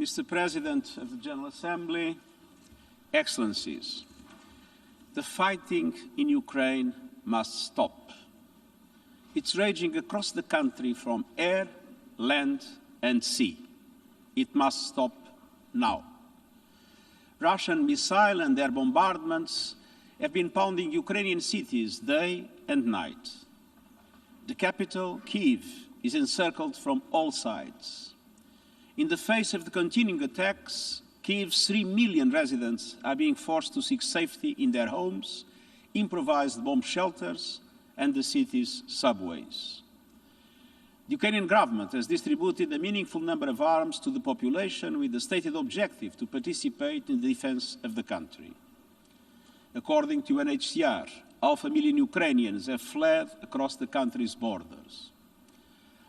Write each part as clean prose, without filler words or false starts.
Mr. President of the General Assembly, Excellencies, the fighting in Ukraine must stop. It's raging across the country from air, land and sea. It must stop now. Russian missile and air bombardments have been pounding Ukrainian cities day and night. The capital, Kyiv, is encircled from all sides. In the face of the continuing attacks, Kyiv's 3 million residents are being forced to seek safety in their homes, improvised bomb shelters, and the city's subways. The Ukrainian government has distributed a meaningful number of arms to the population with the stated objective to participate in the defense of the country. According to UNHCR, 500,000 Ukrainians have fled across the country's borders.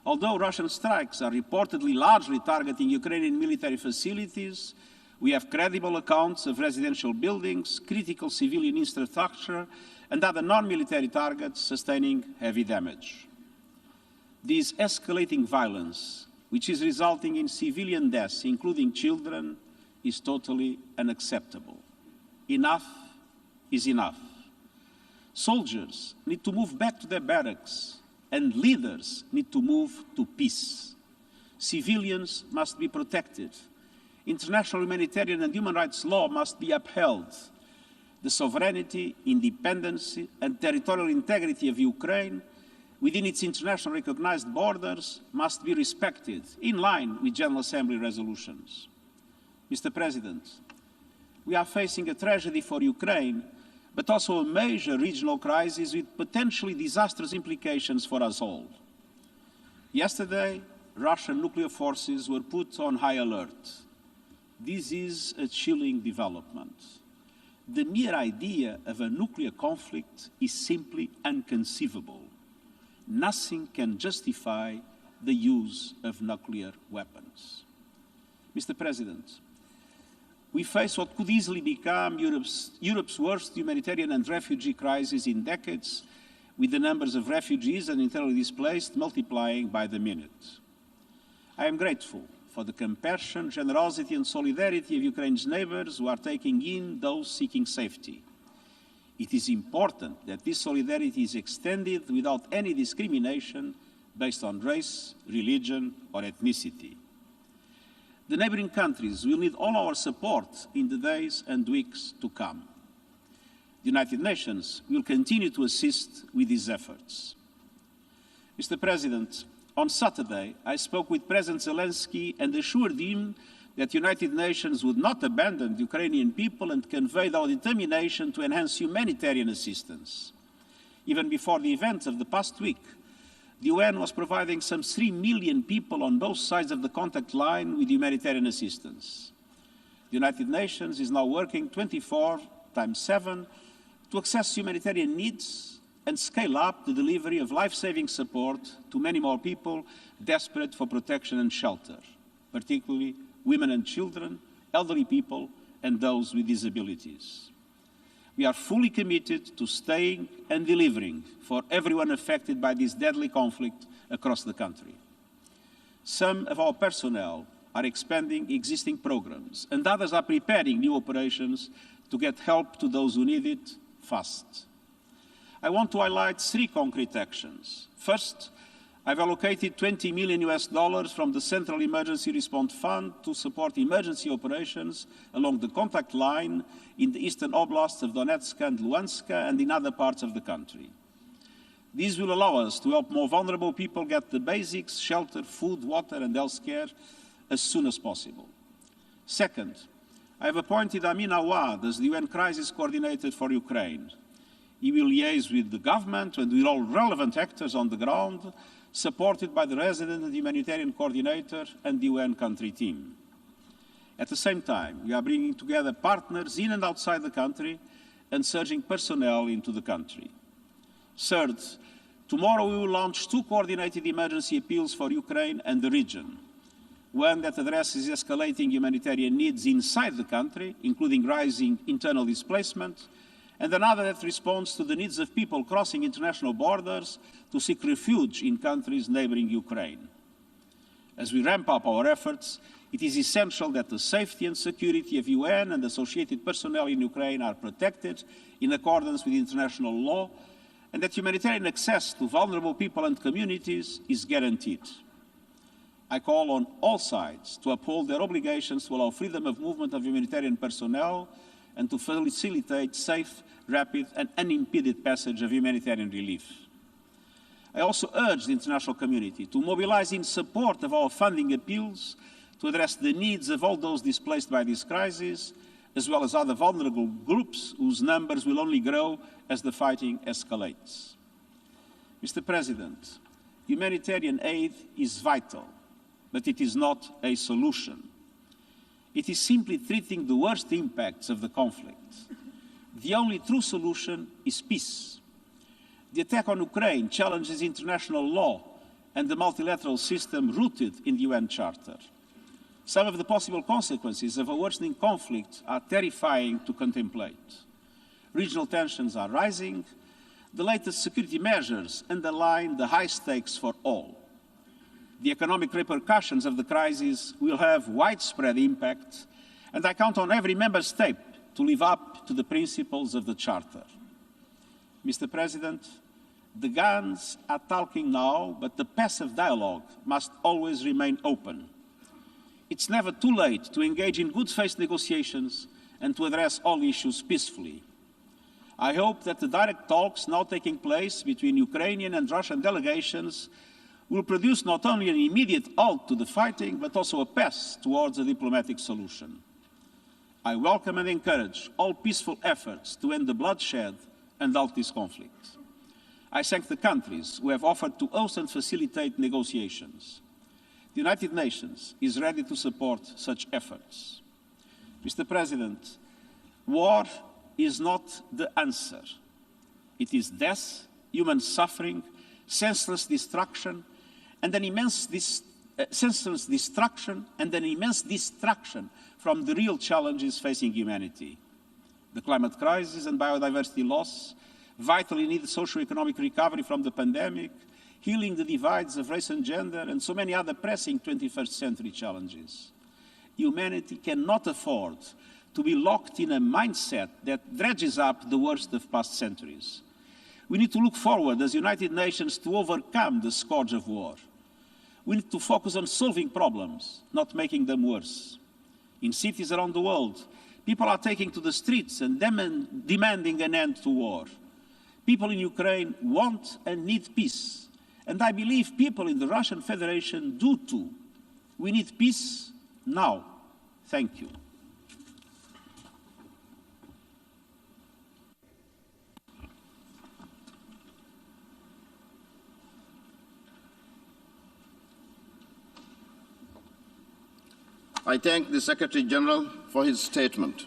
Although Russian strikes are reportedly largely targeting Ukrainian military facilities, we have credible accounts of residential buildings, critical civilian infrastructure, and other non-military targets sustaining heavy damage. This escalating violence, which is resulting in civilian deaths, including children, is totally unacceptable. Enough is enough. Soldiers need to move back to their barracks, and leaders need to move to peace. Civilians must be protected. International humanitarian and human rights law must be upheld. The sovereignty, independence, and territorial integrity of Ukraine within its internationally recognized borders must be respected, in line with General Assembly resolutions. Mr. President, we are facing a tragedy for Ukraine, but also a major regional crisis with potentially disastrous implications for us all. Yesterday, Russian nuclear forces were put on high alert. This is a chilling development. The mere idea of a nuclear conflict is simply inconceivable. Nothing can justify the use of nuclear weapons. Mr. President, we face what could easily become Europe's worst humanitarian and refugee crisis in decades, with the numbers of refugees and internally displaced multiplying by the minute. I am grateful for the compassion, generosity and solidarity of Ukraine's neighbors who are taking in those seeking safety. It is important that this solidarity is extended without any discrimination based on race, religion or ethnicity. The neighboring countries will need all our support in the days and weeks to come. The United Nations will continue to assist with these efforts. Mr. President, on Saturday, I spoke with President Zelensky and assured him that the United Nations would not abandon the Ukrainian people and conveyed our determination to enhance humanitarian assistance. Even before the events of the past week, the UN was providing some 3 million people on both sides of the contact line with humanitarian assistance. The United Nations is now working 24/7 to access humanitarian needs and scale up the delivery of life-saving support to many more people desperate for protection and shelter, particularly women and children, elderly people, and those with disabilities. We are fully committed to staying and delivering for everyone affected by this deadly conflict across the country. Some of our personnel are expanding existing programs, and others are preparing new operations to get help to those who need it fast. I want to highlight 3 concrete actions. First, I've allocated $20 million from the Central Emergency Response Fund to support emergency operations along the contact line in the eastern oblasts of Donetsk and Luhansk and in other parts of the country. These will allow us to help more vulnerable people get the basics, shelter, food, water and health care as soon as possible. Second, I have appointed Amin Awad as the UN Crisis Coordinator for Ukraine. He will liaise with the government and with all relevant actors on the ground, supported by the resident and humanitarian coordinator and the UN country team. At the same time, we are bringing together partners in and outside the country and surging personnel into the country. Third, tomorrow we will launch 2 coordinated emergency appeals for Ukraine and the region. One that addresses escalating humanitarian needs inside the country, including rising internal displacement, and another that responds to the needs of people crossing international borders to seek refuge in countries neighboring Ukraine. As we ramp up our efforts, It is essential that the safety and security of UN and associated personnel in Ukraine are protected in accordance with international law, and that humanitarian access to vulnerable people and communities is guaranteed. I call on all sides to uphold their obligations to allow freedom of movement of humanitarian personnel and to facilitate safe, rapid and unimpeded passage of humanitarian relief. I also urge the international community to mobilize in support of our funding appeals to address the needs of all those displaced by this crisis, as well as other vulnerable groups whose numbers will only grow as the fighting escalates. Mr. President, humanitarian aid is vital, but it is not a solution. It is simply treating the worst impacts of the conflict. The only true solution is peace. The attack on Ukraine challenges international law and the multilateral system rooted in the UN Charter. Some of the possible consequences of a worsening conflict are terrifying to contemplate. Regional tensions are rising. The latest security measures underline the high stakes for all. The economic repercussions of the crisis will have widespread impact, and I count on every member state to live up to the principles of the Charter. Mr. President, the guns are talking now, but the passive dialogue must always remain open. It's never too late to engage in good faith negotiations and to address all issues peacefully. I hope that the direct talks now taking place between Ukrainian and Russian delegations will produce not only an immediate halt to the fighting, but also a path towards a diplomatic solution. I welcome and encourage all peaceful efforts to end the bloodshed and halt this conflict. I thank the countries who have offered to host and facilitate negotiations. The United Nations is ready to support such efforts. Mr. President, war is not the answer. It is death, human suffering, senseless destruction, and an immense distraction from the real challenges facing humanity. The climate crisis and biodiversity loss, vitally needed socio-economic recovery from the pandemic, healing the divides of race and gender, and so many other pressing 21st century challenges. Humanity cannot afford to be locked in a mindset that dredges up the worst of past centuries. We need to look forward as United Nations to overcome the scourge of war. We need to focus on solving problems, not making them worse. In cities around the world, people are taking to the streets and demanding an end to war. People in Ukraine want and need peace. And I believe people in the Russian Federation do too. We need peace now. Thank you. I thank the Secretary General for his statement.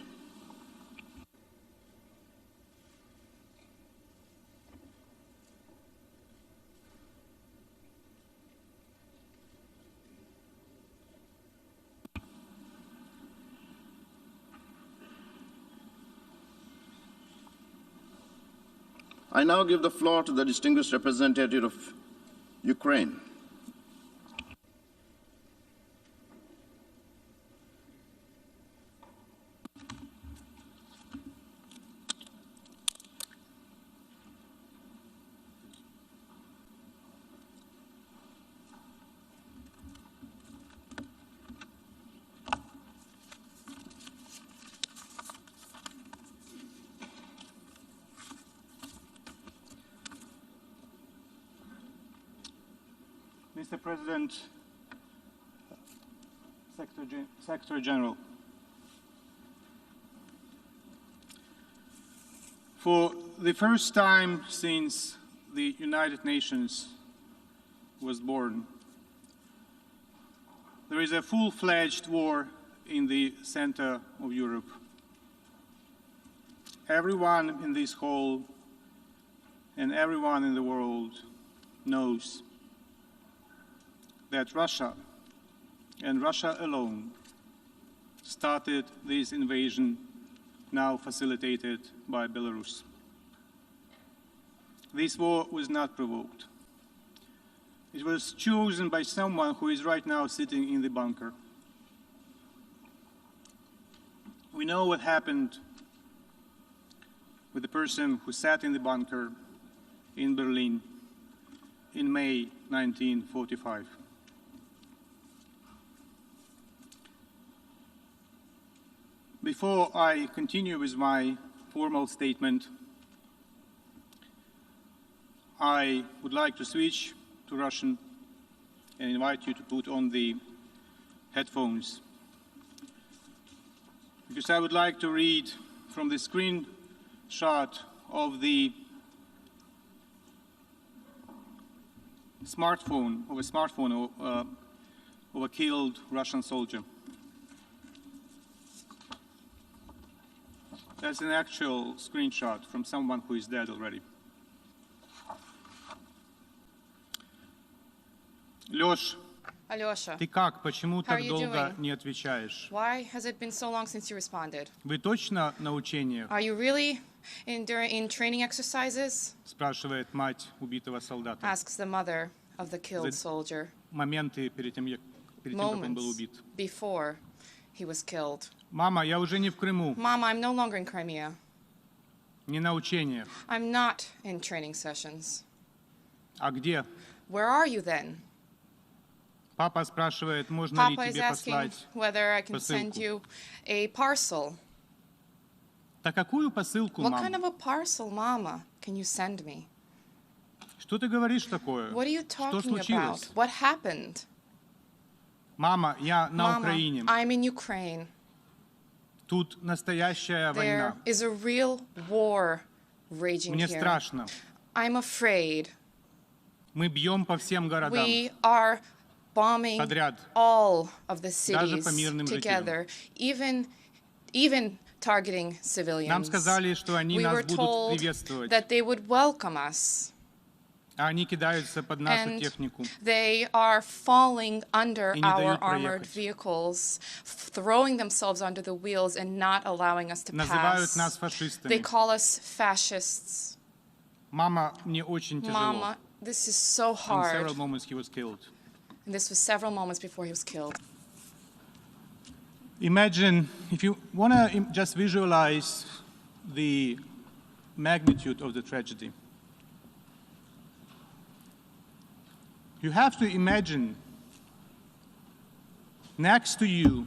I now give the floor to the distinguished representative of Ukraine. Mr. President, Secretary General, for the first time since the United Nations was born, there is a full-fledged war in the center of Europe. Everyone in this hall and everyone in the world knows that Russia, and Russia alone, started this invasion now facilitated by Belarus. This war was not provoked. It was chosen by someone who is right now sitting in the bunker. know what happened with the person who sat in the bunker in Berlin in May 1945. Before I continue with my formal statement, I would like to switch to Russian and invite you to put on the headphones, because I would like to read from the screenshot of the smartphone of a killed Russian soldier. That's an actual screenshot from someone who is dead already. Лёш, Alyosha, ты как? Почему How are так you долго doing? не отвечаешь? why has it been so long since you responded? Вы точно на учениях? Are you really in training exercises? Спрашивает мать убитого солдата. Asks the mother of the killed soldier Моменты перед тем, как он был moments убит. before he was killed. Мама, я уже не в Крыму, Mama, I'm no longer in Crimea. не на учениях. I'm not in training sessions. А где? Where are you then? Папа спрашивает, можно ли Papa is тебе asking послать. whether I can send посылку? you a parcel. Да какую посылку, What мам? kind of a parcel, Mama, can you send me? Что ты говоришь такое? What are you Что talking случилось? about? What happened? Мама, я на Mama, Украине. I'm in Ukraine. Тут настоящая There война. is a real war raging Мне here. страшно. I'm afraid. Мы бьем по всем городам. We are bombing Подряд. all of the Даже cities по мирным together, even targeting civilians. Нам сказали, что они We нас were будут told приветствовать. that they would welcome us, А они кидаются под нашу and технику. they are falling under И не our дают armored проехать. vehicles, throwing themselves under the wheels and not allowing us to Называют pass. нас They фашистами. call us fascists. Мама, мне очень тяжело. Mama, this is so In hard. several moments he was killed. And this was several moments before he was killed. Imagine, if you want to just visualize the magnitude of the tragedy, you have to imagine next to you,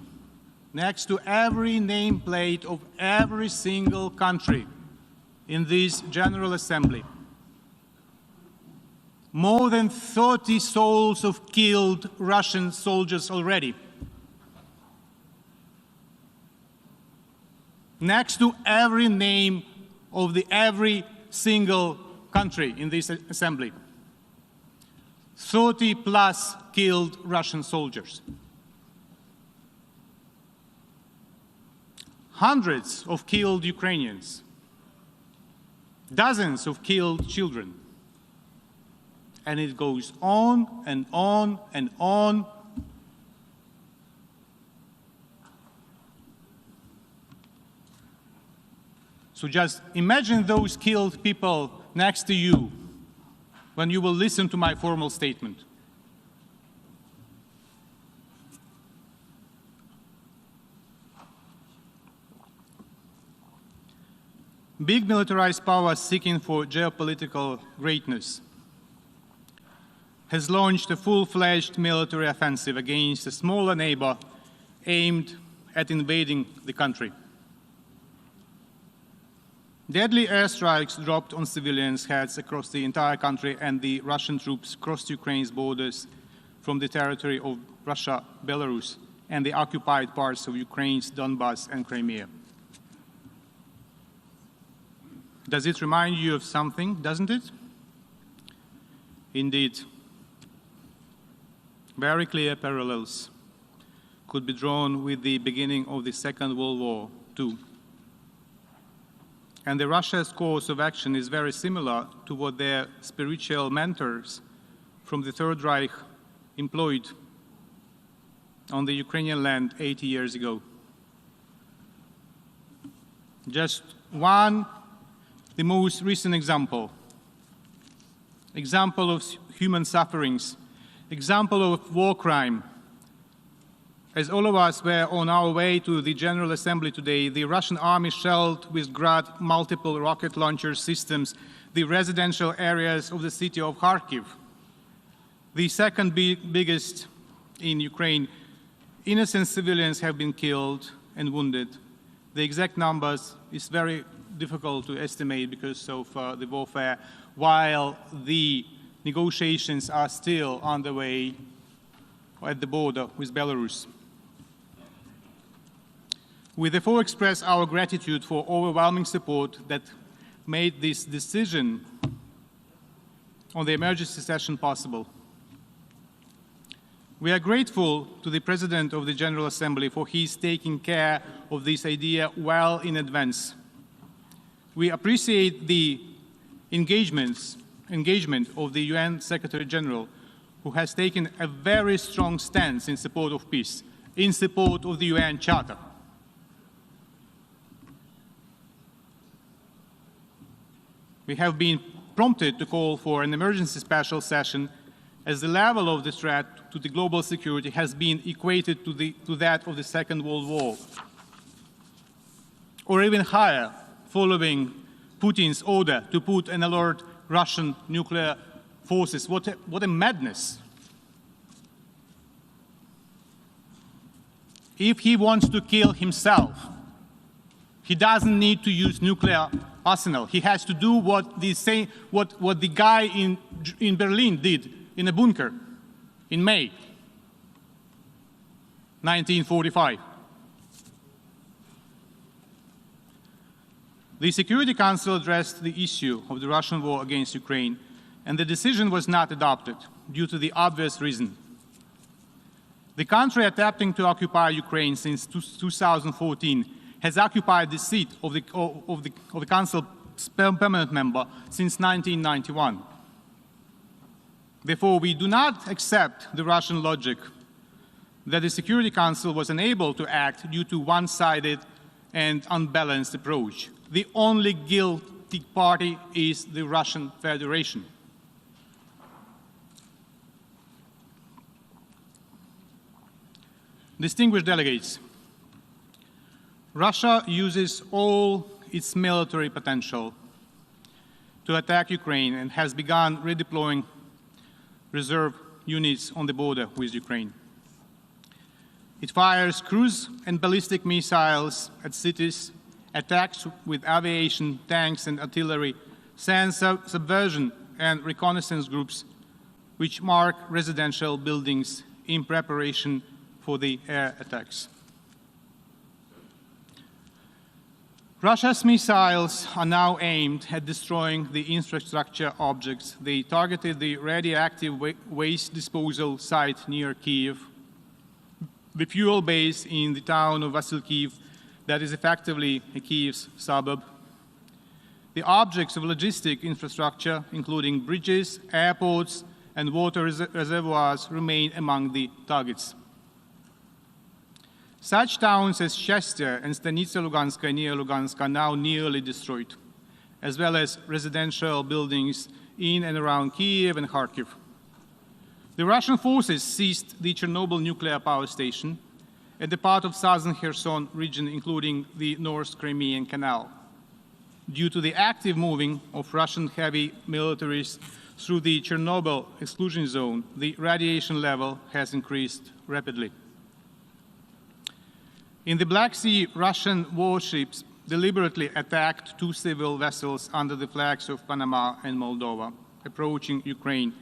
next to every nameplate of every single country in this General Assembly, more than 30 souls of killed Russian soldiers already. Next to every name of every single country in this assembly. 30 plus killed Russian soldiers. Hundreds of killed Ukrainians. Dozens of killed children. And it goes on and on and on. So just imagine those killed people next to you when you will listen to my formal statement. Big militarized power seeking for geopolitical greatness has launched a full-fledged military offensive against a smaller neighbor aimed at invading the country. Deadly airstrikes dropped on civilians' heads across the entire country, and the Russian troops crossed Ukraine's borders from the territory of Russia, Belarus, and the occupied parts of Ukraine's Donbas and Crimea. Does it remind you of something, doesn't it? Indeed. Very clear parallels could be drawn with the beginning of the Second World War, too. And Russia's course of action is very similar to what their spiritual mentors from the Third Reich employed on the Ukrainian land 80 years ago. Just one, the most recent example of human sufferings, example of war crime, As all of us were on our way to the General Assembly today, the Russian army shelled with Grad multiple rocket launcher systems the residential areas of the city of Kharkiv, the second biggest in Ukraine. Innocent civilians have been killed and wounded. The exact numbers is very difficult to estimate because of the warfare, while the negotiations are still underway at the border with Belarus. We therefore express our gratitude for overwhelming support that made this decision on the emergency session possible. We are grateful to the President of the General Assembly for his taking care of this idea well in advance. We appreciate the engagement of the UN Secretary General, who has taken a very strong stance in support of peace, in support of the UN Charter. We have been prompted to call for an emergency special session as the level of the threat to the global security has been equated to that of the Second World War, or even higher, following Putin's order to put and alert Russian nuclear forces. What a madness. If he wants to kill himself, he doesn't need to use nuclear arsenal. He has to do what the guy in Berlin did in a bunker in May 1945. The Security Council addressed the issue of the Russian war against Ukraine, and the decision was not adopted due to the obvious reason. The country attempting to occupy Ukraine since 2014 has occupied the seat of the Council's permanent member since 1991. Therefore, we do not accept the Russian logic that the Security Council was unable to act due to one-sided and unbalanced approach. The only guilty party is the Russian Federation. Distinguished delegates, Russia uses all its military potential to attack Ukraine and has begun redeploying reserve units on the border with Ukraine. It fires cruise and ballistic missiles at cities, attacks with aviation, tanks and artillery, sends subversion and reconnaissance groups which mark residential buildings in preparation for the air attacks. Russia's missiles are now aimed at destroying the infrastructure objects. They targeted the radioactive waste disposal site near Kyiv, the fuel base in the town of Vasilkiv, that is effectively a Kyiv's suburb. The objects of logistic infrastructure, including bridges, airports, and water reservoirs, remain among the targets. Such towns as Shestya and Stanitsa Luganska near Lugansk are now nearly destroyed, as well as residential buildings in and around Kyiv and Kharkiv. The Russian forces seized the Chernobyl nuclear power station and the part of southern Kherson region, including the North Crimean Canal. Due to the active moving of Russian heavy militaries through the Chernobyl exclusion zone, the radiation level has increased rapidly. In the Black Sea, Russian warships deliberately attacked two civil vessels under the flags of Panama and Moldova, approaching Ukraine.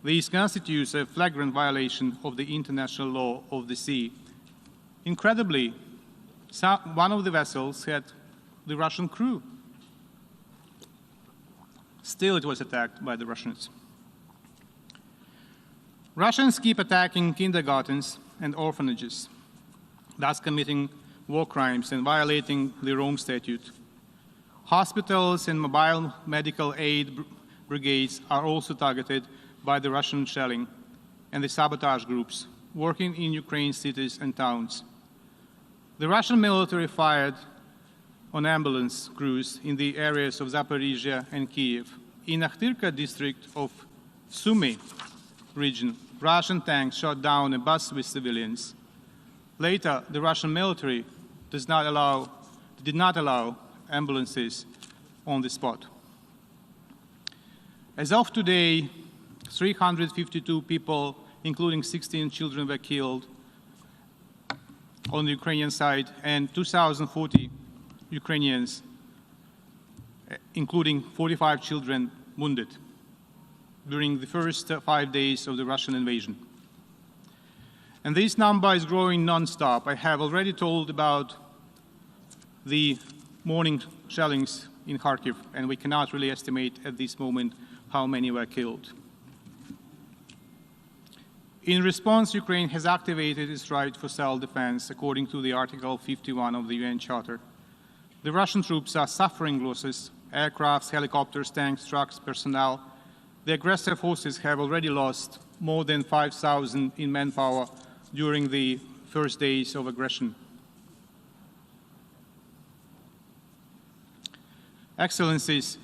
This constitutes a flagrant violation of the international law of the sea. Incredibly, one of the vessels had the Russian crew. Still, it was attacked by the Russians. Russians keep attacking kindergartens and orphanages, thus committing war crimes and violating the Rome Statute. Hospitals and mobile medical aid brigades are also targeted by the Russian shelling and the sabotage groups working in Ukraine's cities and towns. The Russian military fired on ambulance crews in the areas of Zaporizhia and Kyiv. In Akhtirka district of Sumy, region, Russian tanks shot down a bus with civilians. Later, the Russian military did not allow ambulances on the spot. As of today, 352 people, including 16 children, were killed on the Ukrainian side, and 2,040 Ukrainians, including 45 children, wounded during the first 5 days of the Russian invasion. And this number is growing non-stop. I have already told about the morning shellings in Kharkiv, and we cannot really estimate at this moment how many were killed. In response, Ukraine has activated its right for self-defense according to the Article 51 of the UN Charter. The Russian troops are suffering losses: aircrafts, helicopters, tanks, trucks, personnel. The aggressor forces have already lost more than 5,000 in manpower during the first days of aggression. Excellencies,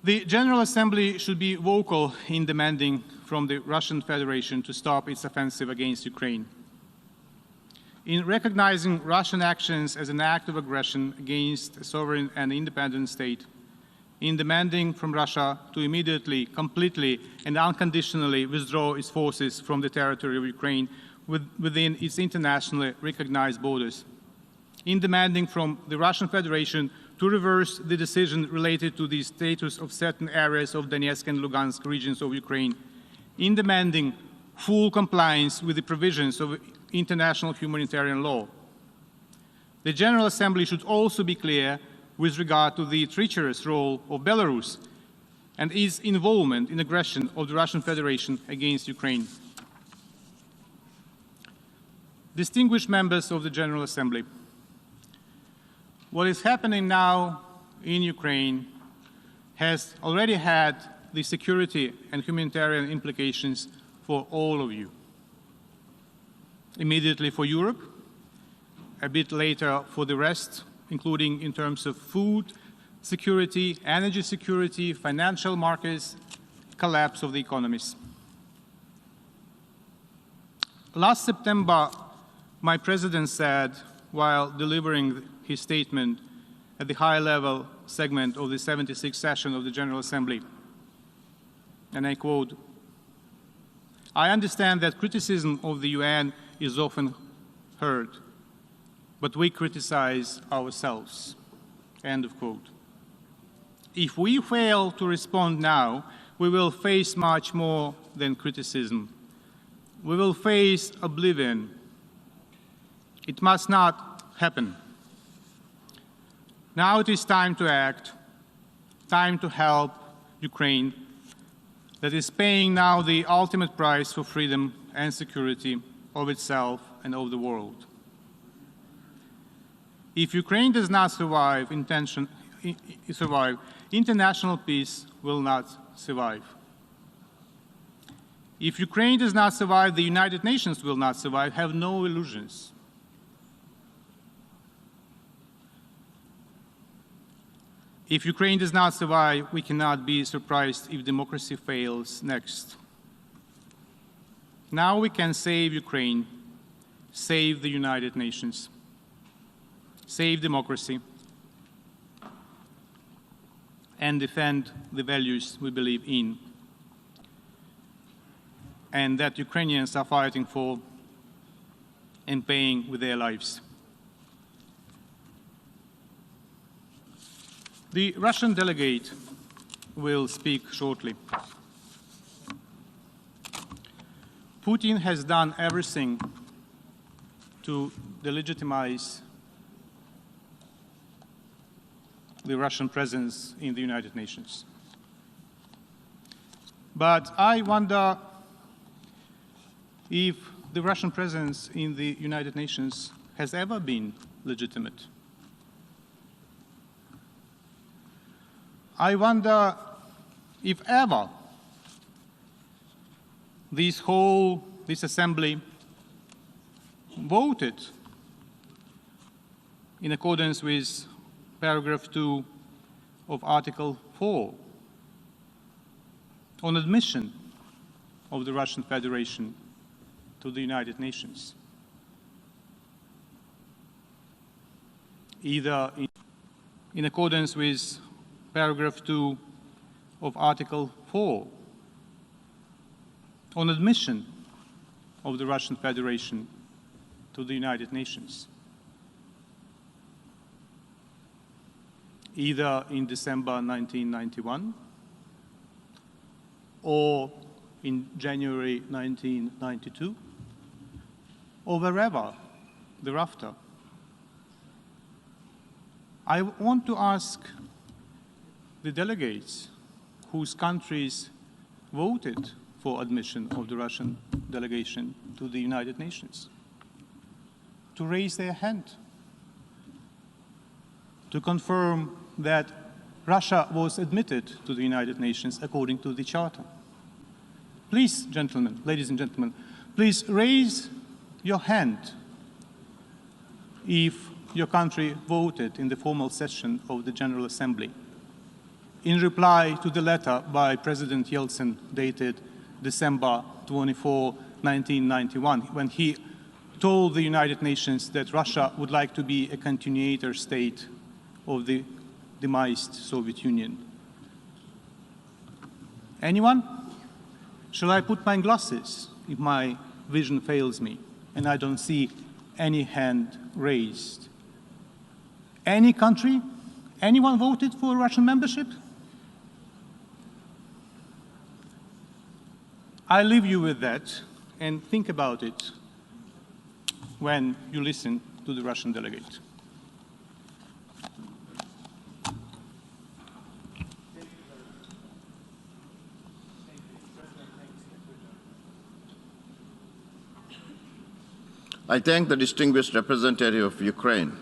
the General Assembly should be vocal in demanding from the Russian Federation to stop its offensive against Ukraine. In recognizing Russian actions as an act of aggression against a sovereign and independent state, in demanding from Russia to immediately, completely, and unconditionally withdraw its forces from the territory of Ukraine within its internationally recognized borders, in demanding from the Russian Federation to reverse the decision related to the status of certain areas of Donetsk and Lugansk regions of Ukraine, in demanding full compliance with the provisions of international humanitarian law. The General Assembly should also be clear with regard to the treacherous role of Belarus and its involvement in aggression of the Russian Federation against Ukraine. Distinguished members of the General Assembly, what is happening now in Ukraine has already had the security and humanitarian implications for all of you. Immediately for Europe, a bit later for the rest, including in terms of food security, energy security, financial markets, collapse of the economies. Last September, my president said, while delivering his statement at the high-level segment of the 76th session of the General Assembly, and I quote, "I understand that criticism of the UN is often heard, but we criticize ourselves." End of quote. If we fail to respond now, we will face much more than criticism. We will face oblivion. It must not happen. Now it is time to act, time to help Ukraine, that is paying now the ultimate price for freedom and security of itself and of the world. If Ukraine does not survive, international peace will not survive. If Ukraine does not survive, the United Nations will not survive. Have no illusions. If Ukraine does not survive, we cannot be surprised if democracy fails next. Now we can save Ukraine, save the United Nations, save democracy, and defend the values we believe in and that Ukrainians are fighting for and paying with their lives. The Russian delegate will speak shortly. Putin has done everything to delegitimize the Russian presence in the United Nations. But I wonder if the Russian presence in the United Nations has ever been legitimate. I wonder if ever this assembly voted in accordance with paragraph 2 of Article 4 on admission of the Russian Federation to the United Nations, either in accordance with paragraph 2 of Article 4 on admission of the Russian Federation to the United Nations, either in December 1991 or in January 1992, or wherever thereafter. I want to ask the delegates whose countries voted for admission of the Russian delegation to the United Nations to raise their hand, to confirm that Russia was admitted to the United Nations according to the Charter. Please, gentlemen, ladies and gentlemen, please raise your hand if your country voted in the formal session of the General Assembly in reply to the letter by President Yeltsin dated December 24, 1991, when he told the United Nations that Russia would like to be a continuator state of the demised Soviet Union. Anyone? Shall I put my glasses if my vision fails me and I don't see any hand raised? Any country? Anyone voted for Russian membership? I leave you with that and think about it when you listen to the Russian delegate. I thank the distinguished representative of Ukraine.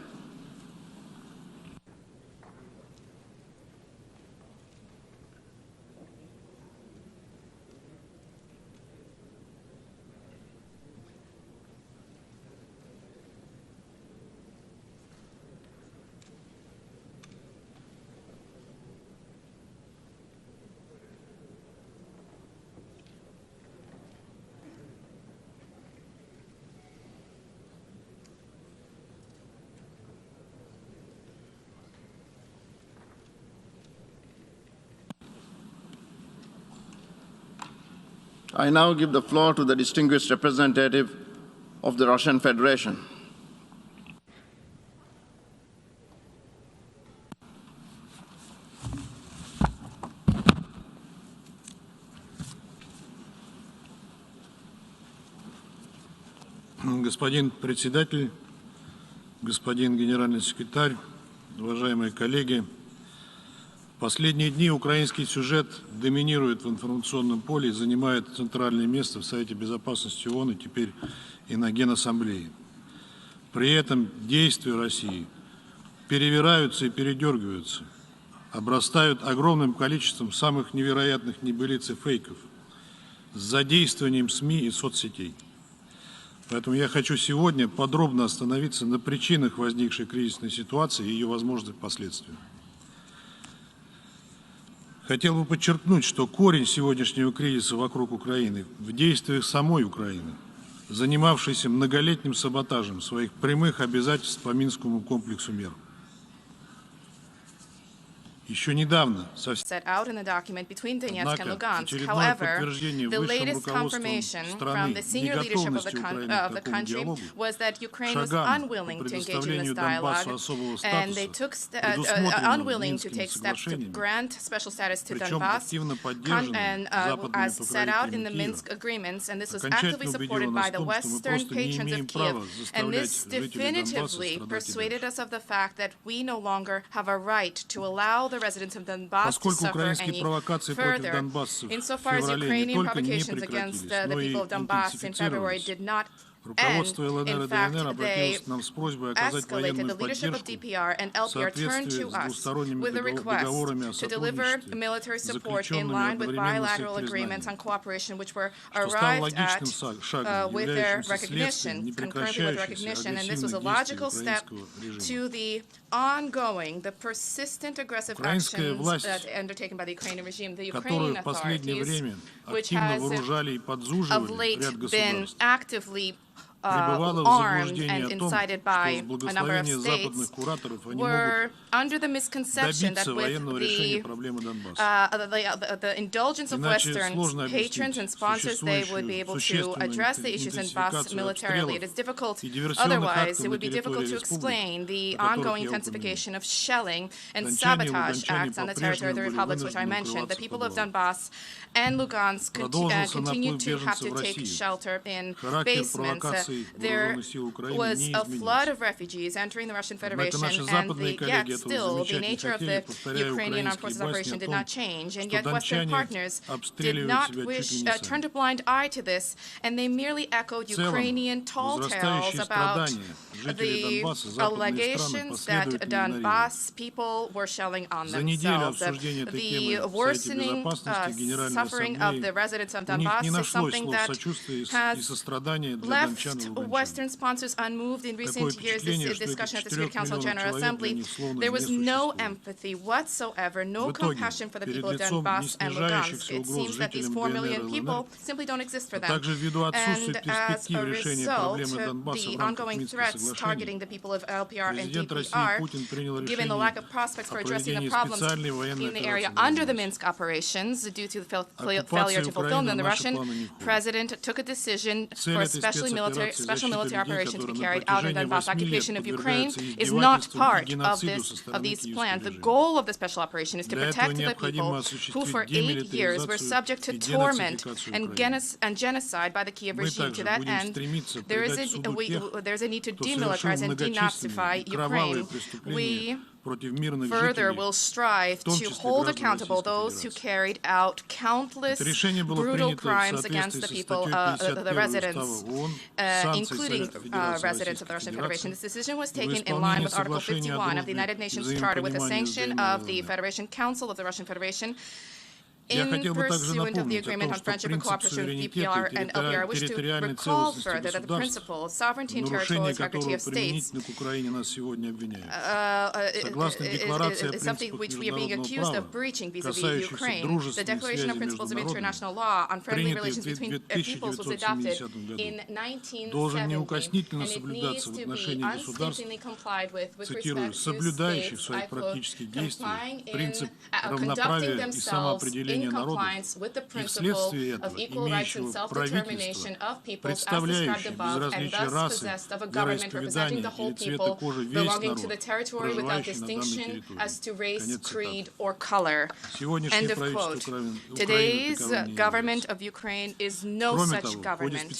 I now give the floor to the distinguished representative of the Russian Federation. Господин председатель, господин генеральный секретарь, уважаемые коллеги, в последние дни украинский сюжет доминирует в информационном поле и занимает центральное место в Совете Безопасности ООН и теперь и на Генассамблее. При этом действия России перевираются и передергиваются, обрастают огромным количеством самых невероятных небылиц и фейков с задействованием СМИ и соцсетей. Поэтому я хочу сегодня подробно остановиться на причинах возникшей кризисной ситуации и ее возможных последствиях. Хотел бы подчеркнуть, что корень сегодняшнего кризиса вокруг Украины в действиях самой Украины, занимавшейся многолетним саботажем своих прямых обязательств по Минскому комплексу мер. Еще недавно set out in the document between Donetsk and Lugansk. However, the latest confirmation from the senior leadership of the country was that Ukraine was unwilling to engage in this dialogue, and they took unwilling to take steps to grant special status to Donbass, and as set out in the Minsk agreements, and this was actively supported by the Western patrons of Kiev, and this definitively persuaded us of the fact that we no longer have a right to allow the residents of Donbass to suffer any further. Insofar as Ukrainian provocations against the people of Donbass in February did not Руководство ЛНР и ДНР обратилось к нам с просьбой оказать escalated. The военную leadership of поддержку DPR and в LPR turned соответствии to с us двусторонними with a request договорами о to deliver сотрудничестве, military support in заключенными line with одновременно с их bilateral agreements on признанием, cooperation, which were что стало arrived at логичным шагом, with their являющимся recognition, следствием concurrently with непрекращающихся recognition, and this was a агрессивных действий logical step украинского режима. to the ongoing, the persistent aggressive Украинская actions власть, undertaken by the Ukrainian regime, the которую Ukrainian в последнее authorities, время which активно has вооружали и of подзуживали late ряд been государств, actively пребывало в armed заблуждении and о том, incited что by с a number of благословения states, западных кураторов они were могут under the misconception that добиться with военного решения проблемы Донбасса. the indulgence of Иначе Western сложно patrons and объяснить sponsors, they would be able to address the issues in Donbass militarily. It is difficult otherwise. It would be difficult to explain the ongoing intensification of shelling and sabotage acts on the territory of the republics, which I mentioned. The people of Donbass and Lugansk continue to have to take shelter in basements. There was a flood of refugees entering the Russian Federation, and yet still the nature of the Ukrainian armed forces operation did not change, and yet Western partners did not turned a blind eye to this, and they merely echoed Ukrainian tall tales about the allegations that Donbass people were shelling on themselves. The worsening suffering of the residents of Donbass is something that has left Western sponsors unmoved in recent years. This discussion at the Security Council General Assembly, there was no empathy whatsoever, no compassion for the people of Donbass and Lugansk. It seems that these 4 million people simply don't exist for them. And as a result, the ongoing threats targeting the people of LPR and DPR, given the lack of prospects for addressing the problems in the area under the Minsk operations due to the failure to fulfill them, the Russian president took a decision for a special military operation to be carried out in Donbass. Occupation of Ukraine is not part of these plans. The goal of the special operation is to protect the people who for 8 years were subject to torment and genocide by the Kiev regime. To that end, there is a need to demilitarize and denazify Ukraine. We further will strive to hold accountable those who carried out countless brutal crimes against the people, the residents, including residents of the Russian Federation. This decision was taken in line with Article 51 of the United Nations Charter with the sanction of the Federation Council of the Russian Federation. In pursuant of the Agreement on Friendship and Cooperation with DPR and LPR, I wish to recall further that the principle of sovereignty and territorial integrity of states is something which we are being accused of breaching vis-à-vis Ukraine. The Declaration of Principles of International Law on Friendly Relations Between Peoples was adopted in 1970, and it needs to be unstintingly complied with respect to states, I quote, complying in conducting themselves in compliance with the principle of equal rights and self-determination of peoples as described above, and thus possessed of a government representing the whole people, belonging to the territory without distinction as to race, creed, or color. End of quote. Today's government of Ukraine is no such government.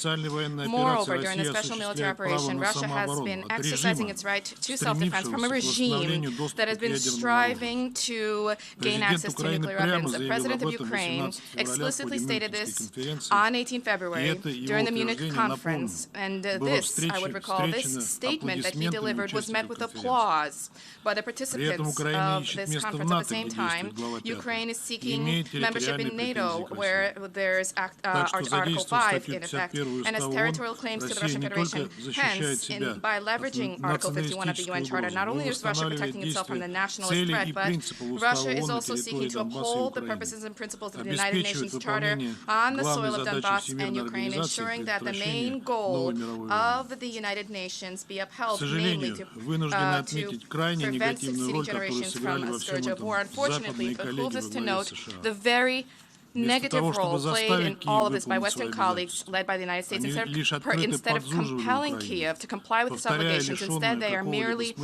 Moreover, during the special military operation, Russia has been exercising its right to self-defense from a regime that has been striving to gain access to nuclear weapons. The president of Ukraine explicitly stated this on 18 February during the Munich conference, and this, I would recall, this statement that he delivered was met with applause by the participants of this conference. At the same time, Ukraine is seeking membership in NATO, where there's Article 5 in effect, and has territorial claims to the Russian Federation. Hence, by leveraging Article 51 of the UN Charter, not only is Russia protecting itself from the nationalist threat, but Russia is also seeking to uphold the purposes and principles of the United Nations Charter on the soil of Donbass and Ukraine, ensuring that the main goal of the United Nations be upheld, namely to prevent succeeding generations from a scourge of war. Unfortunately, it behooves us to note the very negative role played in all of this by Western colleagues led by the United States. Instead of compelling Kiev to comply with its obligations, instead they are merely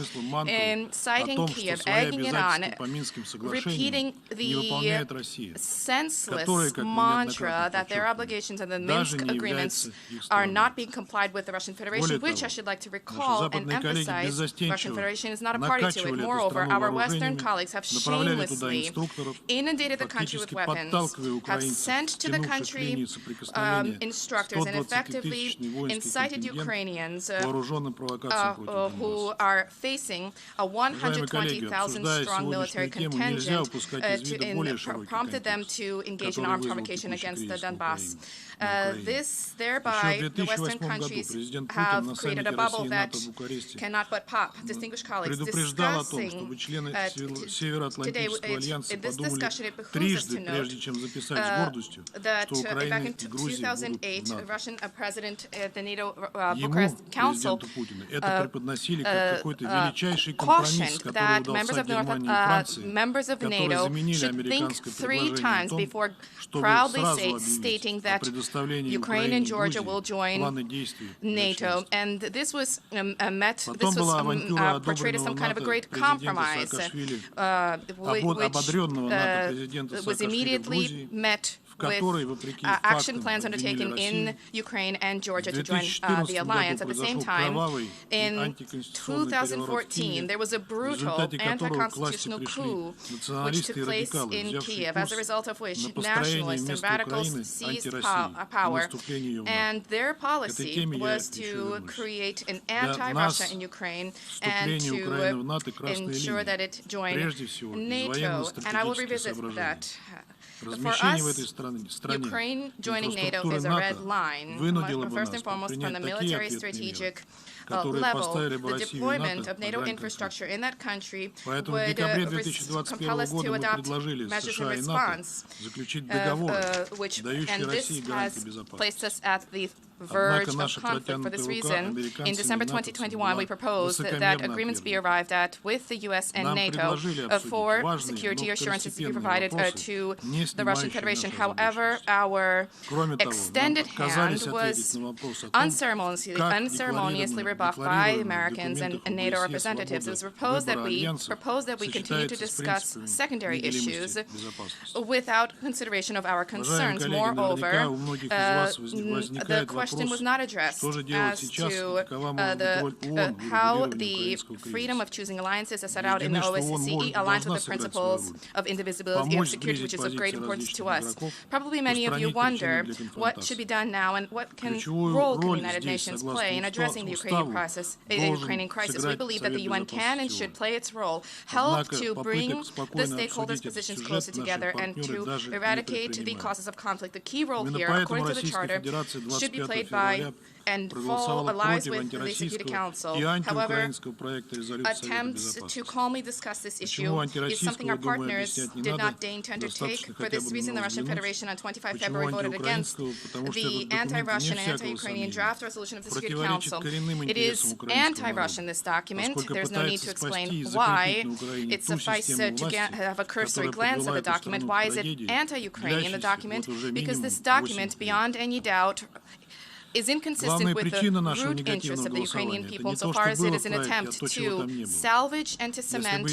inciting Kiev, egging it on, repeating the senseless mantra that their obligations and the Minsk agreements are not being complied with the Russian Federation, which I should like to recall and emphasize, the Russian Federation is not a party to it. Moreover, our Western colleagues have shamelessly inundated the country with weapons, have sent to the country instructors and effectively incited Ukrainians who are facing a 120,000-strong military contingent, prompted them to engage in armed provocation against the Donbass. Thereby, the Western countries have created a bubble that cannot but pop. Distinguished colleagues, discussing today in this discussion, it behooves us to note that back in 2008, Russian President at the NATO Bucharest Council cautioned that members of NATO should think 3 times before proudly stating that Ukraine and Georgia will join NATO, and this was portrayed as some kind of a great compromise, which was immediately met with action plans undertaken in Ukraine and Georgia to join the alliance. At the same time, in 2014, there was a brutal anti-constitutional coup which took place in Kiev, as a result of which nationalists and radicals seized power, and their policy was to create an anti-Russia in Ukraine and to ensure that it joined NATO. And I will revisit that. For us, Ukraine joining NATO is a red line. First and foremost, from the military strategic level, the deployment of NATO infrastructure in that country would compel us to adopt measures in response, and this has placed us at the verge of conflict. For this reason, in December 2021, we proposed that agreements be arrived at with the U.S. and NATO for security assurances to be provided to the Russian Federation. However, our extended hand was unceremoniously rebuffed by Americans and NATO representatives. It was proposed that we continue to discuss secondary issues without consideration of our concerns. Moreover, the question was not addressed as to how the freedom of choosing alliances as set out in the OSCE aligns with the principles of indivisibility and security, which is of great importance to us. Probably many of you wonder what should be done now and what role can the United Nations play in addressing the Ukrainian crisis. We believe that the UN can and should play its role, help to bring the stakeholders' positions closer together and to eradicate the causes of conflict. The key role here, according to the Charter, should be played by and allies with the Security Council. However, attempts to calmly discuss this issue is something our partners did not deign to undertake. For this reason, the Russian Federation on 25 February voted against the anti-Russian and anti-Ukrainian draft resolution of the Security Council. It is anti-Russian, this document. There's no need to explain why. It suffices to have a cursory glance at the document. Why is it anti-Ukrainian, the document? Because this document, beyond any doubt, is inconsistent with the root interests of the Ukrainian people insofar as it is an attempt to salvage and to cement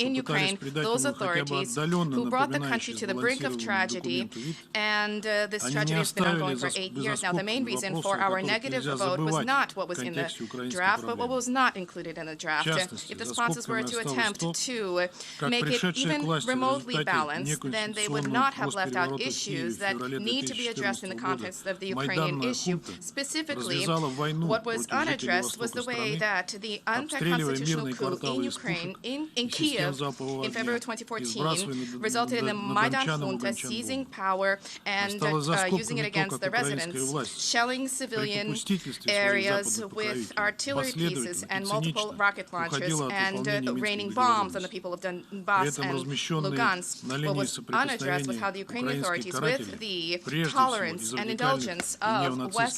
in Ukraine those authorities who brought the country to the brink of tragedy, and this tragedy has been ongoing for 8 years now. The main reason for our negative vote was not what was in the draft, but what was not included in the draft. If the sponsors were to attempt to make it even remotely balanced, then they would not have left out issues that need to be addressed in the context of the Ukrainian issue. Specifically, what was unaddressed was the way that the anti-constitutional coup in Ukraine, in Kiev, in February 2014, resulted in the Maidan junta seizing power and using it against the residents, shelling civilian areas with artillery pieces and multiple rocket launchers, and raining bombs on the people of Donbass and Lugansk. What was unaddressed was how the Ukrainian authorities, with the tolerance and indulgence of Western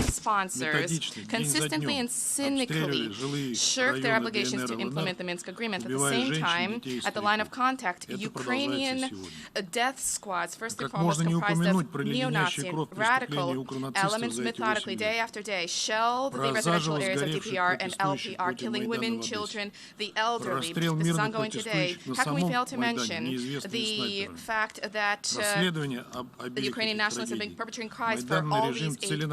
sponsors, consistently and cynically shirked their obligations to implement the Minsk agreement. At the same time, at the line of contact, Ukrainian death squads, first and foremost comprised of neo-Nazi radical elements, methodically, day after day, shelled the residential areas of DPR and LPR, killing women, children, the elderly. This is ongoing today. How can we fail to mention the fact that the Ukrainian nationalists have been perpetrating crimes for all these 8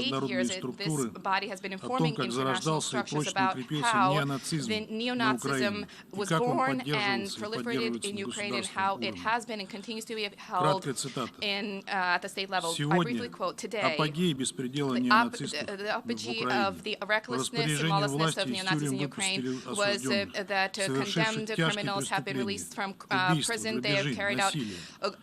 международные years, структуры this body has been о том, informing как international зарождался и structures прочно about укрепился how неонацизм the на Украине neo-Nazism и was как он born and поддерживался и proliferated поддерживается in на Ukraine, and государственном how it уровне. has been and continues to be held Краткая цитата. at the state level. I Сегодня briefly quote today. апогей беспредела The неонацистов apogee в Украине of the по recklessness and распоряжению lawlessness власти of из neo-Nazis тюрем in Ukraine выпустили was осужденных, that совершивших condemned тяжкие criminals have been released from prison. They have carried out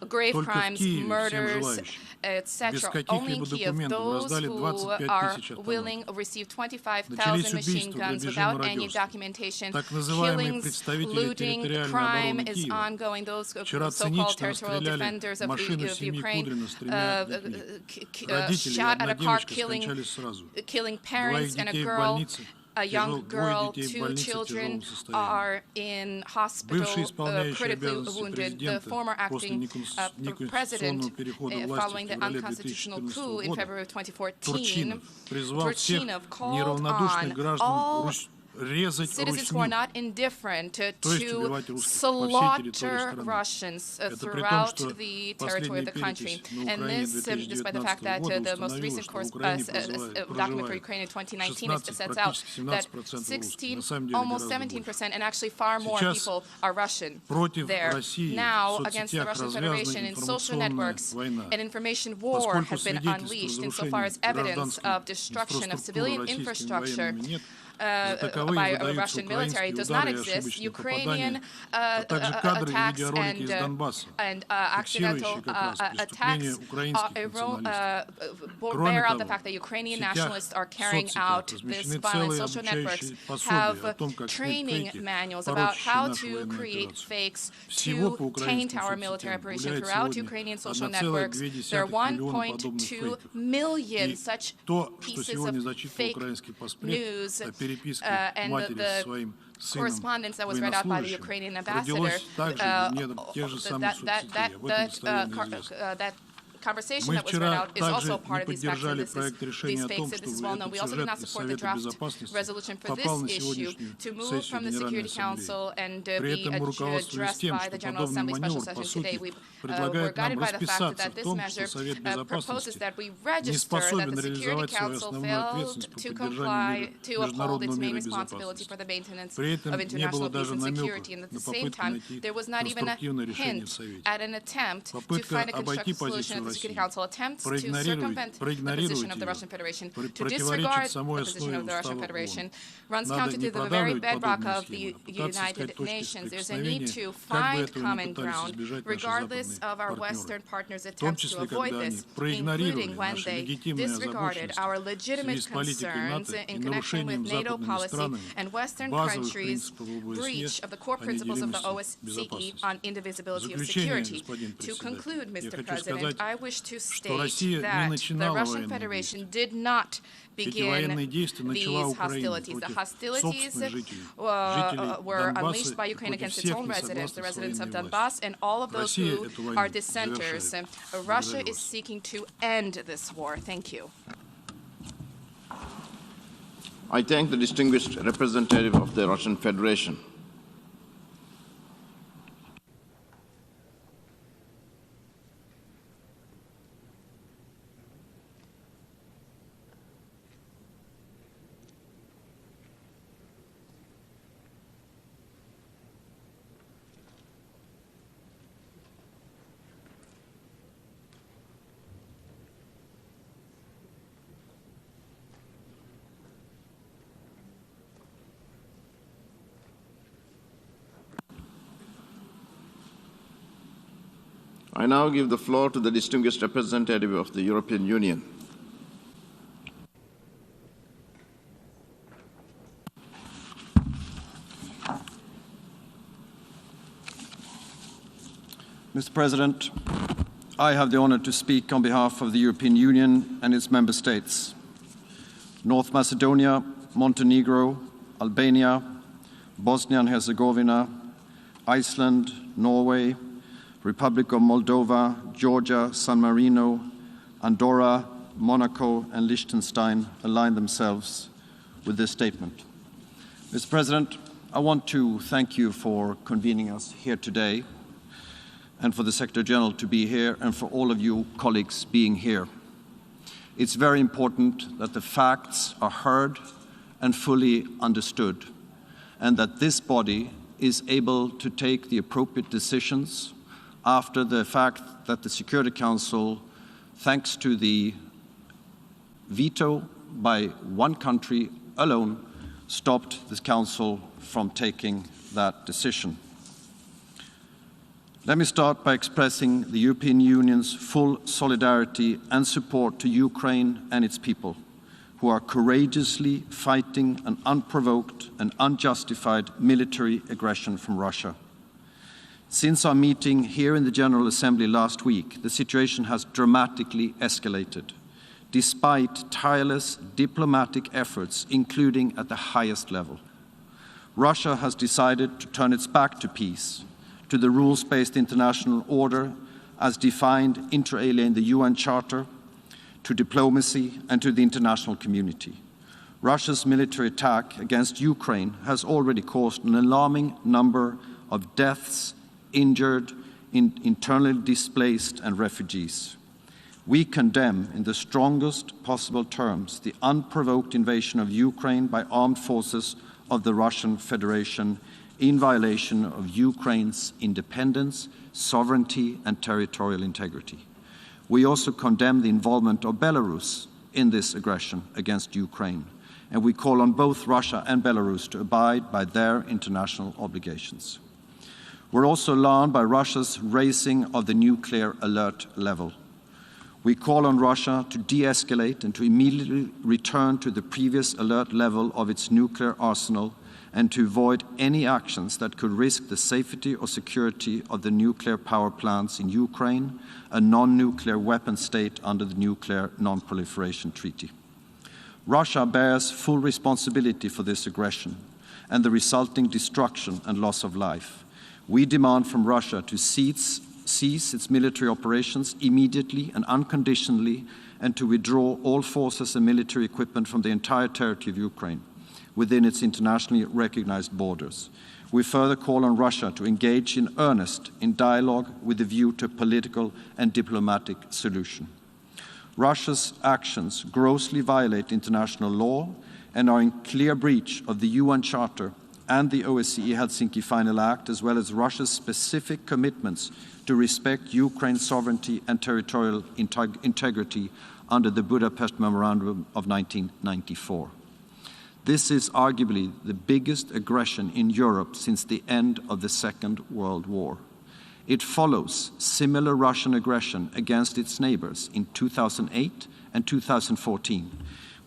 grave crimes, murders, etc. Only in Kiev, those who are willing receive 25,000 machine guns without any documentation. Killings, looting, crime is ongoing. Those so-called territorial defenders of Ukraine shot at a car, killing parents and a girl. A young girl, 2 children are in hospital, critically wounded. The former acting president, following the unconstitutional coup in February of 2014, Turchinov called on all citizens who are not indifferent to slaughter Russians throughout the territory of the country. And this, despite the fact that the most recent document for Ukraine in 2019 sets out that almost 17%, and actually far more people are Russian there. Now, against the Russian Federation in social networks, an information war has been unleashed insofar as evidence of destruction of civilian infrastructure by the Russian military does not exist. Ukrainian attacks and accidental attacks bear out the fact that Ukrainian nationalists are carrying out this violence. Social networks have training manuals about how to create fakes to taint our military operation throughout Ukrainian social networks. There are 1.2 million such pieces of fake news. And the correspondence that was read out by the Ukrainian ambassador, that conversation that was read out is also part of these facts and these fakes. This is well known. We also did not support the draft resolution for this issue to move from the Security Council and be addressed by the General Assembly special session today. We were guided by the fact that this measure proposes that we register that the Security Council failed to comply, to uphold its main responsibility for the maintenance of international peace and security. And at the same time, there was not even a hint at an attempt to find a constructive solution at the Security Council. Attempts to circumvent the position of the Russian Federation, to disregard the position of the Russian Federation, runs counter to the very bedrock of the United Nations. There's a need to find common ground, regardless of our Western partners' attempts to avoid this, including when they disregarded our legitimate concerns in connection with NATO policy and Western countries' breach of the core principles of the OSCE on indivisibility of security. To conclude, Mr. President, I wish to state that the Russian Federation did not begin these hostilities. The hostilities were unleashed by Ukraine against its own residents, the residents of Donbass, and all of those who are dissenters. Russia is seeking to end this war. Thank you. I thank the distinguished representative of the Russian Federation. I now give the floor to the distinguished representative of the European Union. Mr. President, I have the honor to speak on behalf of the European Union and its member states. North Macedonia, Montenegro, Albania, Bosnia and Herzegovina, Iceland, Norway, Republic of Moldova, Georgia, San Marino, Andorra, Monaco, and Liechtenstein align themselves with this statement. Mr. President, I want to thank you for convening us here today, and for the Secretary General to be here, and for all of you colleagues being here. It's very important that the facts are heard and fully understood, and that this body is able to take the appropriate decisions after the fact that the Security Council, thanks to the veto by one country alone, stopped the Council from taking that decision. Let me start by expressing the European Union's full solidarity and support to Ukraine and its people, who are courageously fighting an unprovoked and unjustified military aggression from Russia. Since our meeting here in the General Assembly last week, the situation has dramatically escalated, despite tireless diplomatic efforts, including at the highest level. Russia has decided to turn its back to peace, to the rules-based international order as defined inter alia in the UN Charter, to diplomacy and to the international community. Russia's military attack against Ukraine has already caused an alarming number of deaths, injured, internally displaced and refugees. We condemn in the strongest possible terms the unprovoked invasion of Ukraine by armed forces of the Russian Federation in violation of Ukraine's independence, sovereignty and territorial integrity. We also condemn the involvement of Belarus in this aggression against Ukraine, and we call on both Russia and Belarus to abide by their international obligations. We're also alarmed by Russia's raising of the nuclear alert level. We call on Russia to de-escalate and to immediately return to the previous alert level of its nuclear arsenal and to avoid any actions that could risk the safety or security of the nuclear power plants in Ukraine, a non-nuclear weapon state under the Nuclear Non-Proliferation Treaty. Russia bears full responsibility for this aggression and the resulting destruction and loss of life. We demand from Russia to cease its military operations immediately and unconditionally and to withdraw all forces and military equipment from the entire territory of Ukraine within its internationally recognized borders. We further call on Russia to engage in earnest in dialogue with a view to a political and diplomatic solution. Russia's actions grossly violate international law and are in clear breach of the UN Charter and the OSCE Helsinki Final Act, as well as Russia's specific commitments to respect Ukraine's sovereignty and territorial integrity under the Budapest Memorandum of 1994. This is arguably the biggest aggression in Europe since the end of the Second World War. It follows similar Russian aggression against its neighbors in 2008 and 2014.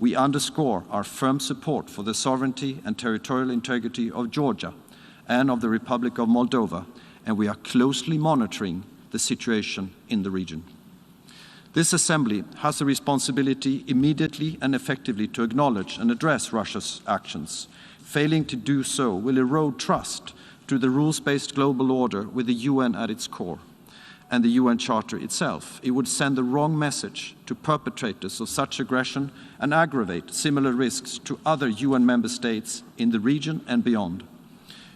We underscore our firm support for the sovereignty and territorial integrity of Georgia and of the Republic of Moldova, and we are closely monitoring the situation in the region. This Assembly has a responsibility immediately and effectively to acknowledge and address Russia's actions. Failing to do so will erode trust to the rules-based global order with the UN at its core and the UN Charter itself. It would send the wrong message to perpetrators of such aggression and aggravate similar risks to other UN member states in the region and beyond.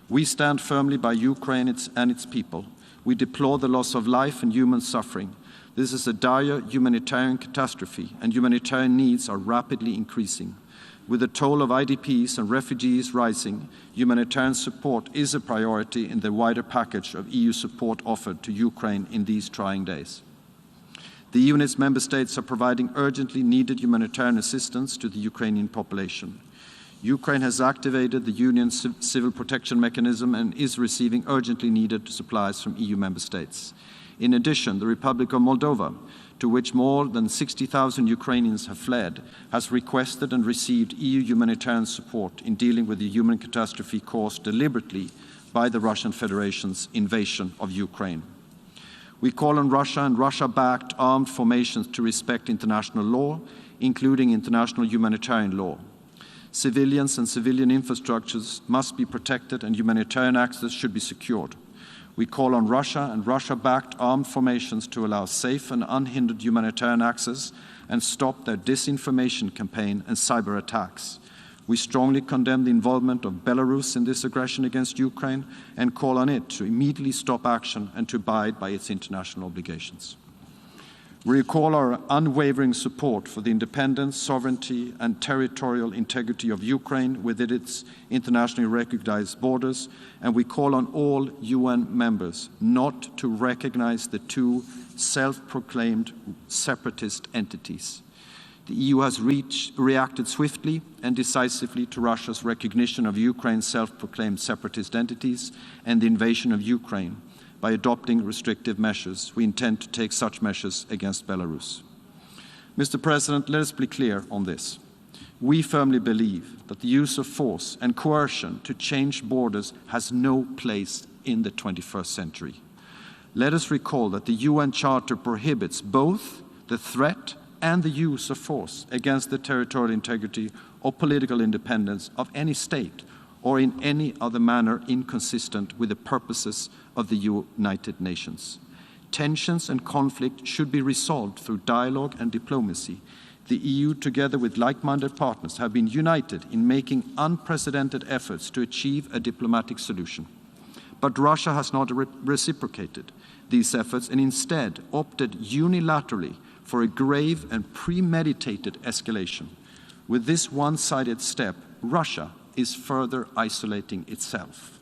We stand firmly by Ukraine and its people. We deplore the loss of life and human suffering. This is a dire humanitarian catastrophe, and humanitarian needs are rapidly increasing. With the toll of IDPs and refugees rising, humanitarian support is a priority in the wider package of EU support offered to Ukraine in these trying days. The EU and its member states are providing urgently needed humanitarian assistance to the Ukrainian population. Ukraine has activated the Union's civil protection mechanism and is receiving urgently needed supplies from EU member states. In addition, the Republic of Moldova, to which more than 60,000 Ukrainians have fled, has requested and received EU humanitarian support in dealing with the human catastrophe caused deliberately by the Russian Federation's invasion of Ukraine. We call on Russia and Russia-backed armed formations to respect international law, including international humanitarian law. Civilians and civilian infrastructures must be protected and humanitarian access should be secured. We call on Russia and Russia-backed armed formations to allow safe and unhindered humanitarian access and stop their disinformation campaign and cyber attacks. We strongly condemn the involvement of Belarus in this aggression against Ukraine and call on it to immediately stop action and to abide by its international obligations. We recall our unwavering support for the independence, sovereignty, and territorial integrity of Ukraine within its internationally recognized borders, and we call on all UN members not to recognize the two self-proclaimed separatist entities. The EU has reacted swiftly and decisively to Russia's recognition of Ukraine's self-proclaimed separatist entities and the invasion of Ukraine. by adopting restrictive measures. We intend to take such measures against Belarus. Mr. President, let us be clear on this. We firmly believe that the use of force and coercion to change borders has no place in the 21st century. Let us recall that the UN Charter prohibits both the threat and the use of force against the territorial integrity or political independence of any state or in any other manner inconsistent with the purposes of the United Nations. Tensions and conflict should be resolved through dialogue and diplomacy. The EU, together with like-minded partners, have been united in making unprecedented efforts to achieve a diplomatic solution. But Russia has not reciprocated these efforts and instead opted unilaterally for a grave and premeditated escalation. With this one-sided step, Russia is further isolating itself.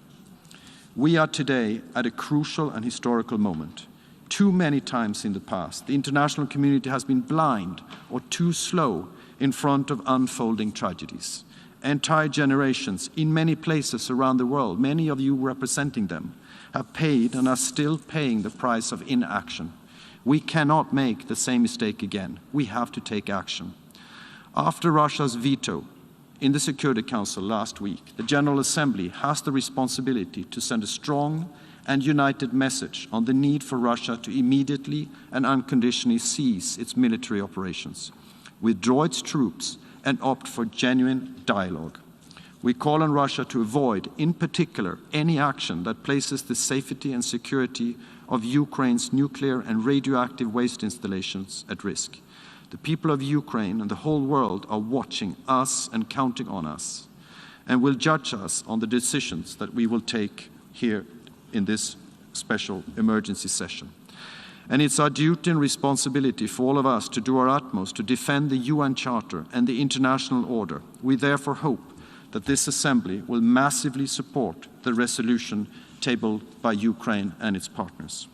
We are today at a crucial and historical moment. Too many times in the past, the international community has been blind or too slow in front of unfolding tragedies. Entire generations in many places around the world, many of you representing them, have paid and are still paying the price of inaction. We cannot make the same mistake again. We have to take action. After Russia's veto in the Security Council last week, the General Assembly has the responsibility to send a strong and united message on the need for Russia to immediately and unconditionally cease its military operations, withdraw its troops, and opt for genuine dialogue. We call on Russia to avoid, in particular, any action that places the safety and security of Ukraine's nuclear and radioactive waste installations at risk. The people of Ukraine and the whole world are watching us and counting on us, and will judge us on the decisions that we will take here in this special emergency session. And it's our duty and responsibility for all of us to do our utmost to defend the UN Charter and the international order. We therefore hope that this Assembly will massively support the resolution tabled by Ukraine and its partners.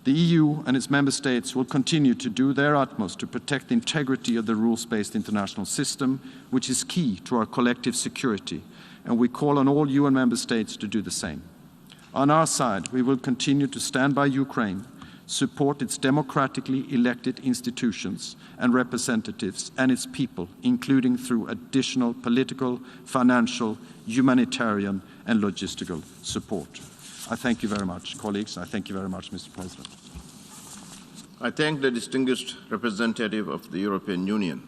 The EU and its member states will continue to do their utmost to protect the integrity of the rules-based international system, which is key to our collective security, and we call on all UN member states to do the same. On our side, we will continue to stand by Ukraine, support its democratically elected institutions and representatives and its people, including through additional political, financial, humanitarian and logistical support. I thank you very much, colleagues. I thank you very much, Mr. President. I thank the distinguished representative of the European Union.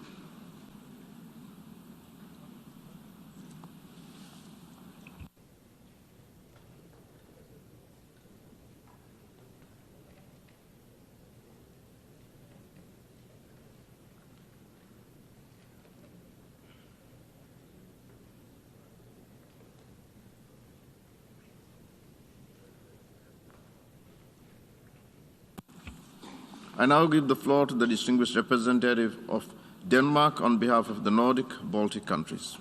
I now give the floor to the distinguished representative of Denmark on behalf of the Nordic Baltic countries.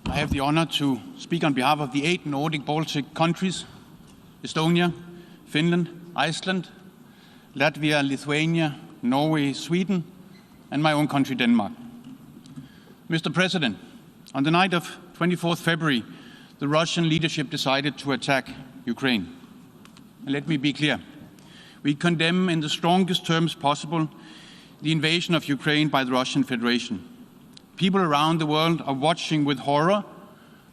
I have the honor to speak on behalf of the 8 Nordic Baltic countries: Estonia, Finland, Iceland, Latvia, Lithuania, Norway, Sweden, and my own country, Denmark. Mr. President, on the night of 24th February, the Russian leadership decided to attack Ukraine. And let me be clear, we condemn in the strongest terms possible the invasion of Ukraine by the Russian Federation. People around the world are watching with horror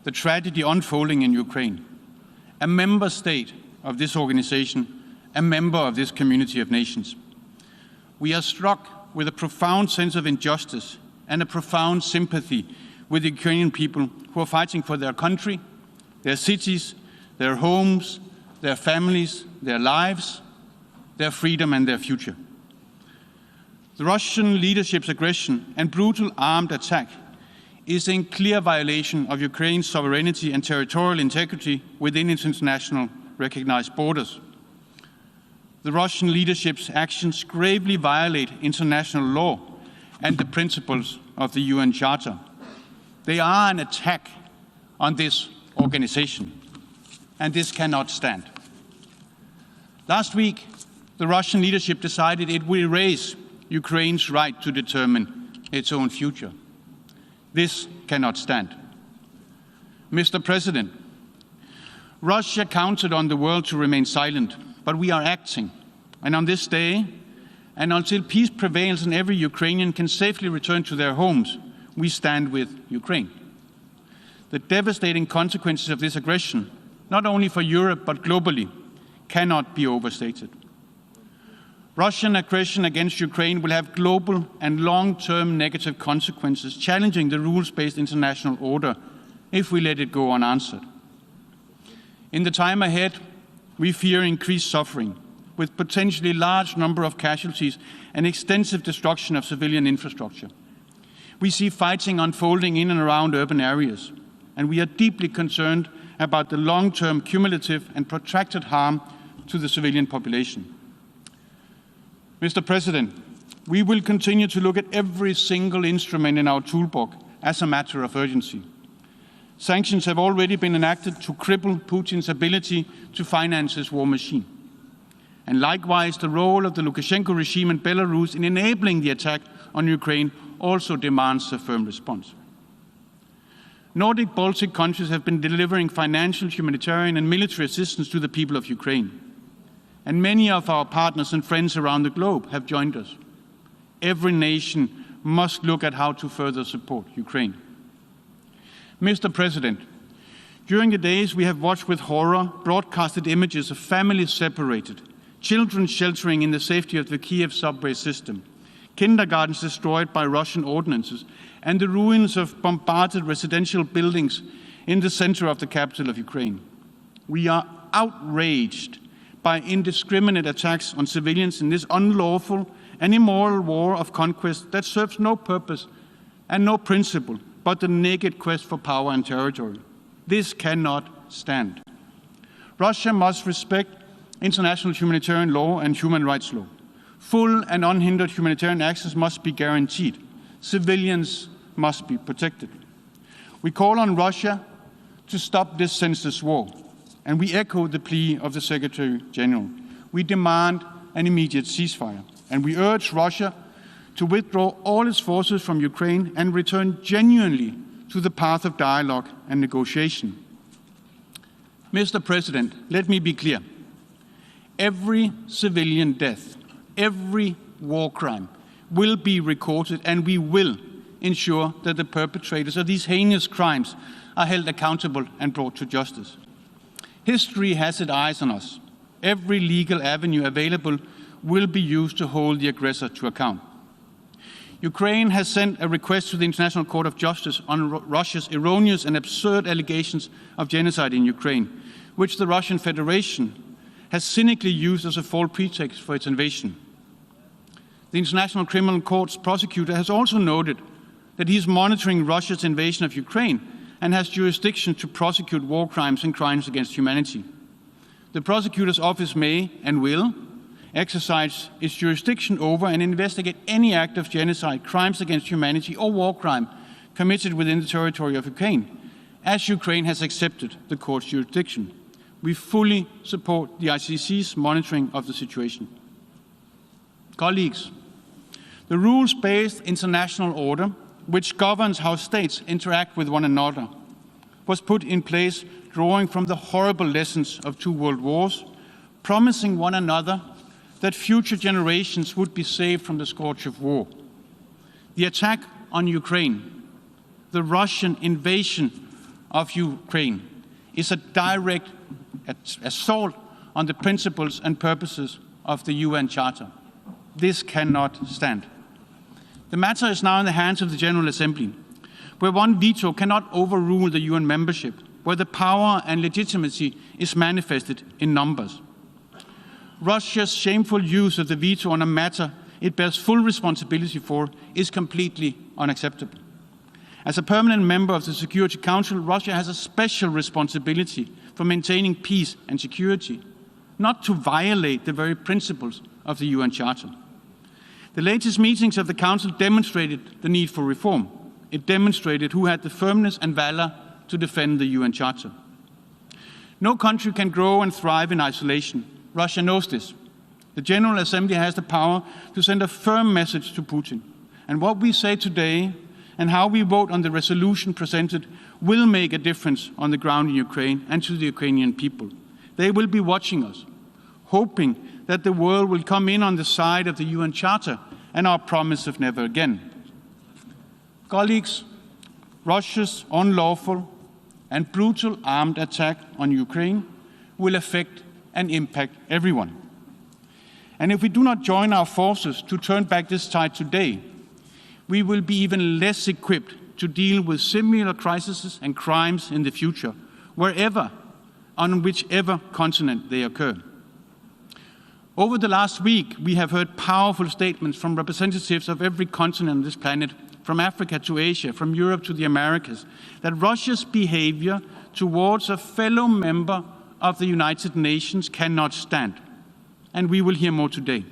the tragedy unfolding in Ukraine. A member state of this organization, a member of this community of nations. We are struck with a profound sense of injustice and a profound sympathy with the Ukrainian people who are fighting for their country, their cities, their homes, their families, their lives, their freedom and their future. The Russian leadership's aggression and brutal armed attack is in clear violation of Ukraine's sovereignty and territorial integrity within its international recognized borders. The Russian leadership's actions gravely violate international law and the principles of the UN Charter. They are an attack on this organization, and this cannot stand. Last week, the Russian leadership decided it will erase Ukraine's right to determine its own future. This cannot stand. Mr. President, Russia counted on the world to remain silent, but we are acting. And on this day, and until peace prevails and every Ukrainian can safely return to their homes, we stand with Ukraine. The devastating consequences of this aggression, not only for Europe but globally, cannot be overstated. Russian aggression against Ukraine will have global and long-term negative consequences, challenging the rules-based international order if we let it go unanswered. In the time ahead, we fear increased suffering, with potentially large number of casualties and extensive destruction of civilian infrastructure. We see fighting unfolding in and around urban areas, and we are deeply concerned about the long-term cumulative and protracted harm to the civilian population. Mr. President, we will continue to look at every single instrument in our toolbox as a matter of urgency. Sanctions have already been enacted to cripple Putin's ability to finance his war machine. And likewise, the role of the Lukashenko regime in Belarus in enabling the attack on Ukraine also demands a firm response. Nordic Baltic countries have been delivering financial, humanitarian and military assistance to the people of Ukraine. And many of our partners and friends around the globe have joined us. Every nation must look at how to further support Ukraine. Mr. President, during the days we have watched with horror broadcasted images of families separated, children sheltering in the safety of the Kiev subway system, kindergartens destroyed by Russian ordnances, and the ruins of bombarded residential buildings in the center of the capital of Ukraine. We are outraged by indiscriminate attacks on civilians in this unlawful and immoral war of conquest that serves no purpose and no principle but the naked quest for power and territory. This cannot stand. Russia must respect international humanitarian law and human rights law. Full and unhindered humanitarian access must be guaranteed. Civilians must be protected. We call on Russia to stop this senseless war, and we echo the plea of the Secretary General. We demand an immediate ceasefire, and we urge Russia to withdraw all its forces from Ukraine and return genuinely to the path of dialogue and negotiation. Mr. President, let me be clear. Every civilian death, every war crime will be recorded, and we will ensure that the perpetrators of these heinous crimes are held accountable and brought to justice. History has its eyes on us. Every legal avenue available will be used to hold the aggressor to account. Ukraine has sent a request to the International Court of Justice on Russia's erroneous and absurd allegations of genocide in Ukraine, which the Russian Federation has cynically used as a false pretext for its invasion. The International Criminal Court's prosecutor has also noted that he is monitoring Russia's invasion of Ukraine and has jurisdiction to prosecute war crimes and crimes against humanity. The prosecutor's office may and will exercise its jurisdiction over and investigate any act of genocide, crimes against humanity, or war crime committed within the territory of Ukraine, as Ukraine has accepted the court's jurisdiction. We fully support the ICC's monitoring of the situation. Colleagues, the rules-based international order, which governs how states interact with one another, was put in place drawing from the horrible lessons of 2 world wars, promising one another that future generations would be saved from the scourge of war. The attack on Ukraine, the Russian invasion of Ukraine, is a direct assault on the principles and purposes of the UN Charter. This cannot stand. The matter is now in the hands of the General Assembly, where one veto cannot overrule the UN membership, where the power and legitimacy is manifested in numbers. Russia's shameful use of the veto on a matter it bears full responsibility for is completely unacceptable. As a permanent member of the Security Council, Russia has a special responsibility for maintaining peace and security, not to violate the very principles of the UN Charter. The latest meetings of the Council demonstrated the need for reform. It demonstrated who had the firmness and valor to defend the UN Charter. No country can grow and thrive in isolation. Russia knows this. The General Assembly has the power to send a firm message to Putin. And what we say today and how we vote on the resolution presented will make a difference on the ground in Ukraine and to the Ukrainian people. They will be watching us, hoping that the world will come in on the side of the UN Charter and our promise of never again. Colleagues, Russia's unlawful and brutal armed attack on Ukraine will affect and impact everyone. And if we do not join our forces to turn back this tide today, we will be even less equipped to deal with similar crises and crimes in the future, wherever, on whichever continent they occur. Over the last week, we have heard powerful statements from representatives of every continent on this planet, from Africa to Asia, from Europe to the Americas, that Russia's behavior towards a fellow member of the United Nations cannot stand. And we will hear more today.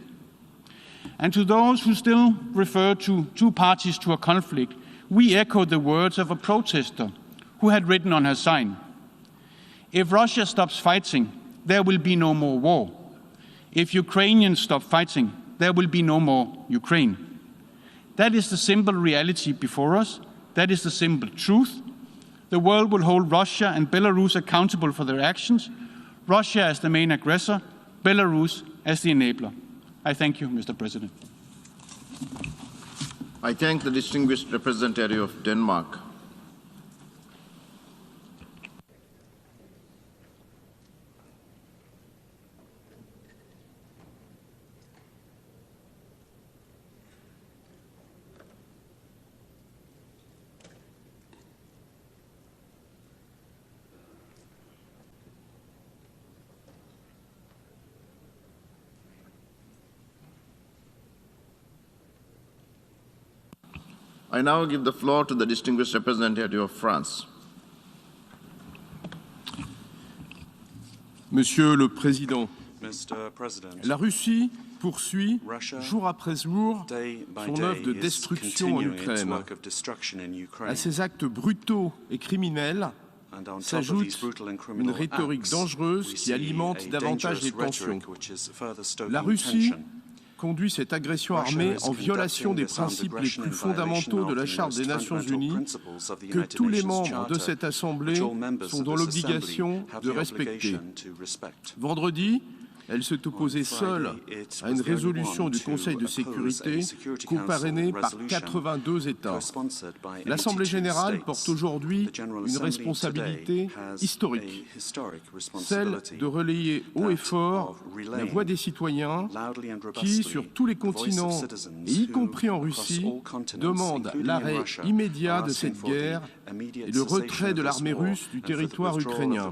And to those who still refer to two parties to a conflict, we echo the words of a protester who had written on her sign, "If Russia stops fighting, there will be no more war. If Ukrainians stop fighting, there will be no more Ukraine." That is the simple reality before us. That is the simple truth. The world will hold Russia and Belarus accountable for their actions. Russia as the main aggressor, Belarus as the enabler. I thank you, Mr. President. I thank the distinguished representative of Denmark. I now give the floor to the distinguished representative of France. Monsieur le Président, Mr. President, la Russie poursuit Russia, jour après jour day by son day, œuvre de is destruction en continuing its Ukraine. work of destruction in Ukraine. À ces actes brutaux et criminels And on top of s'ajoute these brutal and une criminal rhétorique acts, dangereuse we qui see alimente a davantage les dangerous tensions. rhetoric which is further stoking La Russie tension. conduit cette agression Russia armée is en violation conducting des this armed principes les aggression plus in violation fondamentaux de of la the Charte most des Nations fundamental Unies principles of the que United tous les Nations membres de Charter, cette Assemblée which all members sont of dans this l'obligation assembly have de the respecter. obligation to respect. Vendredi, elle s'est opposée seule à une résolution du Conseil de sécurité co-parrainée par 82 États. L'Assemblée générale porte aujourd'hui une responsabilité historique, celle de relayer haut et fort la voix des citoyens qui, sur tous les continents, et y compris en Russie, demandent l'arrêt immédiat de cette guerre et le retrait de l'armée russe du territoire ukrainien.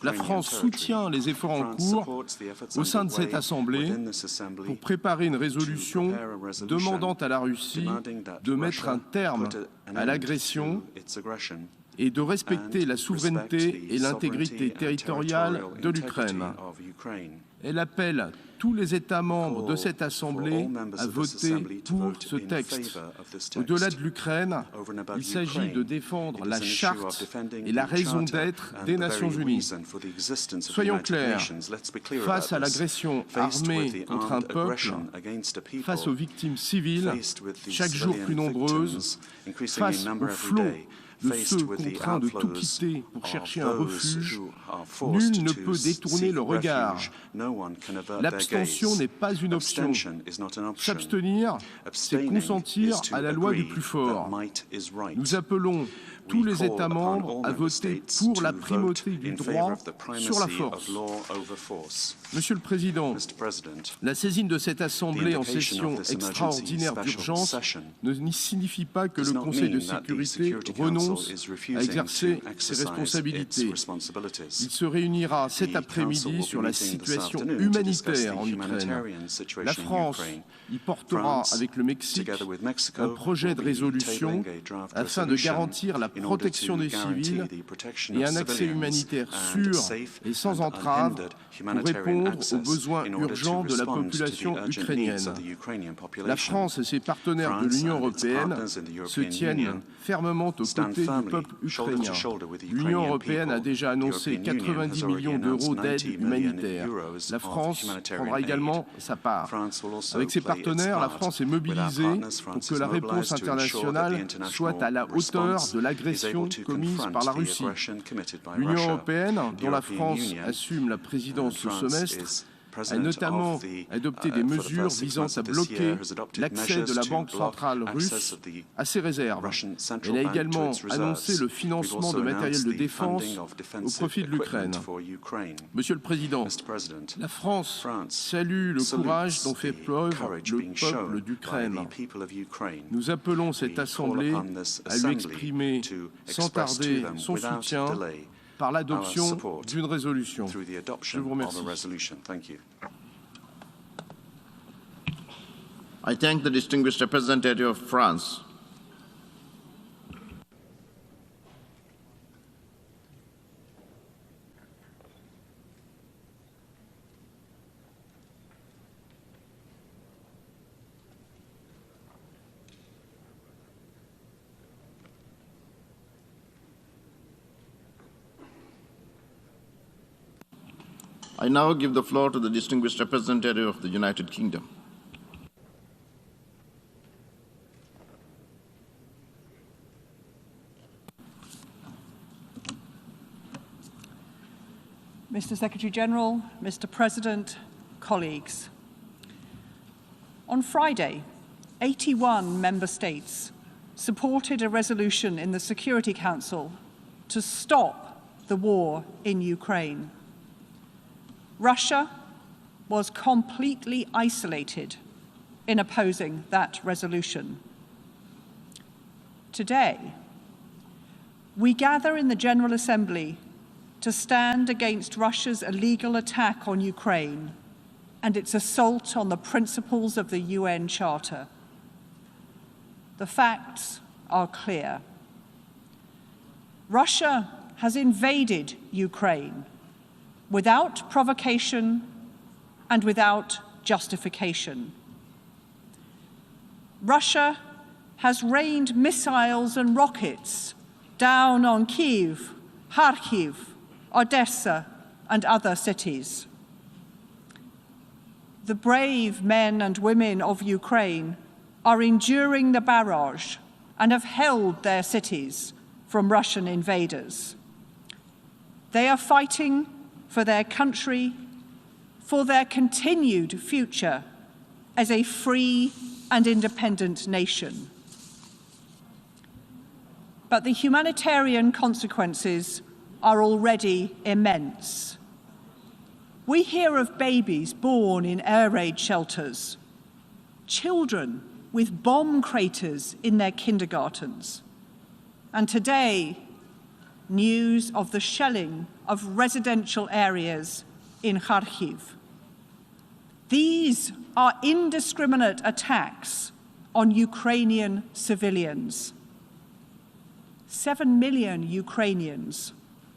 La France soutient les efforts en cours au sein de cette Assemblée pour préparer une résolution demandant à la Russie de mettre un terme à l'agression et de respecter la souveraineté et l'intégrité territoriale de l'Ukraine. Elle appelle tous les États membres de cette Assemblée à voter pour ce texte. Au-delà de l'Ukraine, il s'agit de défendre la charte et la raison d'être des Nations Unies. Soyons clairs, face à l'agression armée contre un peuple, face aux victimes civiles, chaque jour plus nombreuses, face au flot de ceux contraints de tout quitter pour chercher un refuge, nul ne peut détourner le regard. L'abstention n'est pas une option. S'abstenir, c'est consentir à la loi du plus fort. Nous appelons tous les États membres à voter pour la primauté du droit sur la force. Monsieur le Président, la saisine de cette Assemblée en session extraordinaire d'urgence ne signifie pas que le Conseil de sécurité renonce à exercer ses responsabilités. Il se réunira cet après-midi sur la situation humanitaire en Ukraine. La France y portera avec le Mexique un projet de résolution afin de garantir la protection des civils et un accès humanitaire sûr et sans entrave pour répondre aux besoins urgents de la population ukrainienne. La France et ses partenaires de l'Union européenne se tiennent fermement aux côtés côtés du peuple ukrainien. L'Union européenne a déjà annoncé 90 millions d'euros d'aide humanitaire. La France prendra également sa part. Avec ses partenaires, la France est mobilisée pour que la réponse internationale soit à la hauteur de l'agression commise par la Russie. L'Union européenne, dont la France assume la présidence ce semestre, a notamment adopté des mesures visant à bloquer l'accès de la Banque centrale russe à ces réserves. Elle a également annoncé le financement de matériel de défense au profit de l'Ukraine. Monsieur le Président, la France salue le courage dont fait preuve le peuple d'Ukraine. Nous appelons cette Assemblée à lui exprimer sans tarder son soutien par l'adoption d'une résolution. Je vous remercie. I thank the distinguished representative of France. I now give the floor to the distinguished representative of the United Kingdom. Mr. Secretary-General, Mr. President, colleagues. On Friday, 81 member states supported a resolution in the Security Council to stop the war in Ukraine. Russia was completely isolated in opposing that resolution. Today, we gather in the General Assembly to stand against Russia's illegal attack on Ukraine and its assault on the principles of the UN Charter. The facts are clear. Russia has invaded Ukraine without provocation and without justification. Russia has rained missiles and rockets down on Kyiv, Kharkiv, Odessa, and other cities. The brave men and women of Ukraine are enduring the barrage and have held their cities from Russian invaders. They are fighting for their country, for their continued future as a free and independent nation. But the humanitarian consequences are already immense. We hear of babies born in air raid shelters, children with bomb craters in their kindergartens, and today, news of the shelling of residential areas in Kharkiv. These are indiscriminate attacks on Ukrainian civilians. 7 million Ukrainians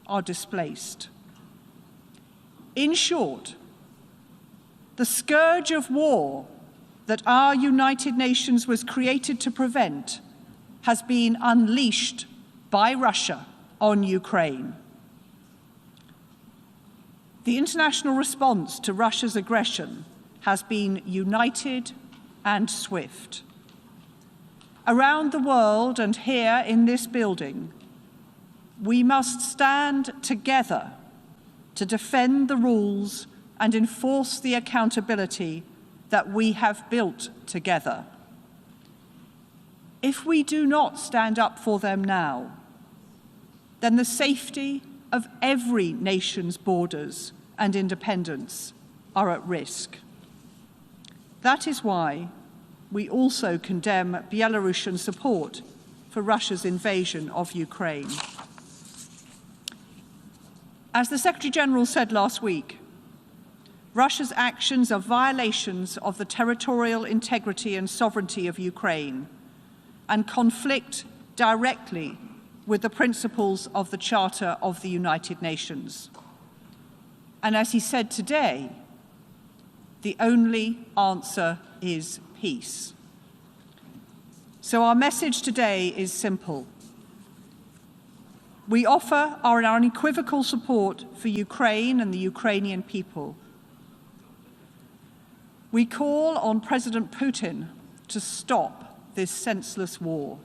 are displaced. In short, the scourge of war that our United Nations was created to prevent has been unleashed by Russia on Ukraine. The international response to Russia's aggression has been united and swift. Around the world and here in this building, we must stand together to defend the rules and enforce the accountability that we have built together. If we do not stand up for them now, then the safety of every nation's borders and independence are at risk. That is why we also condemn Belarusian support for Russia's invasion of Ukraine. As the Secretary-General said last week, Russia's actions are violations of the territorial integrity and sovereignty of Ukraine and conflict directly with the principles of the Charter of the United Nations. And as he said today, the only answer is peace. So our message today is simple. We offer our unequivocal support for Ukraine and the Ukrainian people. We call on President Putin to stop this senseless war.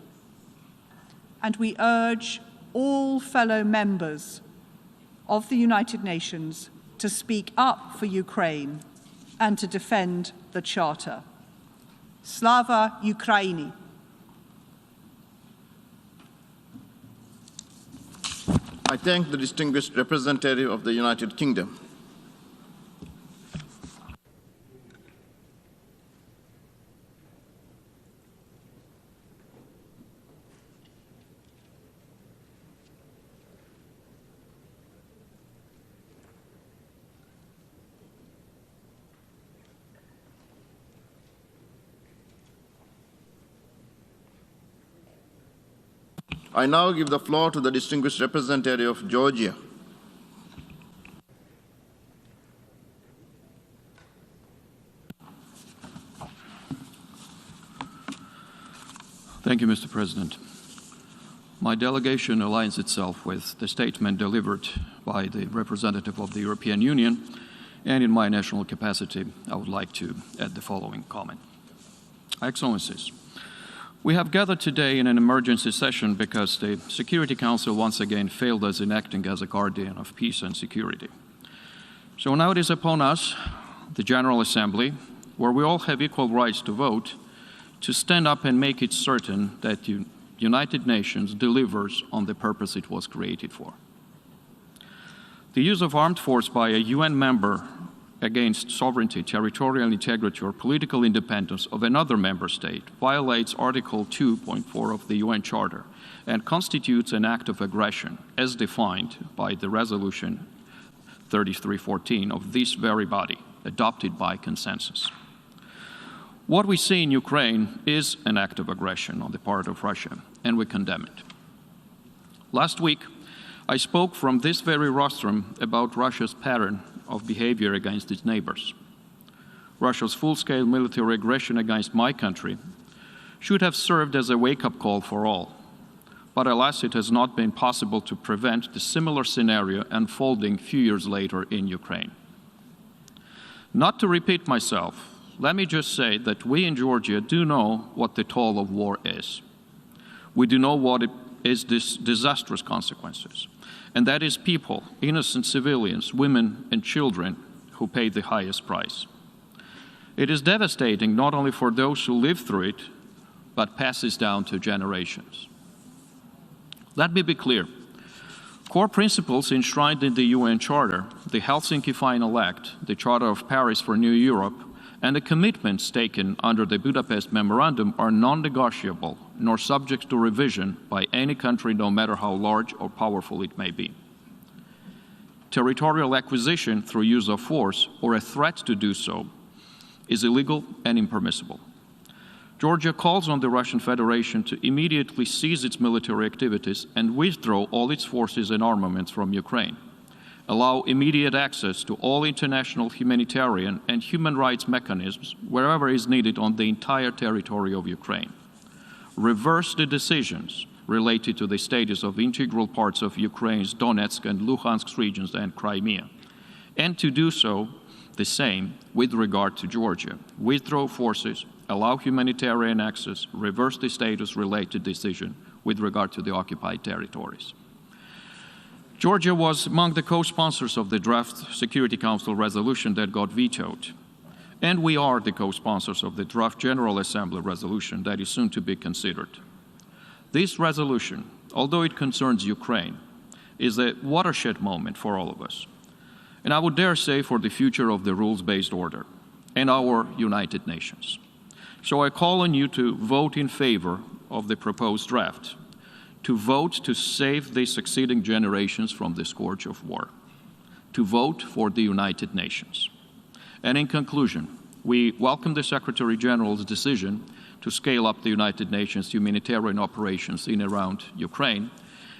And we urge all fellow members of the United Nations to speak up for Ukraine and to defend the Charter. Slava Ukraini! I thank the distinguished representative of the United Kingdom. I now give the floor to the distinguished representative of Georgia. Thank you, Mr. President. My delegation aligns itself with the statement delivered by the representative of the European Union, and in my national capacity, I would like to add the following comment. Excellencies, we have gathered today in an emergency session because the Security Council once again failed us in acting as a guardian of peace and security. So now it is upon us, the General Assembly, where we all have equal rights to vote, to stand up and make it certain that the United Nations delivers on the purpose it was created for. The use of armed force by a UN member against sovereignty, territorial integrity, or political independence of another member state violates Article 2.4 of the UN Charter and constitutes an act of aggression as defined by the Resolution 3314 of this very body, adopted by consensus. What we see in Ukraine is an act of aggression on the part of Russia, and we condemn it. Last week, I spoke from this very rostrum about Russia's pattern of behavior against its neighbors. Russia's full-scale military aggression against my country should have served as a wake-up call for all. But alas, it has not been possible to prevent the similar scenario unfolding few years later in Ukraine. Not to repeat myself, let me just say that we in Georgia do know what the toll of war is. We do know what it is this disastrous consequences. And that is people, innocent civilians, women and children who pay the highest price. It is devastating not only for those who live through it, but passes down to generations. Let me be clear. Core principles enshrined in the UN Charter, the Helsinki Final Act, the Charter of Paris for New Europe, and the commitments taken under the Budapest Memorandum are non-negotiable, nor subject to revision by any country, no matter how large or powerful it may be. Territorial acquisition through use of force, or a threat to do so, is illegal and impermissible. Georgia calls on the Russian Federation to immediately cease its military activities and withdraw all its forces and armaments from Ukraine. Allow immediate access to all international humanitarian and human rights mechanisms wherever is needed on the entire territory of Ukraine. Reverse the decisions related to the status of integral parts of Ukraine's Donetsk and Luhansk regions and Crimea, and to do so the same with regard to Georgia. Withdraw forces, allow humanitarian access, reverse the status-related decision with regard to the occupied territories. Georgia was among the co-sponsors of the draft Security Council resolution that got vetoed. And we are the co-sponsors of the draft General Assembly resolution that is soon to be considered. This resolution, although it concerns Ukraine, is a watershed moment for all of us. And I would dare say for the future of the rules-based order and our United Nations. So I call on you to vote in favor of the proposed draft, to vote to save the succeeding generations from the scourge of war, to vote for the United Nations. And in conclusion, we welcome the Secretary General's decision to scale up the United Nations humanitarian operations in and around Ukraine.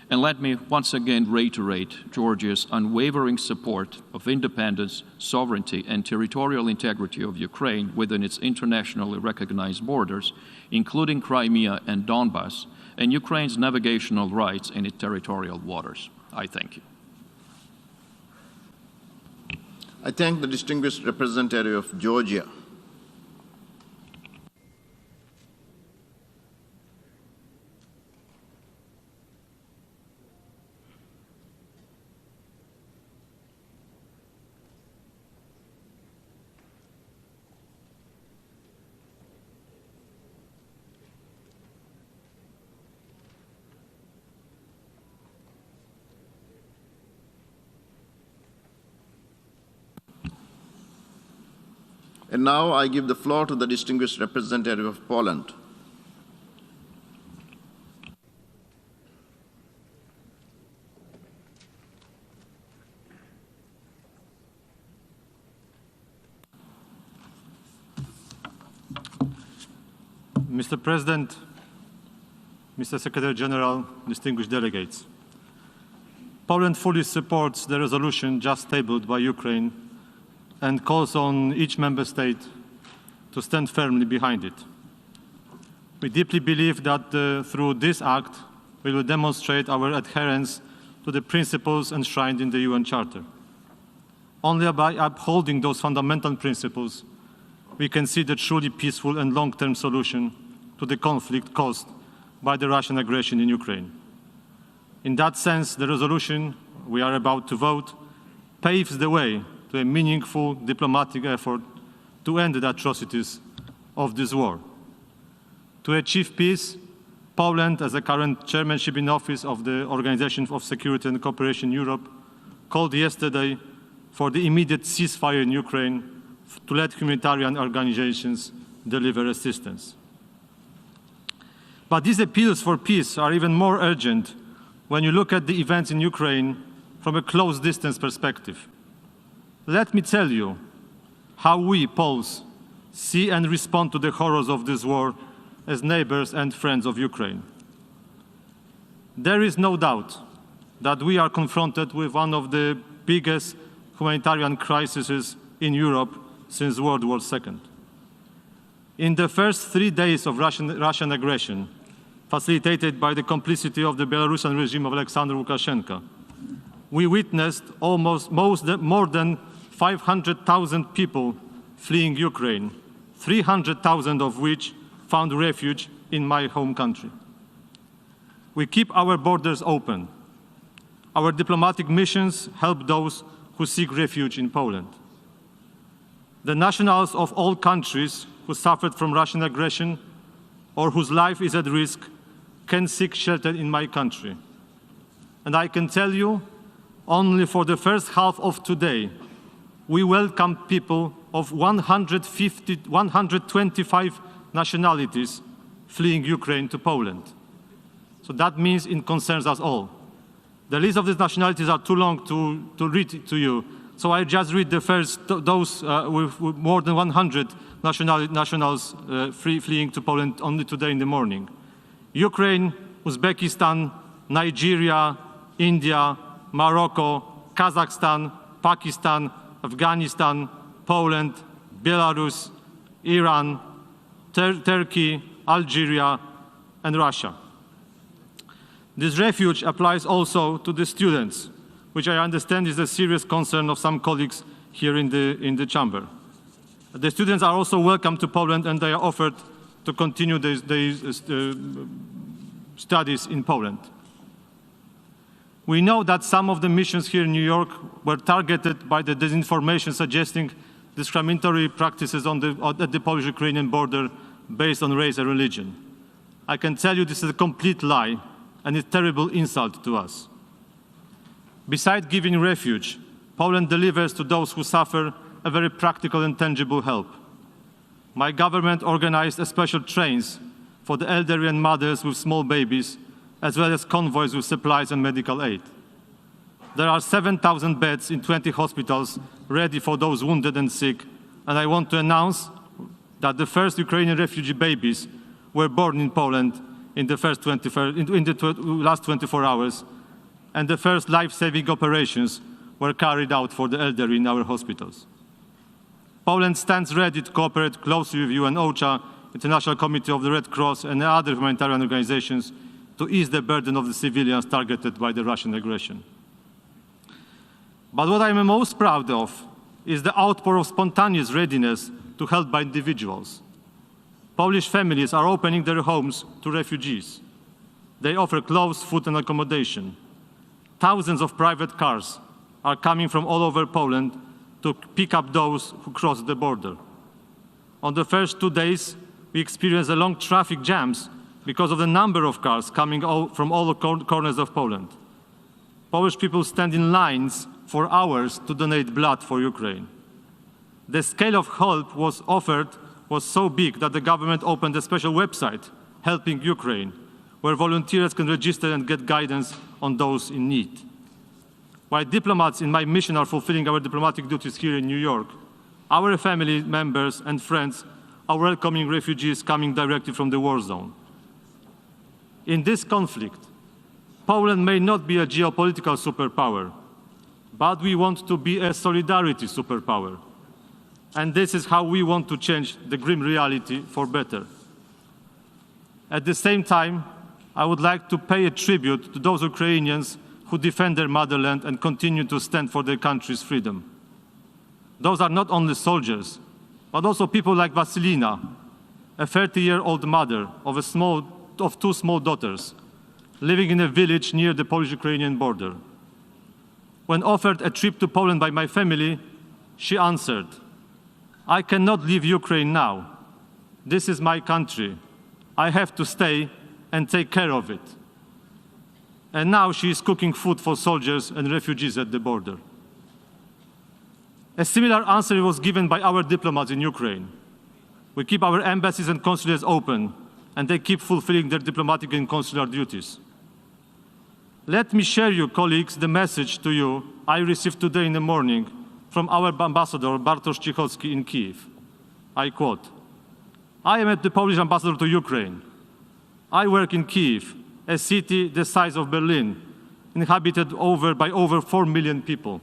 And let me once again reiterate Georgia's unwavering support of independence, sovereignty, and territorial integrity of Ukraine within its internationally recognized borders, including Crimea and Donbas, and Ukraine's navigational rights in its territorial waters. I thank you. I thank the distinguished representative of Georgia. And now I give the floor to the distinguished representative of Poland. Mr. President, Mr. Secretary General, distinguished delegates, Poland fully supports the resolution just tabled by Ukraine and calls on each member state to stand firmly behind it. We deeply believe that through this act, we will demonstrate our adherence to the principles enshrined in the UN Charter. Only by upholding those fundamental principles, we can see the truly peaceful and long-term solution to the conflict caused by the Russian aggression in Ukraine. In that sense, the resolution we are about to vote paves the way to a meaningful diplomatic effort to end the atrocities of this war. To achieve peace, Poland, as the current chairmanship in office of the Organization of Security and Cooperation in Europe, called yesterday for the immediate ceasefire in Ukraine to let humanitarian organizations deliver assistance. But these appeals for peace are even more urgent when you look at the events in Ukraine from a close distance perspective. Let me tell you how we, Poles, see and respond to the horrors of this war as neighbors and friends of Ukraine. There is no doubt that we are confronted with one of the biggest humanitarian crises in Europe since World War II. In the first 3 days of Russian aggression, facilitated by the complicity of the Belarusian regime of Alexander Lukashenko, we witnessed more than 500,000 people fleeing Ukraine, 300,000 of which found refuge in my home country. We keep our borders open. Our diplomatic missions help those who seek refuge in Poland. The nationals of all countries who suffered from Russian aggression or whose life is at risk can seek shelter in my country. And I can tell you, only for the first half of today, we welcome people of 125 nationalities fleeing Ukraine to Poland. So that means it concerns us all. The list of these nationalities are too long to read to you. So I just read the first, those with more than 100 nationals fleeing to Poland only today in the morning. Ukraine, Uzbekistan, Nigeria, India, Morocco, Kazakhstan, Pakistan, Afghanistan, Poland, Belarus, Iran, Turkey, Algeria, and Russia. This refuge applies also to the students, which I understand is a serious concern of some colleagues here in the chamber. The students are also welcome to Poland, and they are offered to continue their studies in Poland. We know that some of the missions here in New York were targeted by the disinformation suggesting discriminatory practices at the Polish-Ukrainian border based on race and religion. I can tell you this is a complete lie and a terrible insult to us. Besides giving refuge, Poland delivers to those who suffer a very practical and tangible help. My government organized special trains for the elderly and mothers with small babies, as well as convoys with supplies and medical aid. There are 7,000 beds in 20 hospitals ready for those wounded and sick, and I want to announce that the first Ukrainian refugee babies were born in Poland in the last 24 hours, and the first life-saving operations were carried out for the elderly in our hospitals. Poland stands ready to cooperate closely with UN OCHA, International Committee of the Red Cross, and other humanitarian organizations to ease the burden of the civilians targeted by the Russian aggression. But what I am most proud of is the outpour of spontaneous readiness to help by individuals. Polish families are opening their homes to refugees. They offer clothes, food and accommodation. Thousands of private cars are coming from all over Poland to pick up those who cross the border. On the first 2 days, we experienced long traffic jams because of the number of cars coming from all corners of Poland. Polish people stand in lines for hours to donate blood for Ukraine. The scale of help was offered was so big that the government opened a special website, Helping Ukraine, where volunteers can register and get guidance on those in need. While diplomats in my mission are fulfilling our diplomatic duties here in New York, our family members and friends are welcoming refugees coming directly from the war zone. In this conflict, Poland may not be a geopolitical superpower, but we want to be a solidarity superpower. And this is how we want to change the grim reality for better. At the same time, I would like to pay a tribute to those Ukrainians who defend their motherland and continue to stand for their country's freedom. Those are not only soldiers, but also people like Vasilina, a 30-year-old mother of two small daughters, living in a village near the Polish-Ukrainian border. When offered a trip to Poland by my family, she answered, "I cannot leave Ukraine now. This is my country. I have to stay and take care of it." And now she is cooking food for soldiers and refugees at the border. A similar answer was given by our diplomats in Ukraine. We keep our embassies and consulates open, and they keep fulfilling their diplomatic and consular duties. Let me share, you colleagues, the message to you I received today in the morning from our ambassador, Bartosz Cichocki, in Kyiv. I quote, "I am the Polish ambassador to Ukraine. I work in Kyiv, a city the size of Berlin, inhabited by over 4 million people.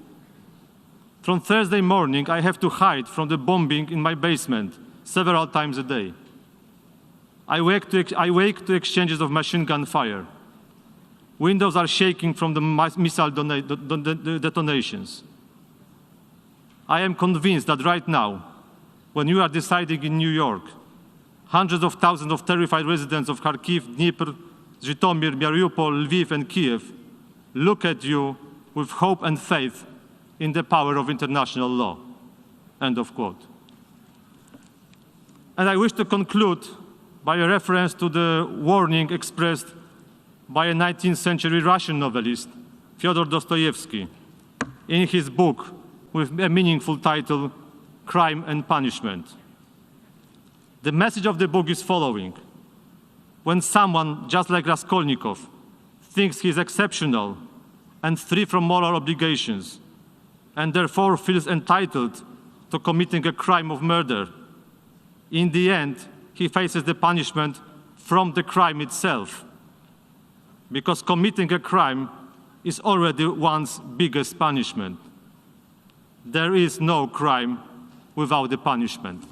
From Thursday morning, I have to hide from the bombing in my basement several times a day. I wake to exchanges of machine gun fire. Windows are shaking from the missile detonations. I am convinced that right now, when you are deciding in New York, hundreds of thousands of terrified residents of Kharkiv, Dnipro, Zhytomyr, Mariupol, Lviv, and Kiev look at you with hope and faith in the power of international law." End of quote. And I wish to conclude by a reference to the warning expressed by a 19th century Russian novelist, Fyodor Dostoevsky, in his book with a meaningful title, Crime and Punishment. The message of the book is following. When someone, just like Raskolnikov, thinks he is exceptional and free from moral obligations, and therefore feels entitled to committing a crime of murder, in the end, he faces the punishment from the crime itself, because committing a crime is already one's biggest punishment. There is no crime without the punishment.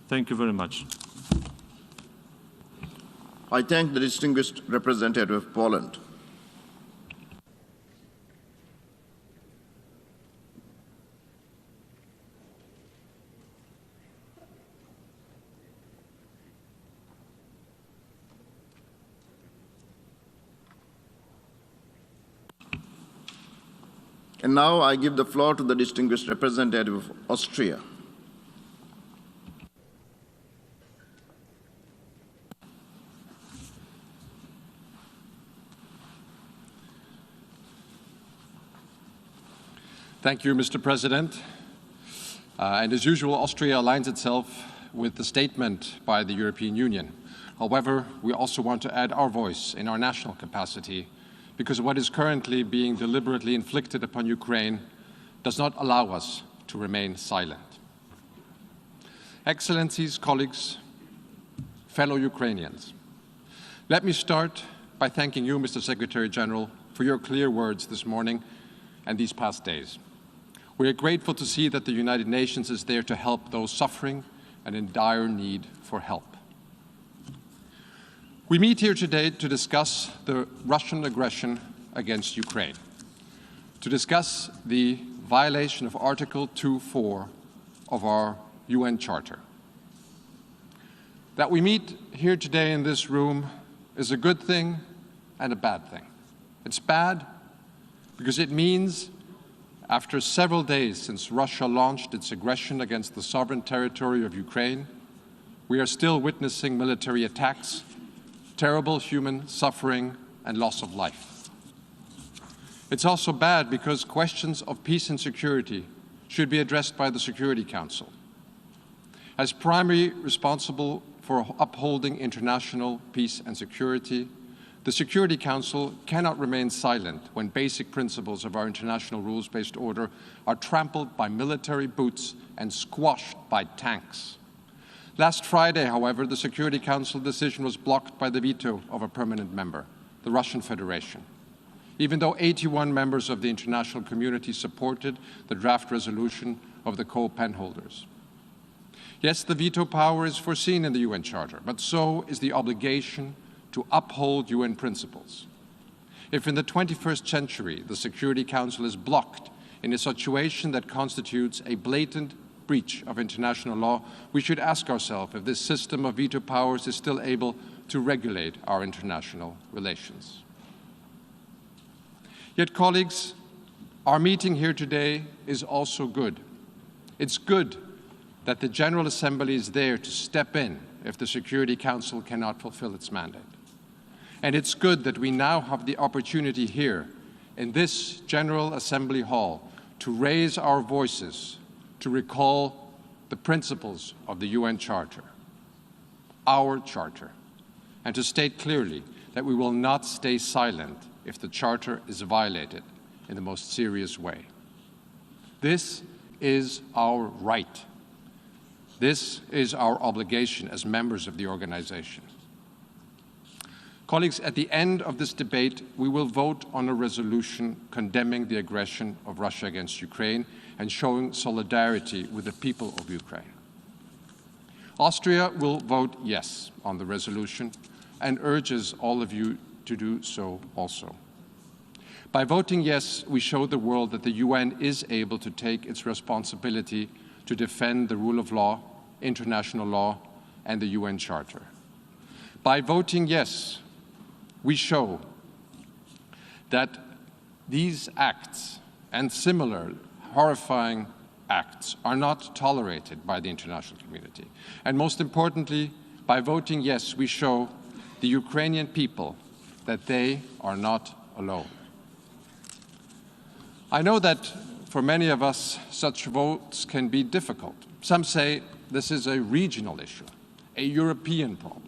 Thank you very much. I thank the distinguished representative of Poland. And now I give the floor to the distinguished representative of Austria. Thank you, Mr. President. And as usual, Austria aligns itself with the statement by the European Union. However, we also want to add our voice in our national capacity, because what is currently being deliberately inflicted upon Ukraine does not allow us to remain silent. Excellencies, colleagues, fellow Ukrainians, let me start by thanking you, Mr. Secretary General, for your clear words this morning and these past days. We are grateful to see that the United Nations is there to help those suffering and in dire need for help. We meet here today to discuss the Russian aggression against Ukraine, to discuss the violation of Article 2.4 of our UN Charter. That we meet here today in this room is a good thing and a bad thing. It's bad because it means, after several days since Russia launched its aggression against the sovereign territory of Ukraine, we are still witnessing military attacks, terrible human suffering, and loss of life. It's also bad because questions of peace and security should be addressed by the Security Council. As primary responsible for upholding international peace and security, the Security Council cannot remain silent when basic principles of our international rules-based order are trampled by military boots and squashed by tanks. Last Friday, however, the Security Council decision was blocked by the veto of a permanent member, the Russian Federation. Even though 81 members of the international community supported the draft resolution of the co-pen holders. Yes, the veto power is foreseen in the UN Charter, but so is the obligation to uphold UN principles. If in the 21st century the Security Council is blocked in a situation that constitutes a blatant breach of international law, we should ask ourselves if this system of veto powers is still able to regulate our international relations. Yet, colleagues, our meeting here today is also good. It's good that the General Assembly is there to step in if the Security Council cannot fulfill its mandate. And it's good that we now have the opportunity here in this General Assembly hall to raise our voices, to recall the principles of the UN Charter, our Charter, and to state clearly that we will not stay silent if the Charter is violated in the most serious way. This is our right. This is our obligation as members of the organization. Colleagues, at the end of this debate, we will vote on a resolution condemning the aggression of Russia against Ukraine and showing solidarity with the people of Ukraine. Austria will vote yes on the resolution and urges all of you to do so also. By voting yes, we show the world that the UN is able to take its responsibility to defend the rule of law, international law, and the UN Charter. By voting yes, we show that these acts and similar horrifying acts are not tolerated by the international community. And most importantly, by voting yes, we show the Ukrainian people that they are not alone. I know that for many of us, such votes can be difficult. Some say this is a regional issue, a European problem.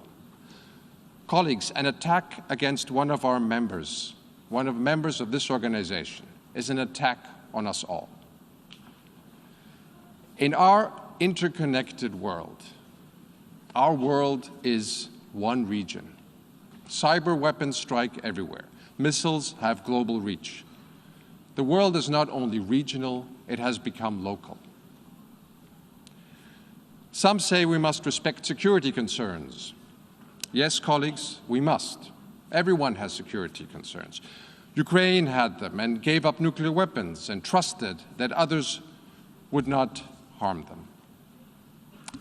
Colleagues, an attack against one of our members, one of the members of this organization, is an attack on us all. In our interconnected world, our world is one region. Cyber weapons strike everywhere. Missiles have global reach. The world is not only regional, it has become local. Some say we must respect security concerns. Yes, colleagues, we must. Everyone has security concerns. Ukraine had them and gave up nuclear weapons and trusted that others would not harm them.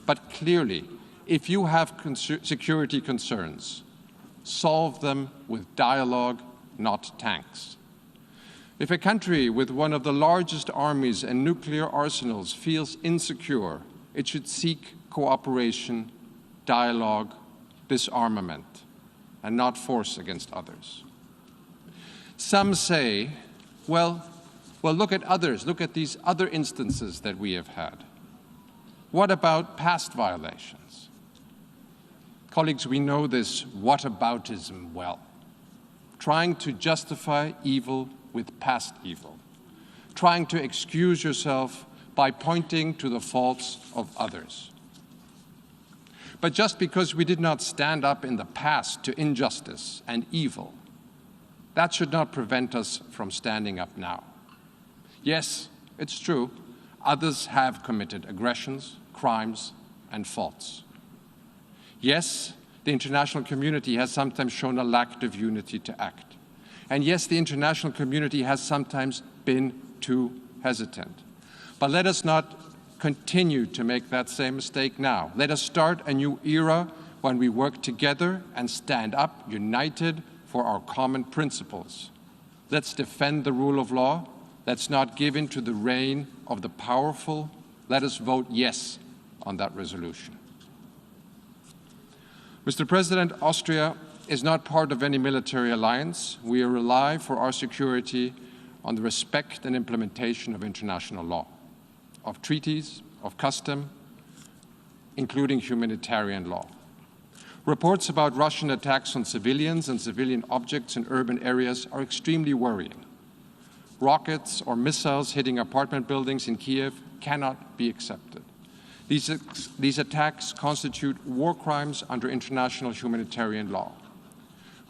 But clearly, if you have security concerns, solve them with dialogue, not tanks. If a country with one of the largest armies and nuclear arsenals feels insecure, it should seek cooperation, dialogue, disarmament, and not force against others. Some say, well, look at others, look at these other instances that we have had. What about past violations? Colleagues, we know this whataboutism well. Trying to justify evil with past evil. Trying to excuse yourself by pointing to the faults of others. But just because we did not stand up in the past to injustice and evil, that should not prevent us from standing up now. Yes, it's true, others have committed aggressions, crimes, and faults. Yes, The international community has sometimes shown a lack of unity to act. And yes, the international community has sometimes been too hesitant. But let us not continue to make that same mistake now. Let us start a new era when we work together and stand up united for our common principles. Let's defend the rule of law. Let's not give in to the reign of the powerful. Let us vote yes on that resolution. Mr. President, Austria is not part of any military alliance. We rely for our security on the respect and implementation of international law, of treaties, of custom, including humanitarian law. Reports about Russian attacks on civilians and civilian objects in urban areas are extremely worrying. Rockets or missiles hitting apartment buildings in Kiev cannot be accepted. These attacks constitute war crimes under international humanitarian law.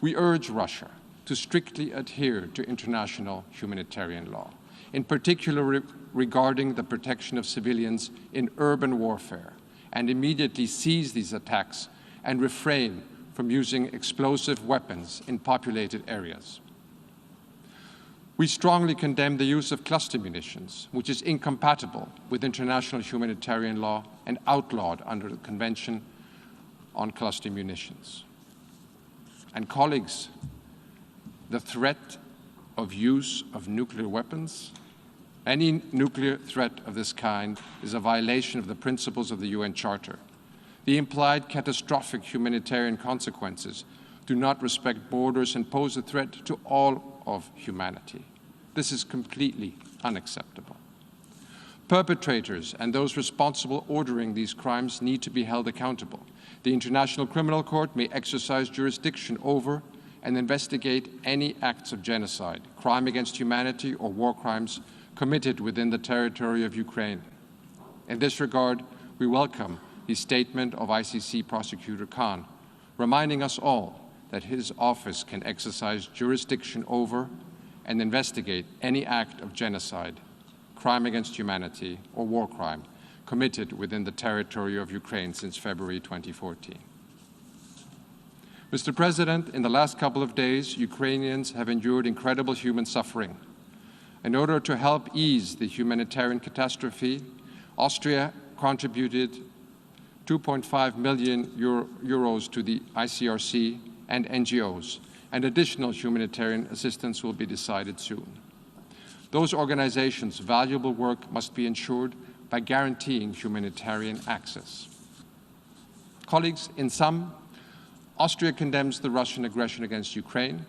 We urge Russia to strictly adhere to international humanitarian law, in particular regarding the protection of civilians in urban warfare, and immediately cease these attacks and refrain from using explosive weapons in populated areas. We strongly condemn the use of cluster munitions, which is incompatible with international humanitarian law and outlawed under the Convention on Cluster Munitions. And colleagues, the threat of use of nuclear weapons, any nuclear threat of this kind is a violation of the principles of the UN Charter. The implied catastrophic humanitarian consequences do not respect borders and pose a threat to all of humanity. This is completely unacceptable. Perpetrators and those responsible ordering these crimes need to be held accountable. The International Criminal Court may exercise jurisdiction over and investigate any acts of genocide, crime against humanity, or war crimes committed within the territory of Ukraine. In this regard, we welcome the statement of ICC Prosecutor Khan, reminding us all that his office can exercise jurisdiction over and investigate any act of genocide, crime against humanity, or war crime committed within the territory of Ukraine since February 2014. Mr. President, in the last couple of days, Ukrainians have endured incredible human suffering. In order to help ease the humanitarian catastrophe, Austria contributed 2.5 million euros to the ICRC and NGOs, and additional humanitarian assistance will be decided soon. Those organizations' valuable work must be ensured by guaranteeing humanitarian access. Colleagues, in sum, Austria condemns the Russian aggression against Ukraine.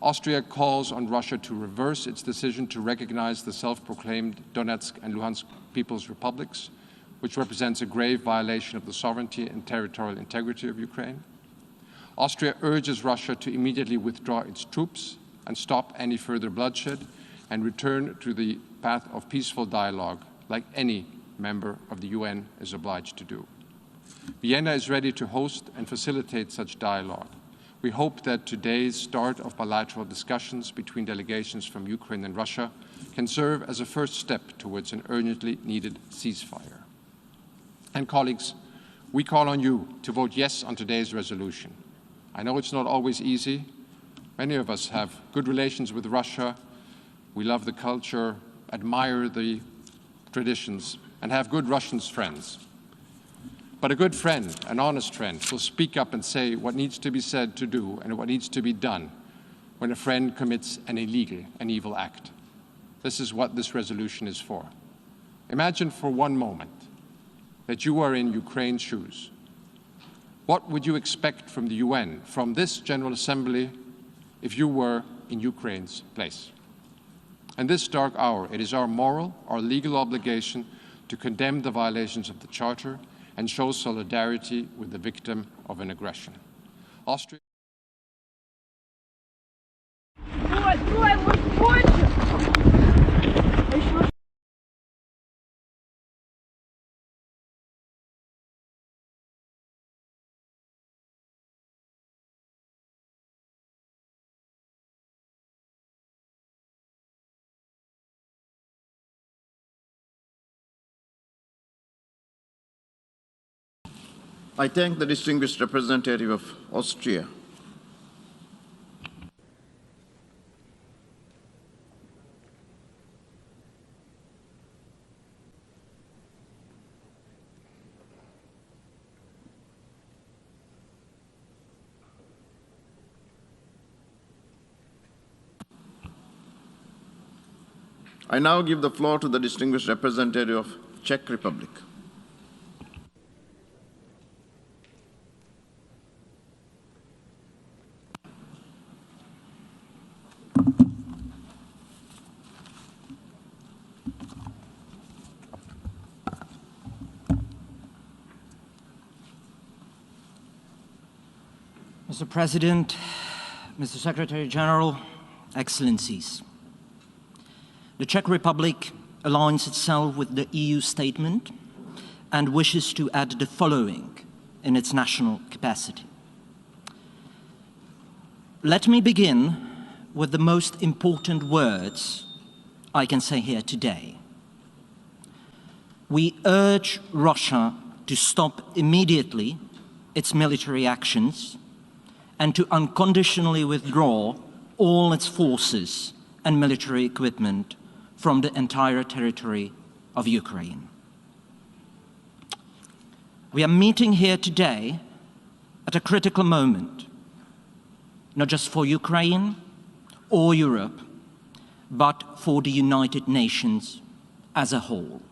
Austria calls on Russia to reverse its decision to recognize the self-proclaimed Donetsk and Luhansk People's Republics, which represents a grave violation of the sovereignty and territorial integrity of Ukraine. Austria urges Russia to immediately withdraw its troops and stop any further bloodshed and return to the path of peaceful dialogue, like any member of the UN is obliged to do. Vienna is ready to host and facilitate such dialogue. We hope that today's start of bilateral discussions between delegations from Ukraine and Russia can serve as a first step towards an urgently needed ceasefire. And colleagues, we call on you to vote yes on today's resolution. I know it's not always easy. Many of us have good relations with Russia. We love the culture, admire the traditions, and have good Russian friends. But a good friend, an honest friend, will speak up and say what needs to be said to do and what needs to be done when a friend commits an illegal, an evil act. This is what this resolution is for. Imagine for one moment that you are in Ukraine's shoes. What would you expect from the UN, from this General Assembly, if you were in Ukraine's place? In this dark hour, it is our moral, our legal obligation to condemn the violations of the Charter and show solidarity with the victim of an aggression. Austria I thank the distinguished representative of Austria. I now give the floor to the distinguished representative of Czech Republic. Mr. President, Mr. Secretary General, Excellencies. The Czech Republic aligns itself with the EU statement and wishes to add the following in its national capacity. Let me begin with the most important words I can say here today. We urge Russia to stop immediately its military actions and to unconditionally withdraw all its forces and military equipment from the entire territory of Ukraine. We are meeting here today at a critical moment, not just for Ukraine or Europe, but for the United Nations as a whole.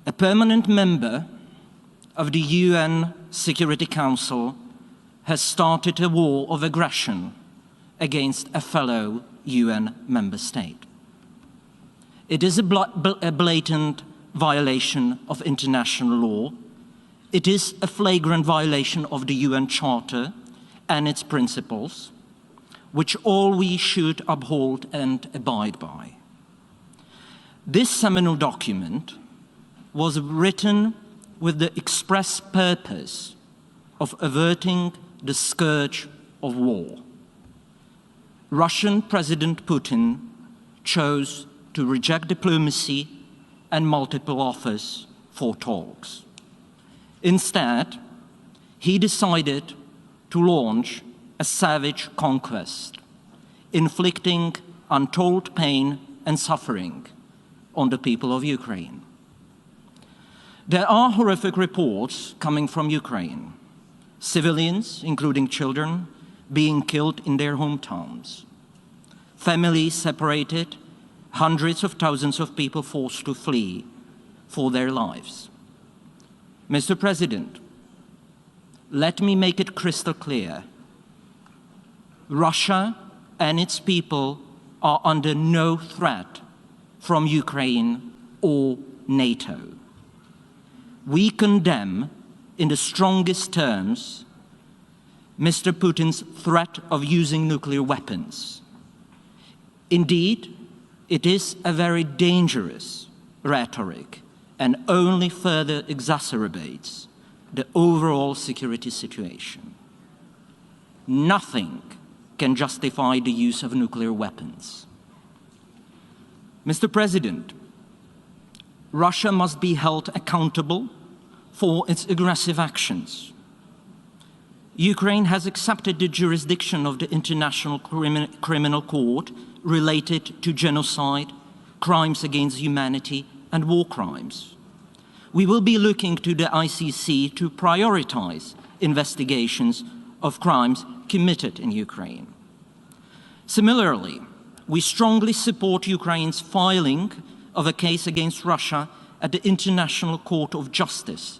A permanent member of the UN Security Council has started a war of aggression against a fellow UN member state. It is a blatant violation of international law. It is a flagrant violation of the UN Charter and its principles, which all we should uphold and abide by. This seminal document was written with the express purpose of averting the scourge of war. Russian President Putin chose to reject diplomacy and multiple offers for talks. Instead, he decided to launch a savage conquest, inflicting untold pain and suffering on the people of Ukraine. There are horrific reports coming from Ukraine. Civilians, including children, being killed in their hometowns. Families separated, hundreds of thousands of people forced to flee for their lives. Mr. President, let me make it crystal clear. Russia and its people are under no threat from Ukraine or NATO. We condemn in the strongest terms Mr. Putin's threat of using nuclear weapons. Indeed, it is a very dangerous rhetoric and only further exacerbates the overall security situation. Nothing can justify the use of nuclear weapons. Mr. President, Russia must be held accountable for its aggressive actions. Ukraine has accepted the jurisdiction of the International Criminal Court related to genocide, crimes against humanity, and war crimes. We will be looking to the ICC to prioritize investigations of crimes committed in Ukraine. Similarly, we strongly support Ukraine's filing of a case against Russia at the International Court of Justice,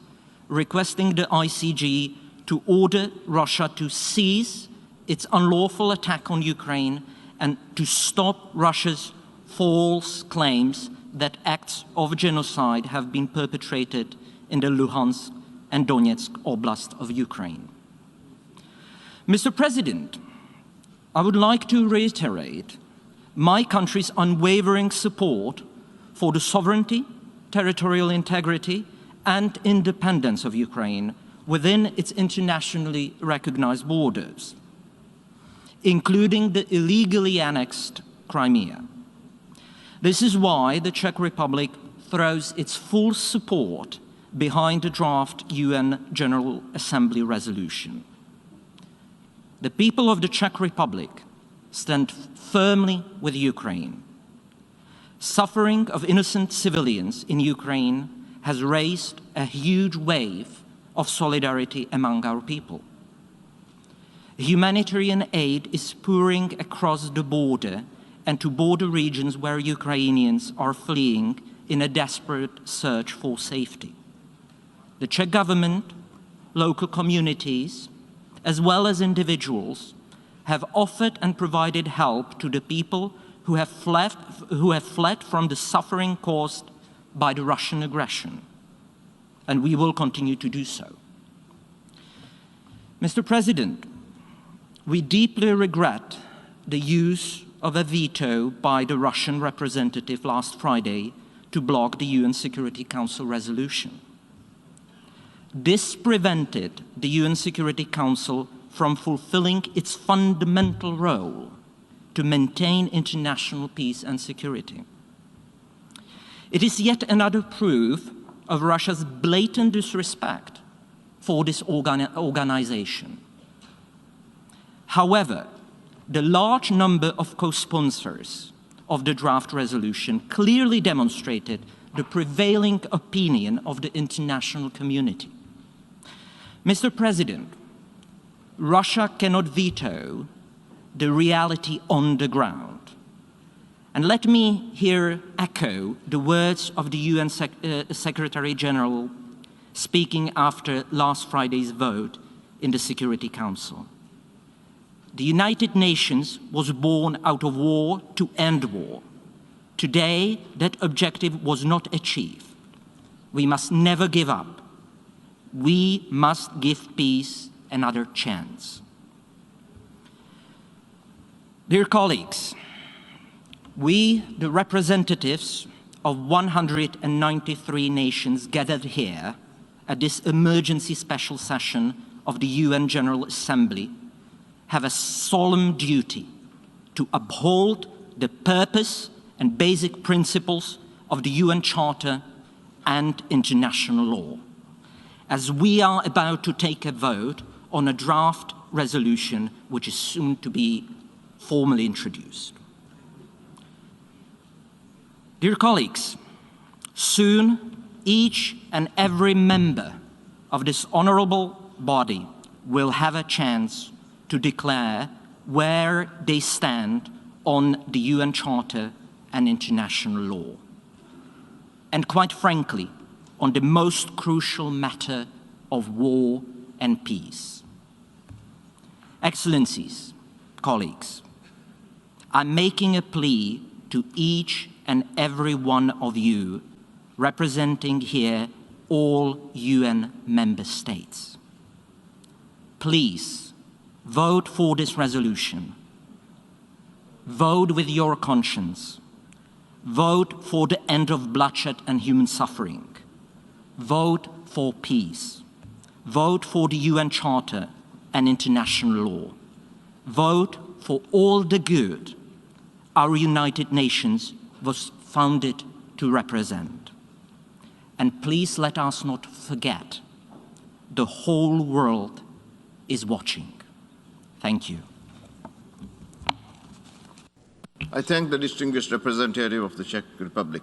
requesting the ICJ to order Russia to cease its unlawful attack on Ukraine and to stop Russia's false claims that acts of genocide have been perpetrated in the Luhansk and Donetsk Oblast of Ukraine. Mr. President, I would like to reiterate my country's unwavering support for the sovereignty, territorial integrity, and independence of Ukraine within its internationally recognized borders, including the illegally annexed Crimea. This is why the Czech Republic throws its full support behind the draft UN General Assembly resolution. The people of the Czech Republic stand firmly with Ukraine. Suffering of innocent civilians in Ukraine has raised a huge wave of solidarity among our people. Humanitarian aid is pouring across the border and to border regions where Ukrainians are fleeing in a desperate search for safety. The Czech government, local communities, as well as individuals, have offered and provided help to the people who have fled from the suffering caused by the Russian aggression, and we will continue to do so. Mr. President, we deeply regret the use of a veto by the Russian representative last Friday to block the UN Security Council resolution. This prevented the UN Security Council from fulfilling its fundamental role to maintain international peace and security. It is yet another proof of Russia's blatant disrespect for this organization. However, the large number of co-sponsors of the draft resolution clearly demonstrated the prevailing opinion of the international community. Mr. President, Russia cannot veto the reality on the ground. And let me here echo the words of the UN Secretary General speaking after last Friday's vote in the Security Council. The United Nations was born out of war to end war. Today, that objective was not achieved. We must never give up. We must give peace another chance. Dear colleagues, we, the representatives of 193 nations gathered here at this emergency special session of the UN General Assembly, have a solemn duty to uphold the purpose and basic principles of the UN Charter and international law, as we are about to take a vote on a draft resolution which is soon to be formally introduced. Dear colleagues, soon each and every member of this honorable body will have a chance to declare where they stand on the UN Charter and international law. And quite frankly, on the most crucial matter of war and peace. Excellencies, colleagues, I'm making a plea to each and every one of you representing here all UN member states. Please vote for this resolution. Vote with your conscience. Vote for the end of bloodshed and human suffering. Vote for peace. Vote for the UN Charter and international law. Vote for all the good our United Nations was founded to represent. And please let us not forget, the whole world is watching. Thank you. I thank the distinguished representative of the Czech Republic.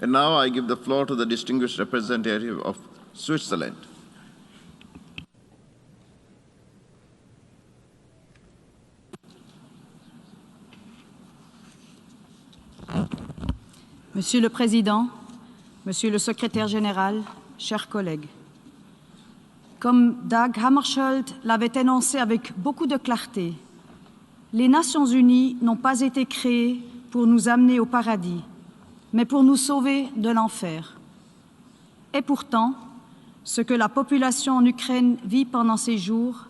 And now I give the floor to the distinguished representative of Switzerland. Monsieur le Président, Monsieur le Secrétaire général, chers collègues, comme Dag Hammarskjöld l'avait énoncé avec beaucoup de clarté, les Nations unies n'ont pas été créées pour nous amener au paradis, mais pour nous sauver de l'enfer. Et pourtant, ce que la population en Ukraine vit pendant ces jours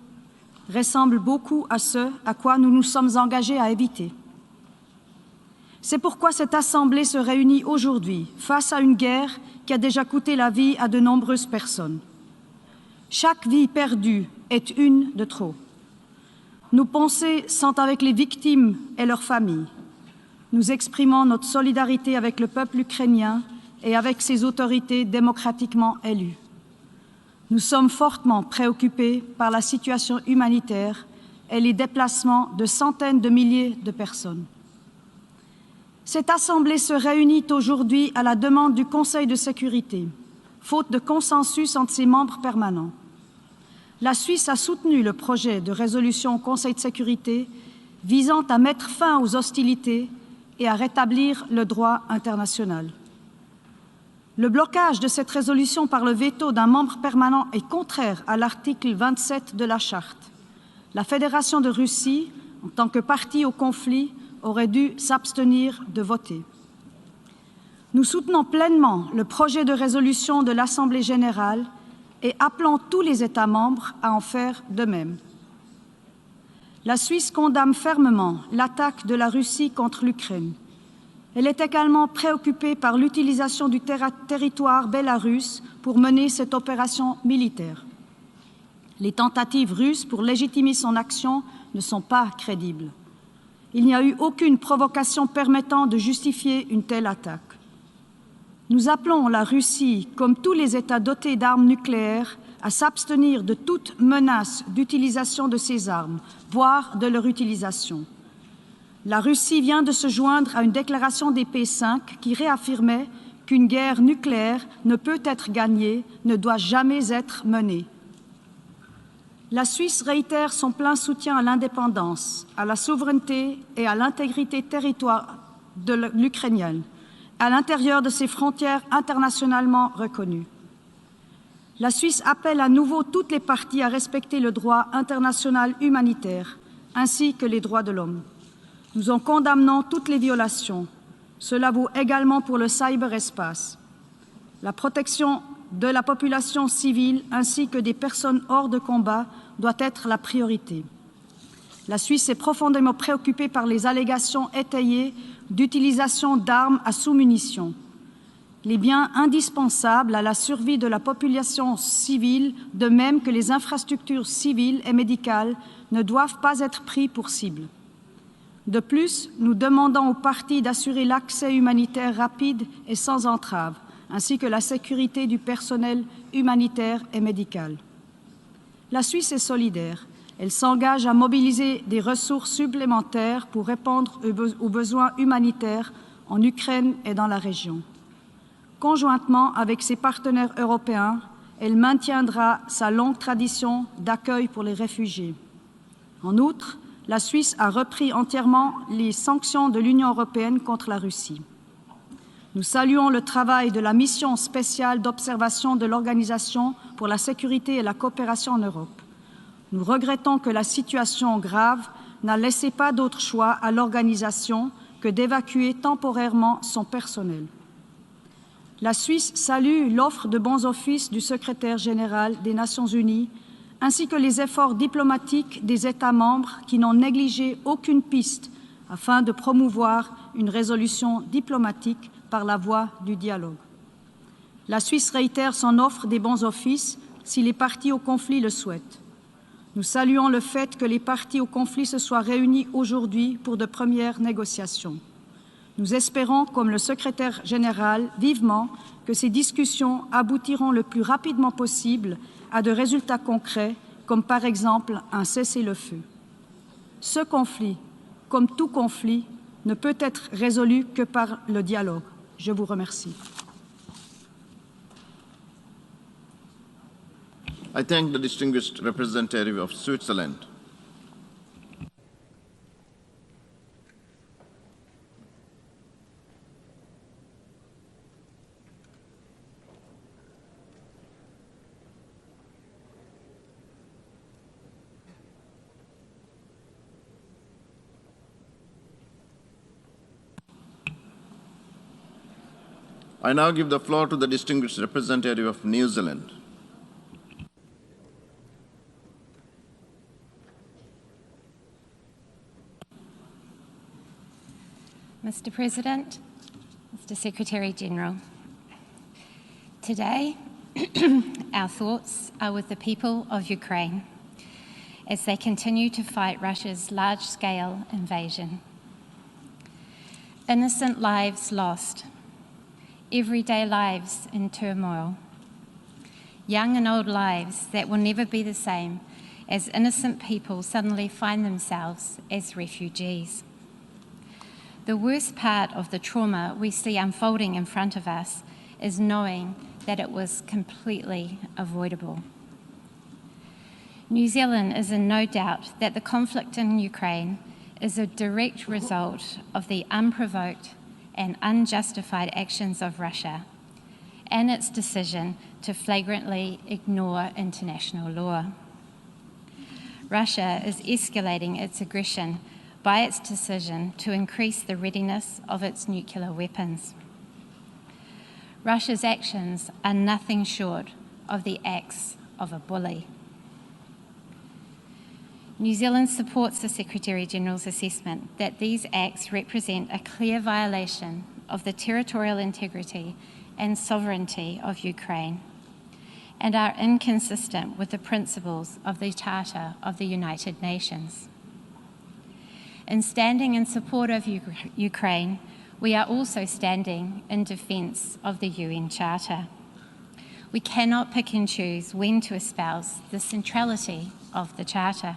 ressemble beaucoup à ce à quoi nous nous sommes engagés à éviter. C'est pourquoi cette Assemblée se réunit aujourd'hui face à une guerre qui a déjà coûté la vie à de nombreuses personnes. Chaque vie perdue est une de trop. Nos pensées sont avec les victimes et leurs familles. Nous exprimons notre solidarité avec le peuple ukrainien et avec ses autorités démocratiquement élues. Nous sommes fortement préoccupés par la situation humanitaire et les déplacements de centaines de milliers de personnes. Cette Assemblée se réunit aujourd'hui à la demande du Conseil de sécurité, faute de consensus entre ses membres permanents. La Suisse a soutenu le projet de résolution au Conseil de sécurité visant à mettre fin aux hostilités et à rétablir le droit international. Le blocage de cette résolution par le veto d'un membre permanent est contraire à l'article 27 de la Charte. La Fédération de Russie, en tant que partie au conflit, aurait dû s'abstenir de voter. Nous soutenons pleinement le projet de résolution de l'Assemblée générale et appelons tous les États membres à en faire de même. La Suisse condamne fermement l'attaque de la Russie contre l'Ukraine. Elle est également préoccupée par l'utilisation du territoire bélarusse pour mener cette opération militaire. Les tentatives russes pour légitimer son action ne sont pas crédibles. Il n'y a eu aucune provocation permettant de justifier une telle attaque. Nous appelons la Russie, comme tous les États dotés d'armes nucléaires, à s'abstenir de toute menace d'utilisation de ces armes, voire de leur utilisation. La Russie vient de se joindre à une déclaration des P5 qui réaffirmait qu'une guerre nucléaire ne peut être gagnée, ne doit jamais être menée. La Suisse réitère son plein soutien à l'indépendance, à la souveraineté et à l'intégrité territoriale de l'Ukraine, à l'intérieur de ses frontières internationalement reconnues. La Suisse appelle à nouveau toutes les parties à respecter le droit international humanitaire, ainsi que les droits de l'homme. Nous en condamnons toutes les violations. Cela vaut également pour le cyberespace. La protection de la population civile ainsi que des personnes hors de combat doit être la priorité. La Suisse est profondément préoccupée par les allégations étayées d'utilisation d'armes à sous-munitions. Les biens indispensables à la survie de la population civile, de même que les infrastructures civiles et médicales, ne doivent pas être pris pour cible. De plus, nous demandons aux parties d'assurer l'accès humanitaire rapide et sans entrave, ainsi que la sécurité du personnel humanitaire et médical. La Suisse est solidaire. Elle s'engage à mobiliser des ressources supplémentaires pour répondre aux besoins humanitaires en Ukraine et dans la région. Conjointement avec ses partenaires européens, elle maintiendra sa longue tradition d'accueil pour les réfugiés. En outre, la Suisse a repris entièrement les sanctions de l'Union européenne contre la Russie. Nous saluons le travail de la mission spéciale d'observation de l'Organisation pour la sécurité et la coopération en Europe. Nous regrettons que la situation grave n'a laissé pas d'autre choix à l'organisation que d'évacuer temporairement son personnel. La Suisse salue l'offre de bons offices du secrétaire général des Nations unies ainsi que les efforts diplomatiques des États membres qui n'ont négligé aucune piste afin de promouvoir une résolution diplomatique par la voie du dialogue. La Suisse réitère son offre des bons offices si les parties au conflit le souhaitent. Nous saluons le fait que les parties au conflit se soient réunies aujourd'hui pour de premières négociations. Nous espérons, comme le secrétaire général, vivement que ces discussions aboutiront le plus rapidement possible à de résultats concrets, comme par exemple un cessez-le-feu. Ce conflit, comme tout conflit, ne peut être résolu que par le dialogue. Je vous remercie. I thank the distinguished representative of Switzerland. I now give the floor to the distinguished representative of New Zealand. Mr. President, Mr. Secretary-General, today our thoughts are with the people of Ukraine as they continue to fight Russia's large-scale invasion. Innocent lives lost, everyday lives in turmoil, young and old lives that will never be the same as innocent people suddenly find themselves as refugees. The worst part of the trauma we see unfolding in front of us is knowing that it was completely avoidable. New Zealand is in no doubt that the conflict in Ukraine is a direct result of the unprovoked and unjustified actions of Russia and its decision to flagrantly ignore international law. Russia is escalating its aggression by its decision to increase the readiness of its nuclear weapons. Russia's actions are nothing short of the acts of a bully. New Zealand supports the Secretary-General's assessment that these acts represent a clear violation of the territorial integrity and sovereignty of Ukraine and are inconsistent with the principles of the Charter of the United Nations. In standing in support of Ukraine, we are also standing in defence of the UN Charter. We cannot pick and choose when to espouse the centrality of the Charter.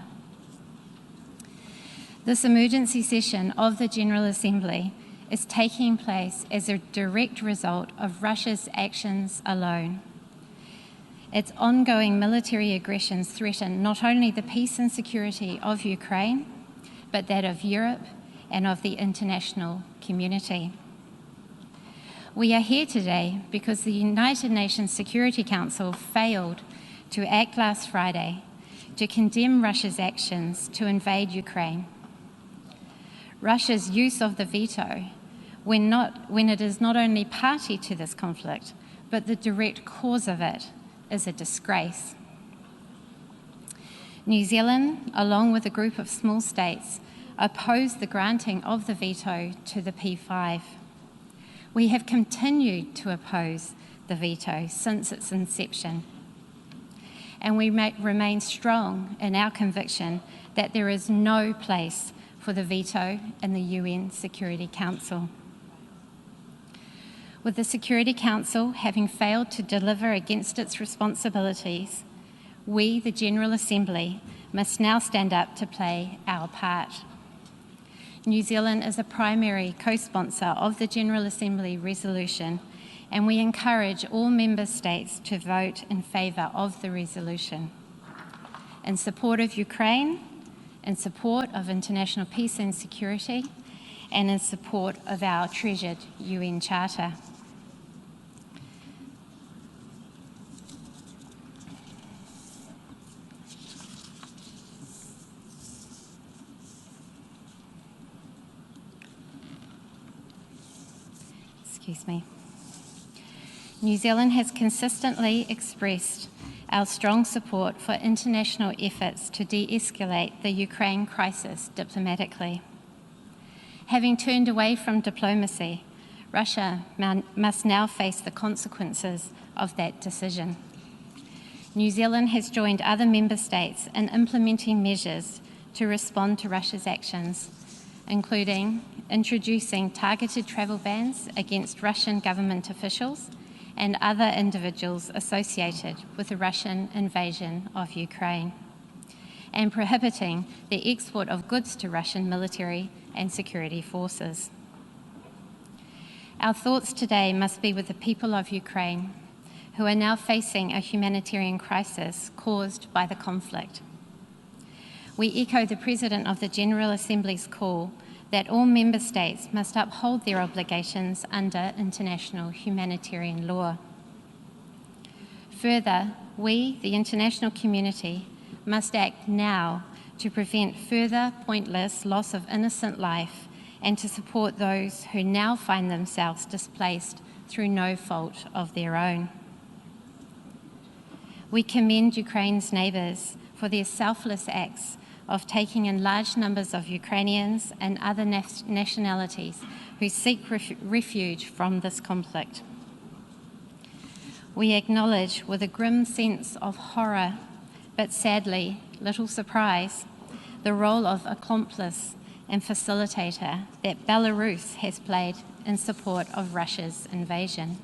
This emergency session of the General Assembly is taking place as a direct result of Russia's actions alone. Its ongoing military aggressions threaten not only the peace and security of Ukraine, but that of Europe and of the international community. We are here today because the United Nations Security Council failed to act last Friday to condemn Russia's actions to invade Ukraine. Russia's use of the veto, when it is not only party to this conflict, but the direct cause of it, is a disgrace. New Zealand, along with a group of small states, opposed the granting of the veto to the P5. We have continued to oppose the veto since its inception, and we remain strong in our conviction that there is no place for the veto in the UN Security Council. With the Security Council having failed to deliver against its responsibilities, we, the General Assembly, must now stand up to play our part. New Zealand is a primary co-sponsor of the General Assembly resolution, and we encourage all member states to vote in favour of the resolution. In support of Ukraine, in support of international peace and security, and in support of our treasured UN Charter. Excuse me. New Zealand has consistently expressed our strong support for international efforts to de-escalate the Ukraine crisis diplomatically. Having turned away from diplomacy, Russia must now face the consequences of that decision. New Zealand has joined other member states in implementing measures to respond to Russia's actions, including introducing targeted travel bans against Russian government officials and other individuals associated with the Russian invasion of Ukraine, and prohibiting the export of goods to Russian military and security forces. Our thoughts today must be with the people of Ukraine, who are now facing a humanitarian crisis caused by the conflict. We echo the President of the General Assembly's call that all member states must uphold their obligations under international humanitarian law. Further, we, the international community, must act now to prevent further pointless loss of innocent life and to support those who now find themselves displaced through no fault of their own. We commend Ukraine's neighbours for their selfless acts of taking in large numbers of Ukrainians and other nationalities who seek refuge from this conflict. We acknowledge with a grim sense of horror, but sadly, little surprise, the role of accomplice and facilitator that Belarus has played in support of Russia's invasion.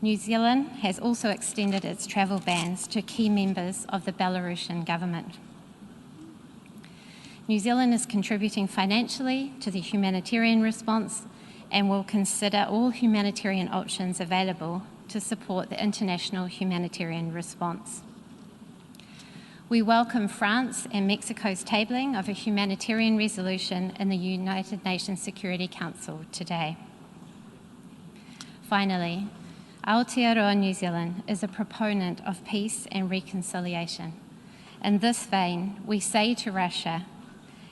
New Zealand has also extended its travel bans to key members of the Belarusian government. New Zealand is contributing financially to the humanitarian response and will consider all humanitarian options available to support the international humanitarian response. We welcome France and Mexico's tabling of a humanitarian resolution in the United Nations Security Council today. Finally, Aotearoa New Zealand is a proponent of peace and reconciliation. In this vein, we say to Russia,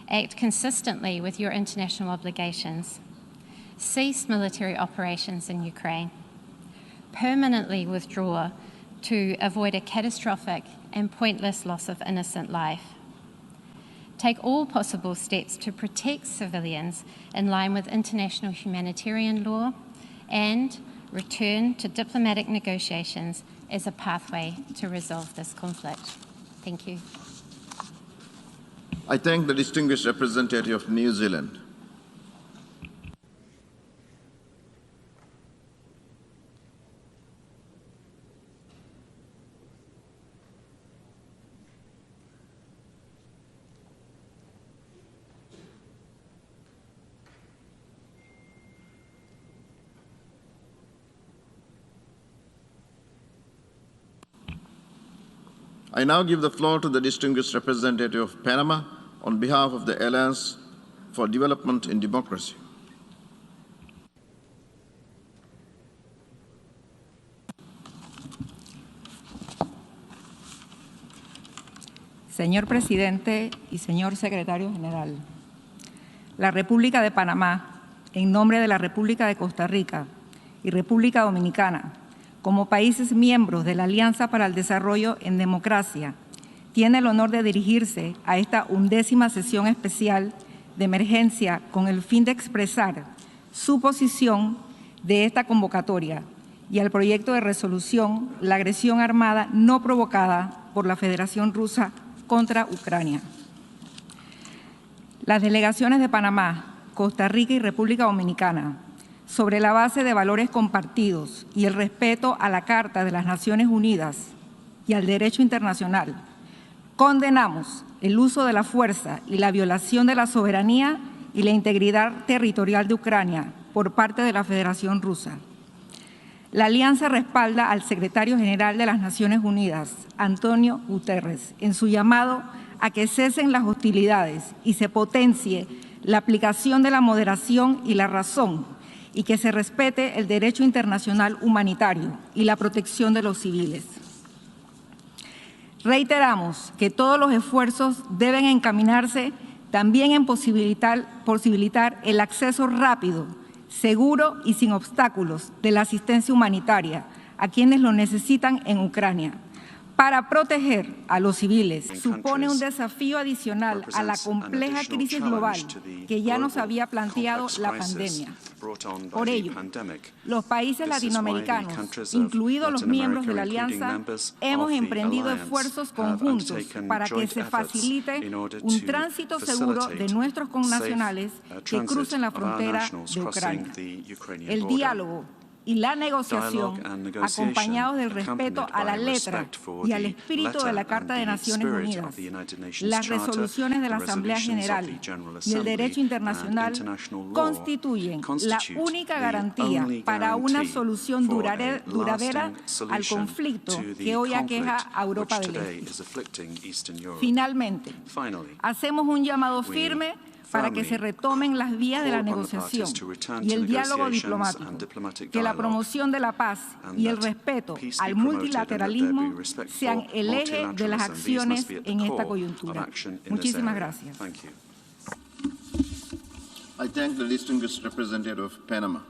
act consistently with your international obligations, cease military operations in Ukraine, permanently withdraw to avoid a catastrophic and pointless loss of innocent life. Take all possible steps to protect civilians in line with international humanitarian law and return to diplomatic negotiations as a pathway to resolve this conflict. Thank you. I thank the distinguished representative of New Zealand. I now give the floor to the distinguished representative of Panama on behalf of the Alliance for Development in Democracy. Señor Presidente y señor Secretario General, la República de Panamá, en nombre de la República de Costa Rica y República Dominicana, como países miembros de la Alianza para el Desarrollo en Democracia, tiene el honor de dirigirse a esta 11ª sesión especial de emergencia con el fin de expresar su posición de esta convocatoria y al proyecto de resolución la agresión armada no provocada por la Federación Rusa contra Ucrania. Las delegaciones de Panamá, Costa Rica y República Dominicana, sobre la base de valores compartidos y el respeto a la Carta de las Naciones Unidas y al derecho internacional, condenamos el uso de la fuerza y la violación de la soberanía y la integridad territorial de Ucrania por parte de la Federación Rusa. La Alianza respalda al Secretario General de las Naciones Unidas, Antonio Guterres, en su llamado a que cesen las hostilidades y se potencie la aplicación de la moderación y la razón, y que se respete el derecho internacional humanitario y la protección de los civiles. Reiteramos que todos los esfuerzos deben encaminarse también en posibilitar el acceso rápido, seguro y sin obstáculos de la asistencia humanitaria a quienes lo necesitan en Ucrania. Para proteger a los civiles supone un desafío adicional a la compleja crisis global que ya nos había planteado la pandemia. Por ello, los países latinoamericanos, incluidos los miembros de la Alianza, hemos emprendido esfuerzos conjuntos para que se facilite un tránsito seguro de nuestros connacionales que crucen la frontera de Ucrania. El diálogo y la negociación, acompañados del respeto a la letra y al espíritu de la Carta de Naciones Unidas, las resoluciones de la Asamblea General y el derecho internacional constituyen la única garantía para una solución duradera al conflicto que hoy aqueja a Europa del Este. Finalmente, hacemos un llamado firme para que se retomen las vías de la negociación y el diálogo diplomático, que la promoción de la paz y el respeto al multilateralismo sean el eje de las acciones en esta coyuntura. Muchísimas gracias. I thank the distinguished representative of Panama.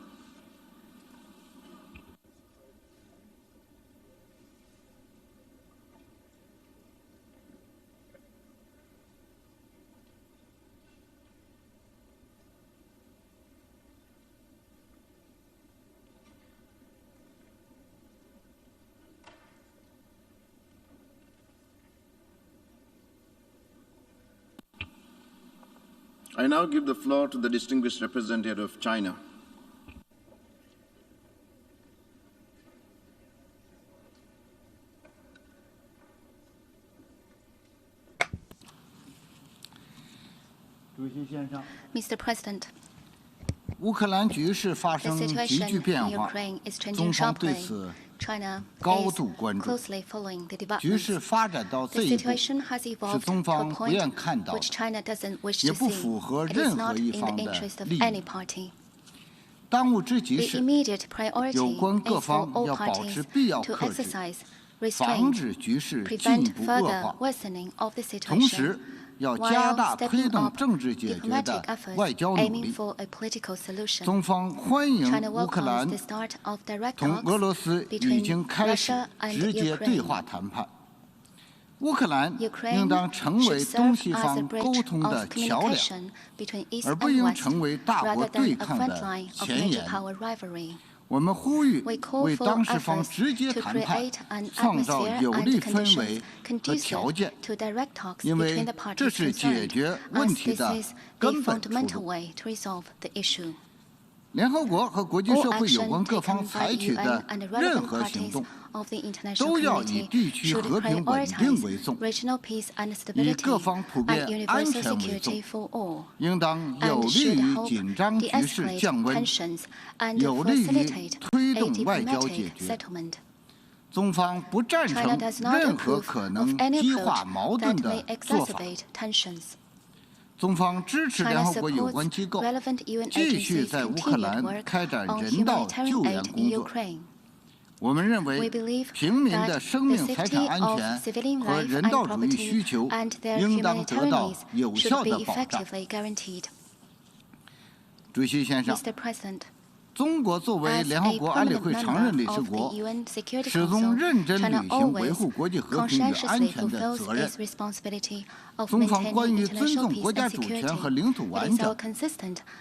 I now give the floor to the distinguished representative of China. Mr. President, 乌克兰局势发生急剧变化，中方对此高度关注。局势发展到这一步，是中方不愿看到的，也不符合任何一方的利益。当务之急是，有关各方要保持必要克制，防止局势进一步恶化。同时，要加大推动政治解决的外交努力。中方欢迎乌克兰同俄罗斯已经开始直接对话谈判。乌克兰应当成为东西方沟通的桥梁，而不应成为大国对抗的前沿。我们呼吁为当事方直接谈判创造有利氛围和条件，因为这是解决问题的根本出路。联合国和国际社会有关各方采取的任何行动，都要以地区和平稳定为重，以各方普遍安全为重，应当有利于紧张局势降温，有利于推动外交解决。中方不赞成任何可能激化矛盾的做法。中方支持联合国有关机构继续在乌克兰开展人道救援工作。我们认为，平民的生命财产安全和人道主义需求应当得到有效的保障。主席先生，中国作为联合国安理会常任理事国，始终认真履行维护国际和平与安全的责任。中方关于尊重国家主权和领土完整、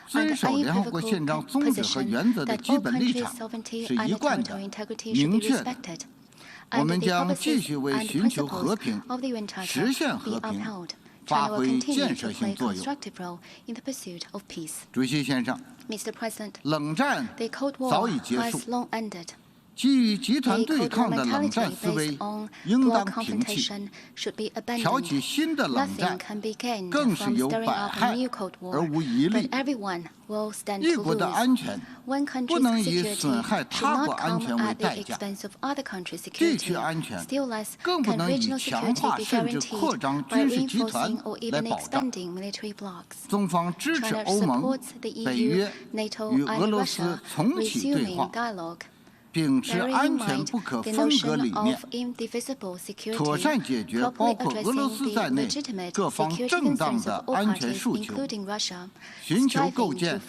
遵守联合国宪章宗旨和原则的基本立场是一贯的、明确的。我们将继续为寻求和平、实现和平发挥建设性作用。主席先生，冷战早已结束，基于集团对抗的冷战思维应当平弃，挑起新的冷战更是有百害而无一利。一国的安全不能以损害他国安全为代价，地区安全更不能以强化甚至扩张军事集团来保障。中方支持欧盟、北约与俄罗斯重启对话，秉持安全不可分割理念，妥善解决包括俄罗斯在内各方正当的安全诉求，寻求构建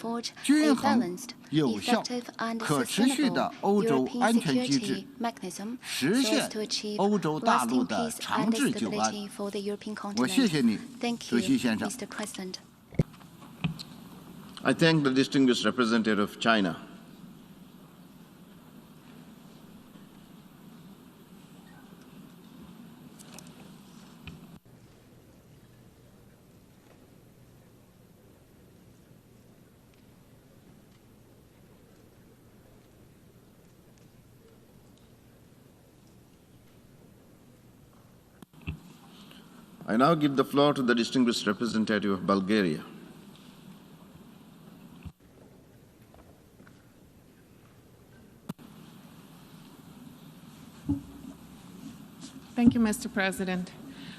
均衡、有效、可持续的欧洲安全机制，实现欧洲大陆的长治久安。我谢谢你，主席先生。I thank the distinguished representative of China. I now give the floor to the distinguished representative of Bulgaria. Thank you, Mr. President.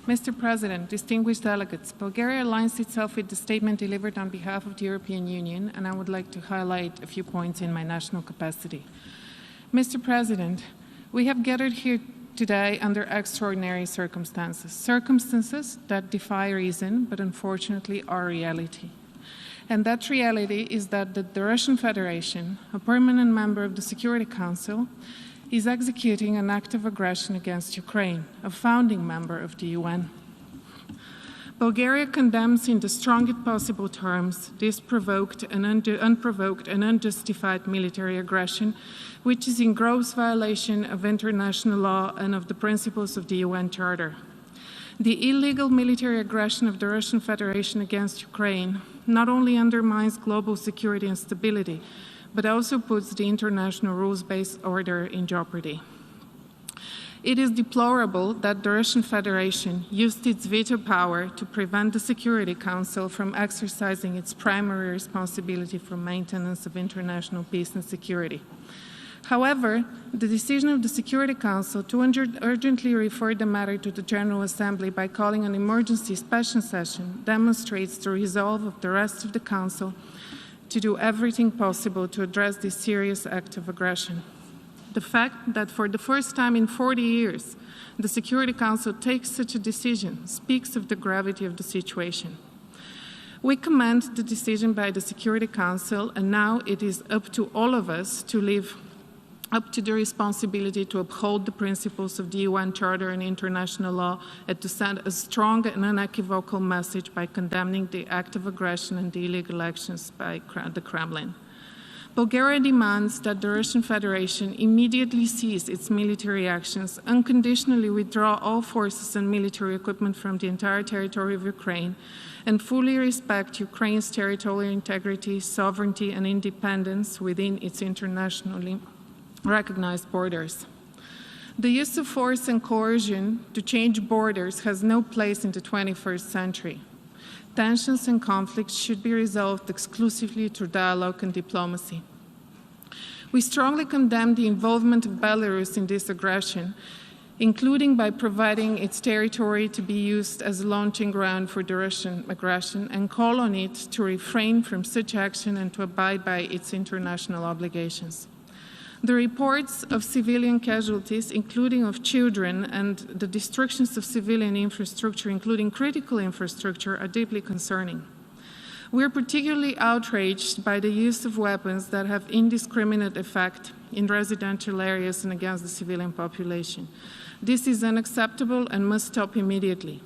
Mr. President, distinguished delegates, Bulgaria aligns itself with the statement delivered on behalf of the European Union, and I would like to highlight a few points in my national capacity. Mr. President, we have gathered here today under extraordinary circumstances that defy reason, but unfortunately are reality. And that reality is that the Russian Federation, a permanent member of the Security Council, is executing an act of aggression against Ukraine, a founding member of the UN. Bulgaria condemns in the strongest possible terms this unprovoked and unjustified military aggression, which is in gross violation of international law and of the principles of the UN Charter. The illegal military aggression of the Russian Federation against Ukraine not only undermines global security and stability, but also puts the international rules-based order in jeopardy. It is deplorable that the Russian Federation used its veto power to prevent the Security Council from exercising its primary responsibility for maintenance of international peace and security. However, the decision of the Security Council to urgently refer the matter to the General Assembly by calling an emergency special session demonstrates the resolve of the rest of the Council to do everything possible to address this serious act of aggression. The fact that for the first time in 40 years, the Security Council takes such a decision speaks of the gravity of the situation. We commend the decision by the Security Council, and now it is up to all of us to live up to the responsibility to uphold the principles of the UN Charter and international law and to send a strong and unequivocal message by condemning the act of aggression and the illegal actions by the Kremlin. Bulgaria demands that the Russian Federation immediately cease its military actions, unconditionally withdraw all forces and military equipment from the entire territory of Ukraine, and fully respect Ukraine's territorial integrity, sovereignty, and independence within its internationally recognized borders. The use of force and coercion to change borders has no place in the 21st century. Tensions and conflicts should be resolved exclusively through dialogue and diplomacy. We strongly condemn the involvement of Belarus in this aggression, including by providing its territory to be used as a launching ground for the Russian aggression, and call on it to refrain from such action and to abide by its international obligations. The reports of civilian casualties, including of children, and the destructions of civilian infrastructure, including critical infrastructure, are deeply concerning. We are particularly outraged by the use of weapons that have indiscriminate effect in residential areas and against the civilian population. This is unacceptable and must stop immediately.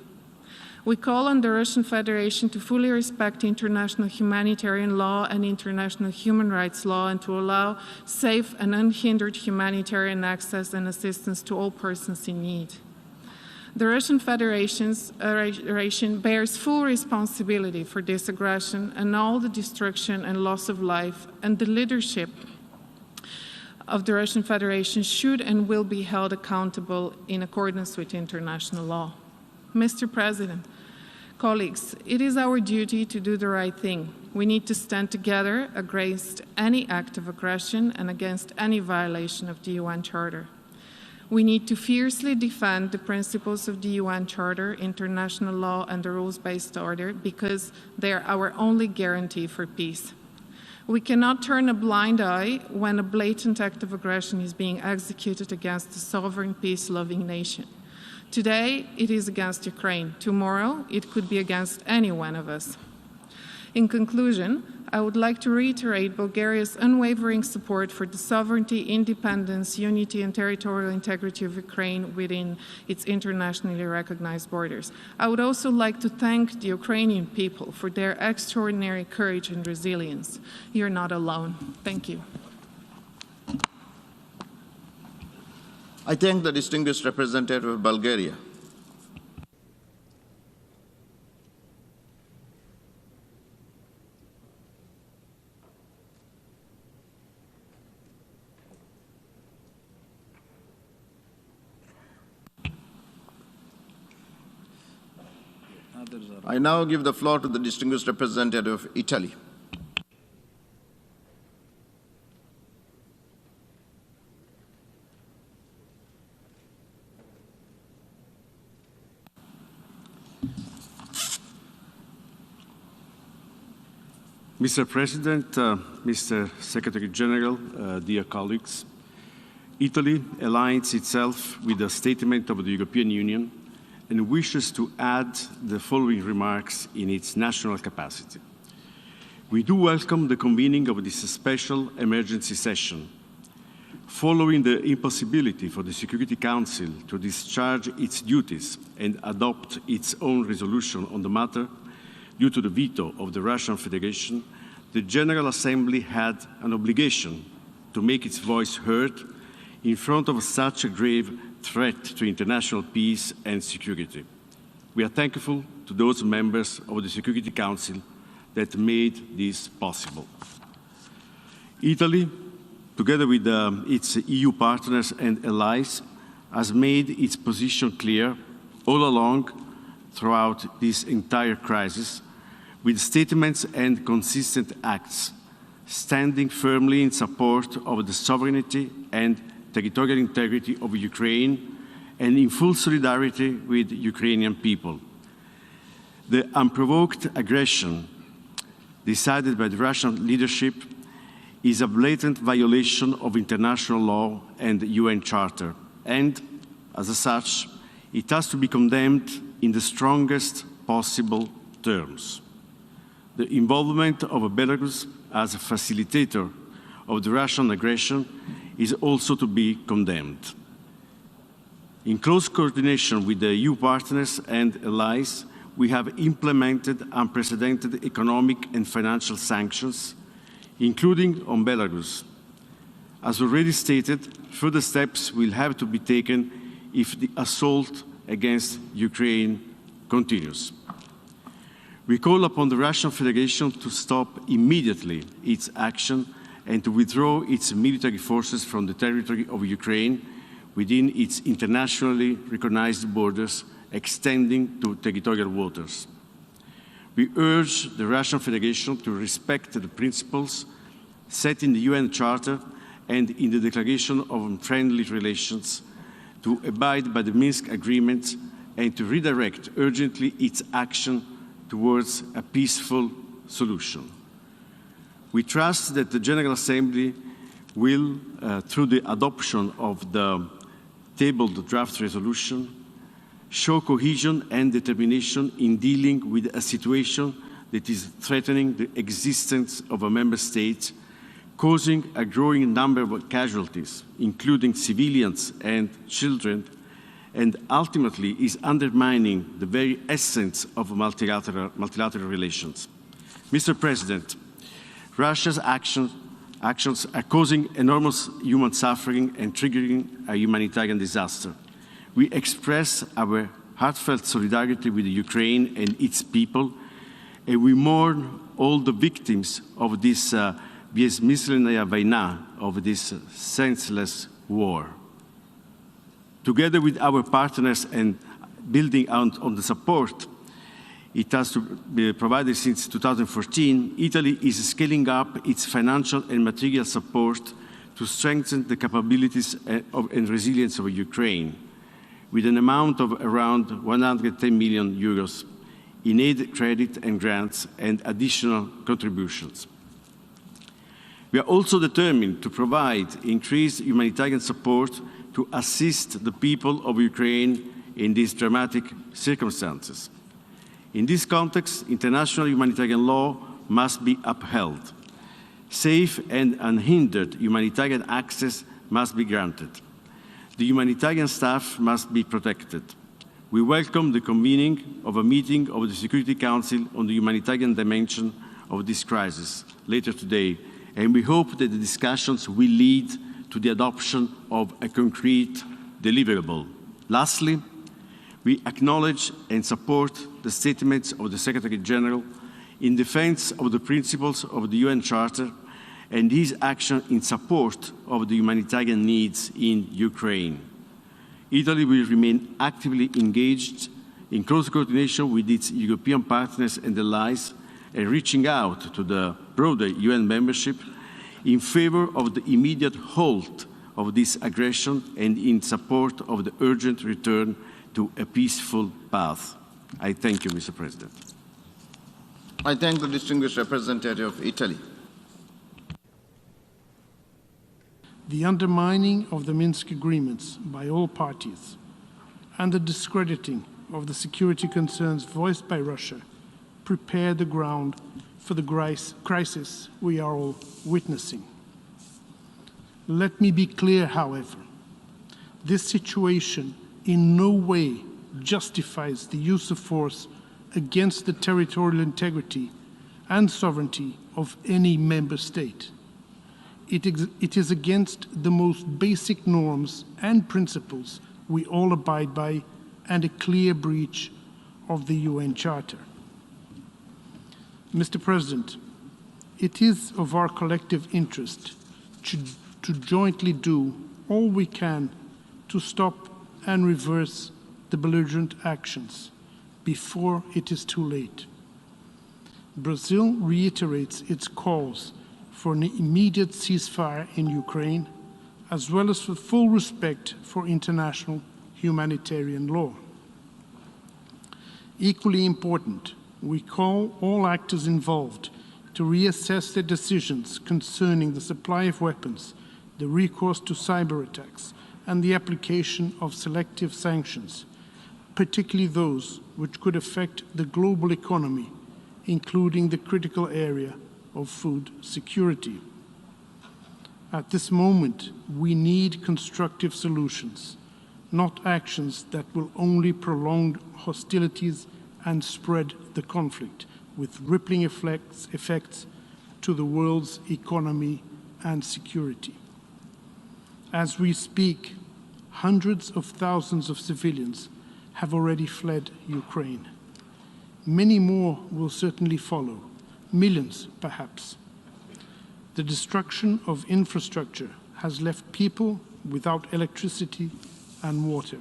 We call on the Russian Federation to fully respect international humanitarian law and international human rights law and to allow safe and unhindered humanitarian access and assistance to all persons in need. The Russian Federation bears full responsibility for this aggression and all the destruction and loss of life, and the leadership of the Russian Federation should and will be held accountable in accordance with international law. Mr. President, colleagues, it is our duty to do the right thing. We need to stand together against any act of aggression and against any violation of the UN Charter. We need to fiercely defend the principles of the UN Charter, international law, and the rules-based order because they are our only guarantee for peace. We cannot turn a blind eye when a blatant act of aggression is being executed against a sovereign, peace-loving nation. Today, it is against Ukraine. Tomorrow, it could be against any one of us. In conclusion, I would like to reiterate Bulgaria's unwavering support for the sovereignty, independence, unity, and territorial integrity of Ukraine within its internationally recognized borders. I would also like to thank the Ukrainian people for their extraordinary courage and resilience. You're not alone. Thank you. I thank the distinguished representative of Bulgaria. I now give the floor to the distinguished representative of Italy. Mr. President, Mr. Secretary General, dear colleagues, Italy aligns itself with the statement of the European Union and wishes to add the following remarks in its national capacity. We do welcome the convening of this special emergency session, following the impossibility for the Security Council to discharge its duties and adopt its own resolution on the matter. Due to the veto of the Russian Federation, the General Assembly had an obligation to make its voice heard in front of such a grave threat to international peace and security. We are thankful to those members of the Security Council that made this possible. Italy, together with its EU partners and allies, has made its position clear all along throughout this entire crisis, with statements and consistent acts, standing firmly in support of the sovereignty and territorial integrity of Ukraine and in full solidarity with the Ukrainian people. The unprovoked aggression decided by the Russian leadership is a blatant violation of international law and the UN Charter, and as such, it has to be condemned in the strongest possible terms. The involvement of Belarus as a facilitator of the Russian aggression is also to be condemned. In close coordination with the EU partners and allies, we have implemented unprecedented economic and financial sanctions, including on Belarus. As already stated, further steps will have to be taken if the assault against Ukraine continues. We call upon the Russian Federation to stop immediately its action and to withdraw its military forces from the territory of Ukraine within its internationally recognized borders extending to territorial waters. We urge the Russian Federation to respect the principles set in the UN Charter and in the Declaration of Friendly Relations, to abide by the Minsk Agreement and to redirect urgently its action towards a peaceful solution. We trust that the General Assembly will, through the adoption of the tabled draft resolution, show cohesion and determination in dealing with a situation that is threatening the existence of a member state, causing a growing number of casualties, including civilians and children, and ultimately is undermining the very essence of multilateral relations. Mr. President, Russia's actions are causing enormous human suffering and triggering a humanitarian disaster. We express our heartfelt solidarity with Ukraine and its people, and we mourn all the victims of this безмысленная война, of this senseless war. Together with our partners and building on the support it has to be provided since 2014, Italy is scaling up its financial and material support to strengthen the capabilities and resilience of Ukraine, with an amount of around 110 million euros in aid, credit and grants and additional contributions. We are also determined to provide increased humanitarian support to assist the people of Ukraine in these dramatic circumstances. In this context, international humanitarian law must be upheld. Safe and unhindered humanitarian access must be granted. The humanitarian staff must be protected. We welcome the convening of a meeting of the Security Council on the humanitarian dimension of this crisis later today, and we hope that the discussions will lead to the adoption of a concrete deliverable. Lastly, we acknowledge and support the statements of the Secretary General in defense of the principles of the UN Charter and his action in support of the humanitarian needs in Ukraine. Italy will remain actively engaged in close coordination with its European partners and allies and reaching out to the broader UN membership in favor of the immediate halt of this aggression and in support of the urgent return to a peaceful path. I thank you, Mr. President. I thank the distinguished representative of Italy. The undermining of the Minsk agreements by all parties and the discrediting of the security concerns voiced by Russia prepare the ground for the crisis we are all witnessing. Let me be clear, however, this situation in no way justifies the use of force against the territorial integrity and sovereignty of any member state. It is against the most basic norms and principles we all abide by and a clear breach of the UN Charter. Mr. President, it is of our collective interest to jointly do all we can to stop and reverse the belligerent actions before it is too late. Brazil reiterates its calls for an immediate ceasefire in Ukraine, as well as for full respect for international humanitarian law. Equally important, we call all actors involved to reassess their decisions concerning the supply of weapons, the recourse to cyber attacks, and the application of selective sanctions, particularly those which could affect the global economy, including the critical area of food security. At this moment, we need constructive solutions, not actions that will only prolong hostilities and spread the conflict, with rippling effects to the world's economy and security. As we speak, hundreds of thousands of civilians have already fled Ukraine. Many more will certainly follow, millions perhaps. The destruction of infrastructure has left people without electricity and water.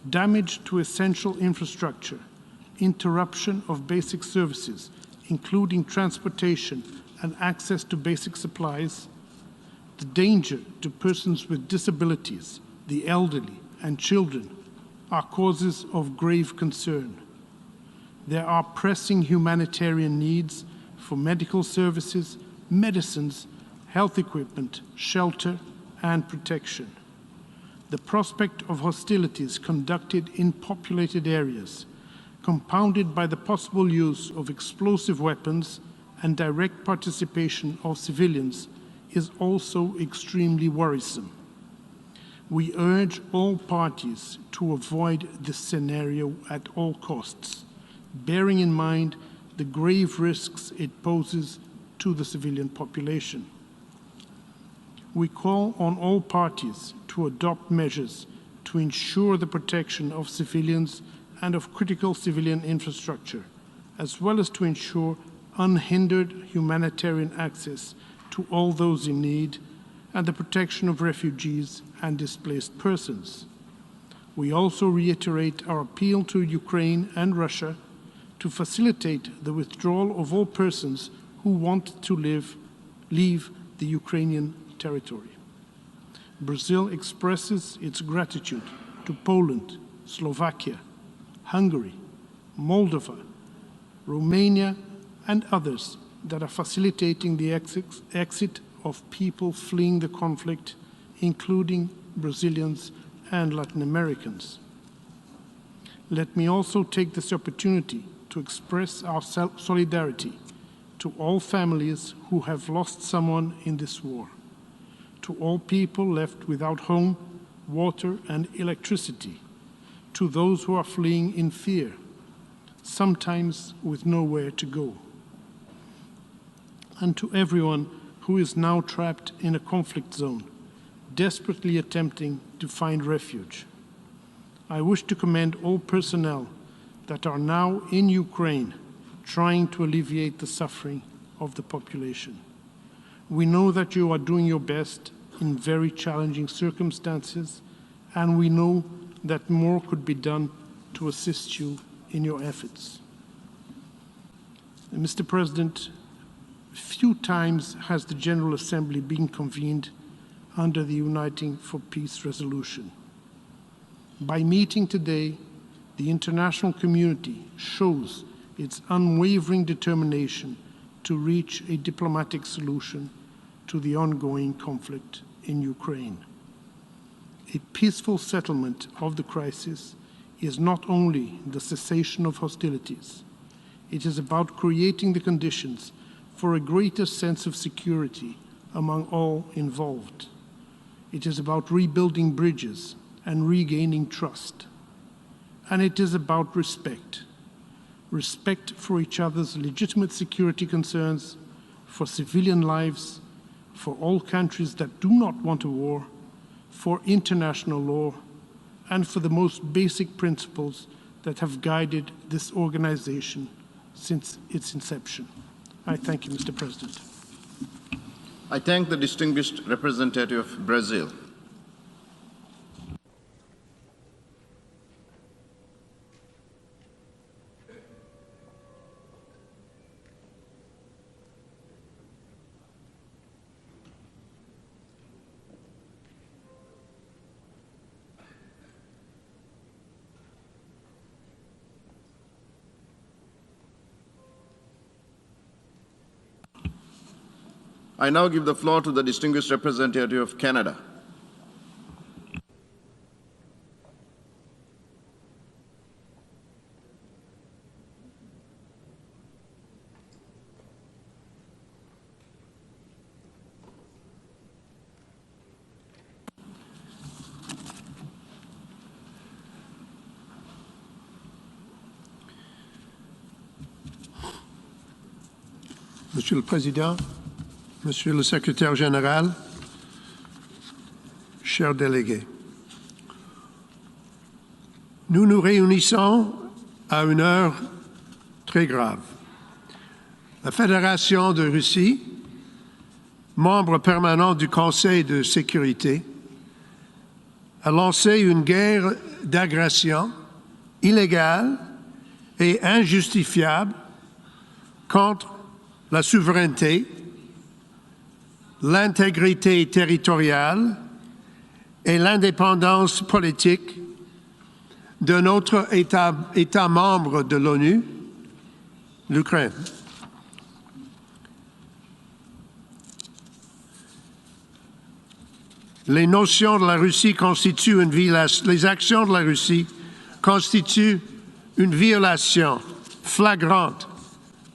Damage to essential infrastructure, interruption of basic services, including transportation and access to basic supplies, the danger to persons with disabilities, the elderly, and children are causes of grave concern. There are pressing humanitarian needs for medical services, medicines, health equipment, shelter, and protection. The prospect of hostilities conducted in populated areas, compounded by the possible use of explosive weapons and direct participation of civilians, is also extremely worrisome. We urge all parties to avoid this scenario at all costs, bearing in mind the grave risks it poses to the civilian population. We call on all parties to adopt measures to ensure the protection of civilians and of critical civilian infrastructure, as well as to ensure unhindered humanitarian access to all those in need and the protection of refugees and displaced persons. We also reiterate our appeal to Ukraine and Russia to facilitate the withdrawal of all persons who want to leave the Ukrainian territory. Brazil expresses its gratitude to Poland, Slovakia, Hungary, Moldova, Romania, and others that are facilitating the exit of people fleeing the conflict, including Brazilians and Latin Americans. Let me also take this opportunity to express our solidarity to all families who have lost someone in this war, to all people left without home, water, and electricity, to those who are fleeing in fear, sometimes with nowhere to go, and to everyone who is now trapped in a conflict zone, desperately attempting to find refuge. I wish to commend all personnel that are now in Ukraine trying to alleviate the suffering of the population. We know that you are doing your best in very challenging circumstances, and we know that more could be done to assist you in your efforts. Mr. President, few times has the General Assembly been convened under the Uniting for Peace resolution. By meeting today, the international community shows its unwavering determination to reach a diplomatic solution to the ongoing conflict in Ukraine. A peaceful settlement of the crisis is not only the cessation of hostilities, it is about creating the conditions for a greater sense of security among all involved. It is about rebuilding bridges and regaining trust. And it is about respect. Respect for each other's legitimate security concerns, for civilian lives, for all countries that do not want a war, for international law, and for the most basic principles that have guided this organization since its inception. I thank you, Mr. President. I thank the distinguished representative of Brazil. I now give the floor to the distinguished representative of Canada. Monsieur le Président, Monsieur le Secrétaire général, chers délégués, nous nous réunissons à une heure très grave. La Fédération de Russie, membre permanent du Conseil de sécurité, a lancé une guerre d'agression illégale et injustifiable contre la souveraineté, l'intégrité territoriale et l'indépendance politique de notre État membre de l'ONU, l'Ukraine. Les notions de la Russie constituent les actions de la Russie constituent une violation flagrante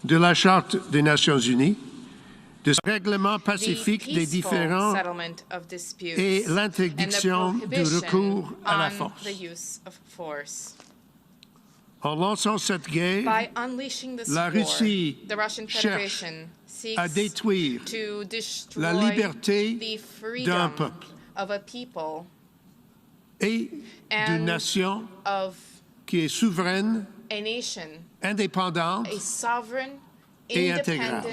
de la Charte des Nations Unies, de règlement pacifique des différends et l'interdiction du recours à la force. En lançant cette guerre, la Russie cherche à détruire la liberté d'un peuple et d'une nation qui est souveraine, indépendante et intégrale.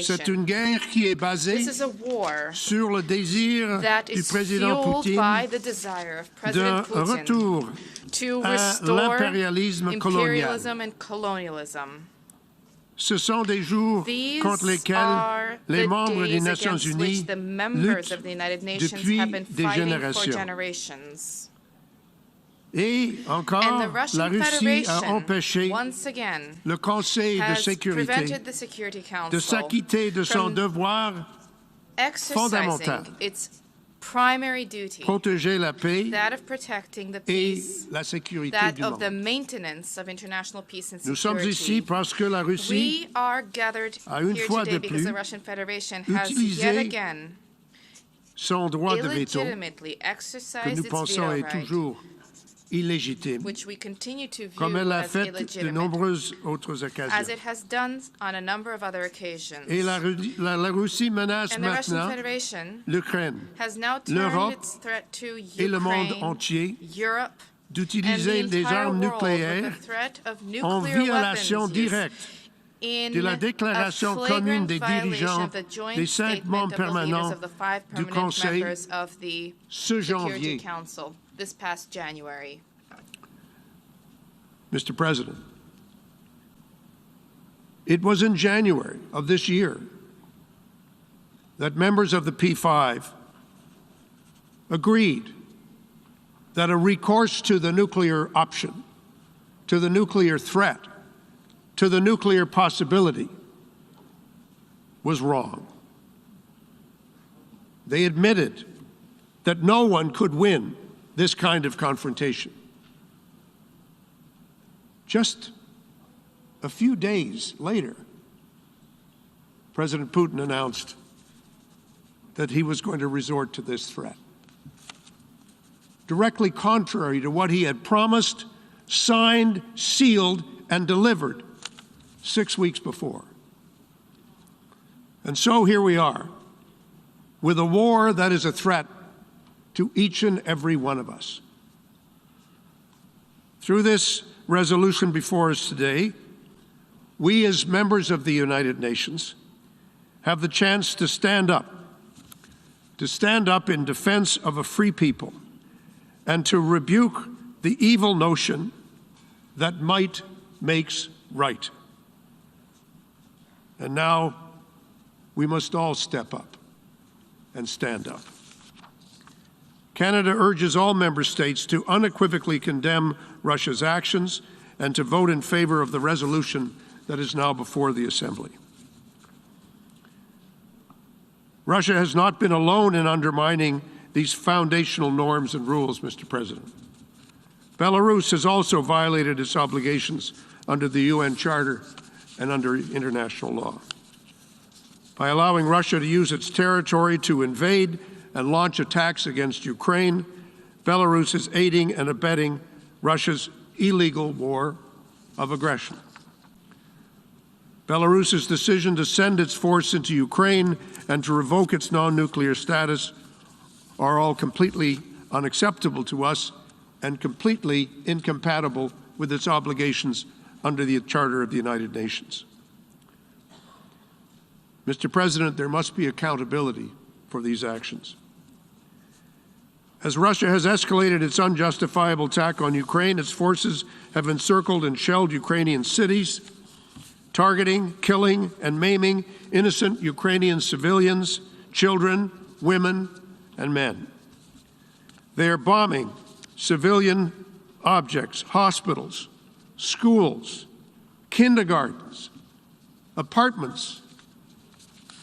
C'est une guerre qui est basée sur le désir du président Poutine d'un retour à l'impérialisme colonial. Ce sont des jours contre lesquels les membres des Nations Unies luttent depuis des générations. Et encore, la Russie a empêché le Conseil de sécurité de s'acquitter de son devoir fondamental, protéger la paix et la sécurité du monde. Nous sommes ici parce que la Russie a une fois de plus utilisé son droit de veto, que nous pensons est toujours illégitime, comme elle l'a fait de nombreuses autres occasions. Et la Russie menace maintenant l'Ukraine, l'Europe et le monde entier d'utiliser des armes nucléaires en violation directe de la déclaration commune des dirigeants des 5 membres permanents du Conseil ce janvier. This past January. Mr. President, it was in January of this year that members of the P5 agreed that a recourse to the nuclear option, to the nuclear threat, to the nuclear possibility was wrong. They admitted that no one could win this kind of confrontation. Just a few days later, President Putin announced that he was going to resort to this threat, directly contrary to what he had promised, signed, sealed, and delivered 6 weeks before. And so here we are, with a war that is a threat to each and every one of us. Through this resolution before us today, we as members of the United Nations have the chance to stand up in defense of a free people and to rebuke the evil notion that might makes right. And now we must all step up and stand up. Canada urges all member states to unequivocally condemn Russia's actions and to vote in favor of the resolution that is now before the Assembly. Russia has not been alone in undermining these foundational norms and rules, Mr. President. Belarus has also violated its obligations under the UN Charter and under international law. By allowing Russia to use its territory to invade and launch attacks against Ukraine, Belarus is aiding and abetting Russia's illegal war of aggression. Belarus's decision to send its force into Ukraine and to revoke its non-nuclear status are all completely unacceptable to us and completely incompatible with its obligations under the Charter of the United Nations. Mr. President, there must be accountability for these actions. As Russia has escalated its unjustifiable attack on Ukraine, its forces have encircled and shelled Ukrainian cities, targeting, killing, and maiming innocent Ukrainian civilians, children, women, and men. They are bombing civilian objects, hospitals, schools, kindergartens, apartments,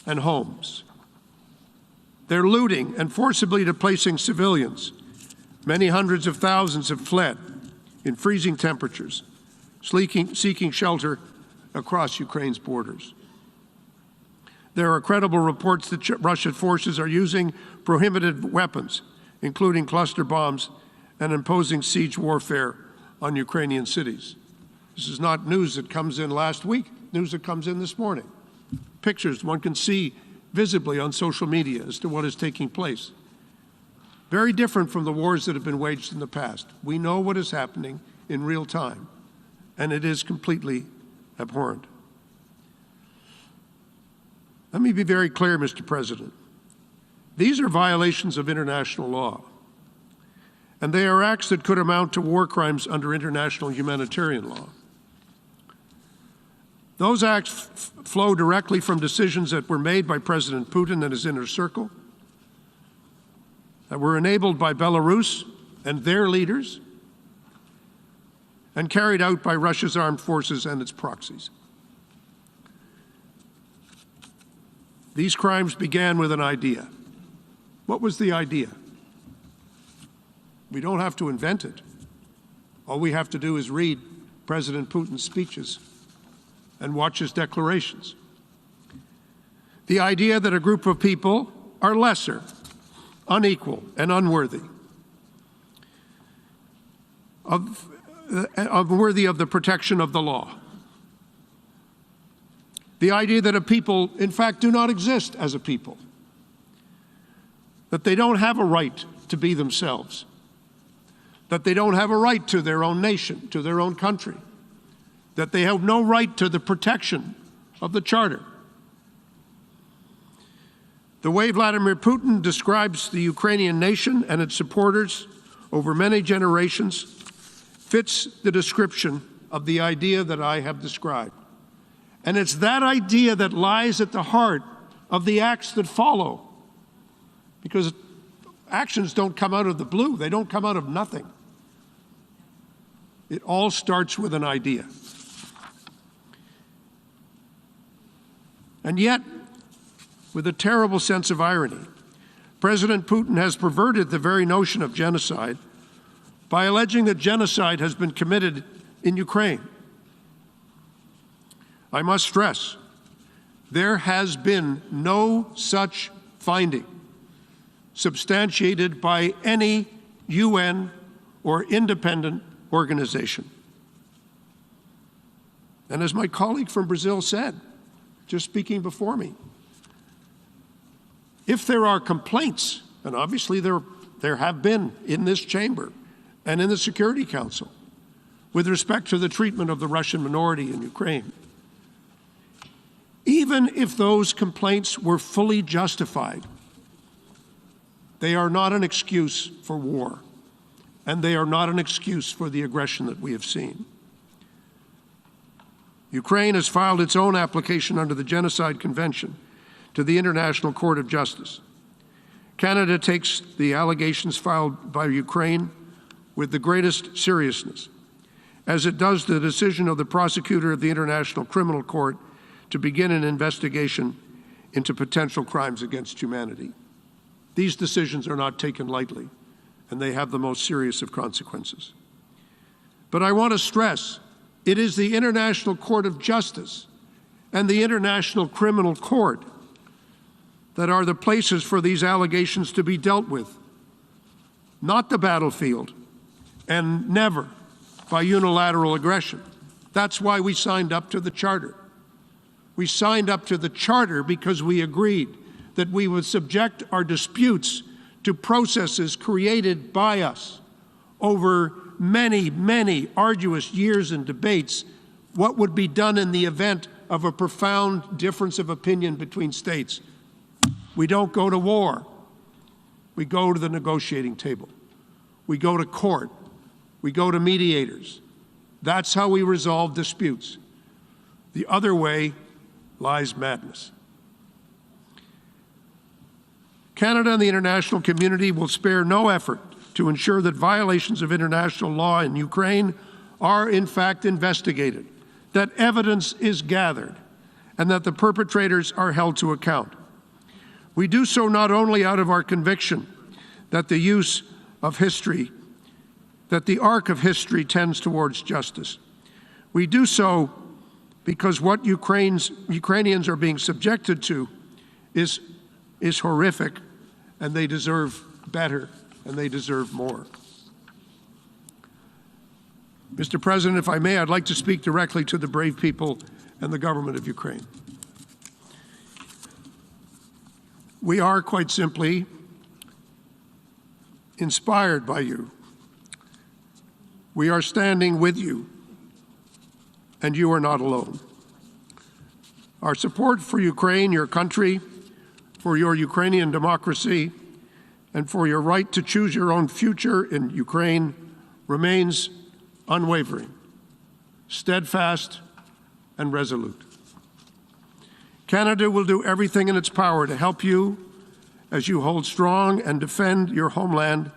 and homes. They're looting and forcibly displacing civilians. Many hundreds of thousands have fled in freezing temperatures, seeking shelter across Ukraine's borders. There are credible reports that Russian forces are using prohibited weapons, including cluster bombs, and imposing siege warfare on Ukrainian cities. This is not news that comes in last week, news that comes in this morning. Pictures one can see visibly on social media as to what is taking place. Very different from the wars that have been waged in the past. We know what is happening in real time, and it is completely abhorrent. Let me be very clear, Mr. President. These are violations of international law, and they are acts that could amount to war crimes under international humanitarian law. Those acts flow directly from decisions that were made by President Putin and his inner circle, that were enabled by Belarus and their leaders, and carried out by Russia's armed forces and its proxies. These crimes began with an idea. What was the idea? We don't have to invent it. All we have to do is read President Putin's speeches and watch his declarations. The idea that a group of people are lesser, unequal, and unworthy unworthy of the protection of the law. The idea that a people, in fact, do not exist as a people, that they don't have a right to be themselves, that they don't have a right to their own nation, to their own country, that they have no right to the protection of the Charter. The way Vladimir Putin describes the Ukrainian nation and its supporters over many generations fits the description of the idea that I have described. And it's that idea that lies at the heart of the acts that follow. Because actions don't come out of the blue, they don't come out of nothing. It all starts with an idea. And yet, with a terrible sense of irony, President Putin has perverted the very notion of genocide by alleging that genocide has been committed in Ukraine. I must stress, there has been no such finding substantiated by any UN or independent organization. And as my colleague from Brazil said, just speaking before me, if there are complaints, and obviously there have been in this chamber and in the Security Council, with respect to the treatment of the Russian minority in Ukraine. Even if those complaints were fully justified, they are not an excuse for war, and they are not an excuse for the aggression that we have seen. Ukraine has filed its own application under the Genocide Convention to the International Court of Justice. Canada takes the allegations filed by Ukraine with the greatest seriousness, as it does the decision of the prosecutor of the International Criminal Court to begin an investigation into potential crimes against humanity. These decisions are not taken lightly, and they have the most serious of consequences. But I want to stress, it is the International Court of Justice and the International Criminal Court that are the places for these allegations to be dealt with, not the battlefield, and never by unilateral aggression. That's why we signed up to the Charter. We signed up to the Charter because we agreed that we would subject our disputes to processes created by us over many, many arduous years and debates. What would be done in the event of a profound difference of opinion between states? We don't go to war. We go to the negotiating table. We go to court. We go to mediators. That's how we resolve disputes. The other way lies madness. Canada and the international community will spare no effort to ensure that violations of international law in Ukraine are in fact investigated, that evidence is gathered, and that the perpetrators are held to account. We do so not only out of our conviction that the use of history, that the arc of history tends towards justice. We do so because what Ukrainians are being subjected to is horrific, and they deserve better, and they deserve more. Mr. President, if I may, I'd like to speak directly to the brave people and the government of Ukraine. We are quite simply inspired by you. We are standing with you, and you are not alone. Our support for Ukraine, your country, for your Ukrainian democracy, and for your right to choose your own future in Ukraine remains unwavering, steadfast, and resolute. Canada will do everything in its power to help you as you hold strong and defend your homeland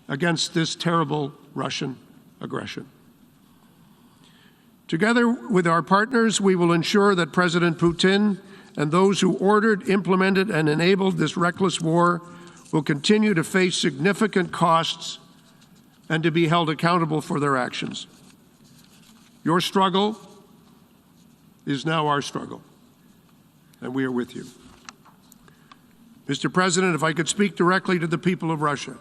against this terrible Russian aggression. Together with our partners, we will ensure that President Putin and those who ordered, implemented, and enabled this reckless war will continue to face significant costs and to be held accountable for their actions. Your struggle is now our struggle, and we are with you. Mr. President, if I could speak directly to the people of Russia.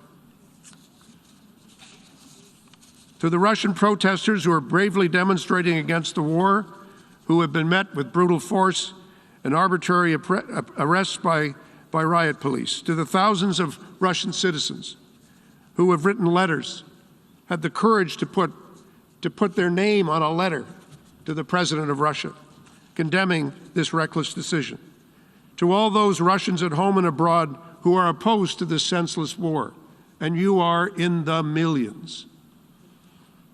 To the Russian protesters who are bravely demonstrating against the war, who have been met with brutal force and arbitrary arrests by riot police. To the thousands of Russian citizens who have written letters, had the courage to put their name on a letter to the President of Russia, condemning this reckless decision. To all those Russians at home and abroad who are opposed to this senseless war, and you are in the millions.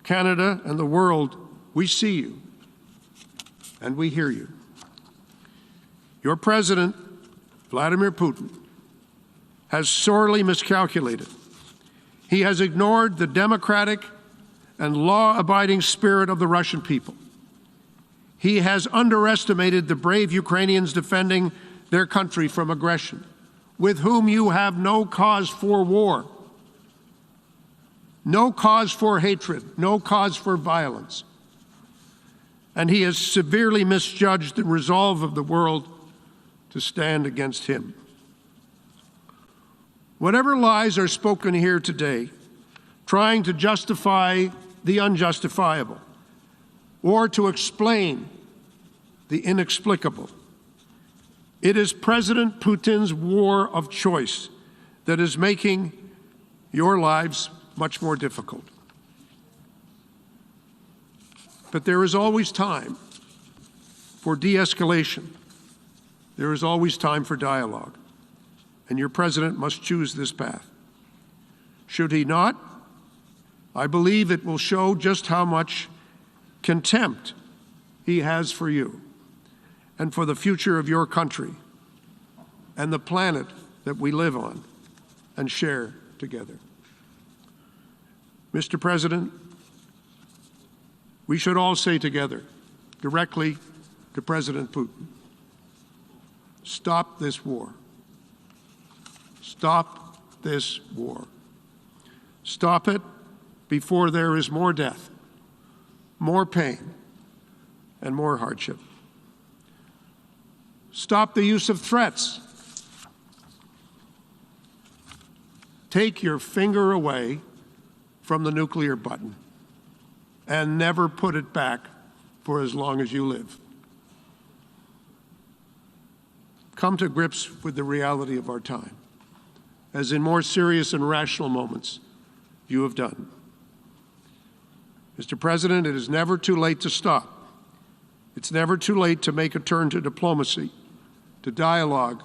Canada and the world, we see you and we hear you. Your President, Vladimir Putin, has sorely miscalculated. He has ignored the democratic and law-abiding spirit of the Russian people. He has underestimated the brave Ukrainians defending their country from aggression, with whom you have no cause for war. No cause for hatred, no cause for violence. And he has severely misjudged the resolve of the world to stand against him. Whatever lies are spoken here today, trying to justify the unjustifiable or to explain the inexplicable, it is President Putin's war of choice that is making your lives much more difficult. But there is always time for de-escalation. There is always time for dialogue. And your president must choose this path. Should he not, I believe it will show just how much contempt he has for you and for the future of your country and the planet that we live on and share together. Mr. President, we should all say together, directly to President Putin, stop this war. Stop this war. Stop it before there is more death, more pain, and more hardship. Stop the use of threats. Take your finger away from the nuclear button and never put it back for as long as you live. Come to grips with the reality of our time, as in more serious and rational moments you have done. Mr. President, it is never too late to stop. It's never too late to make a turn to diplomacy, to dialogue,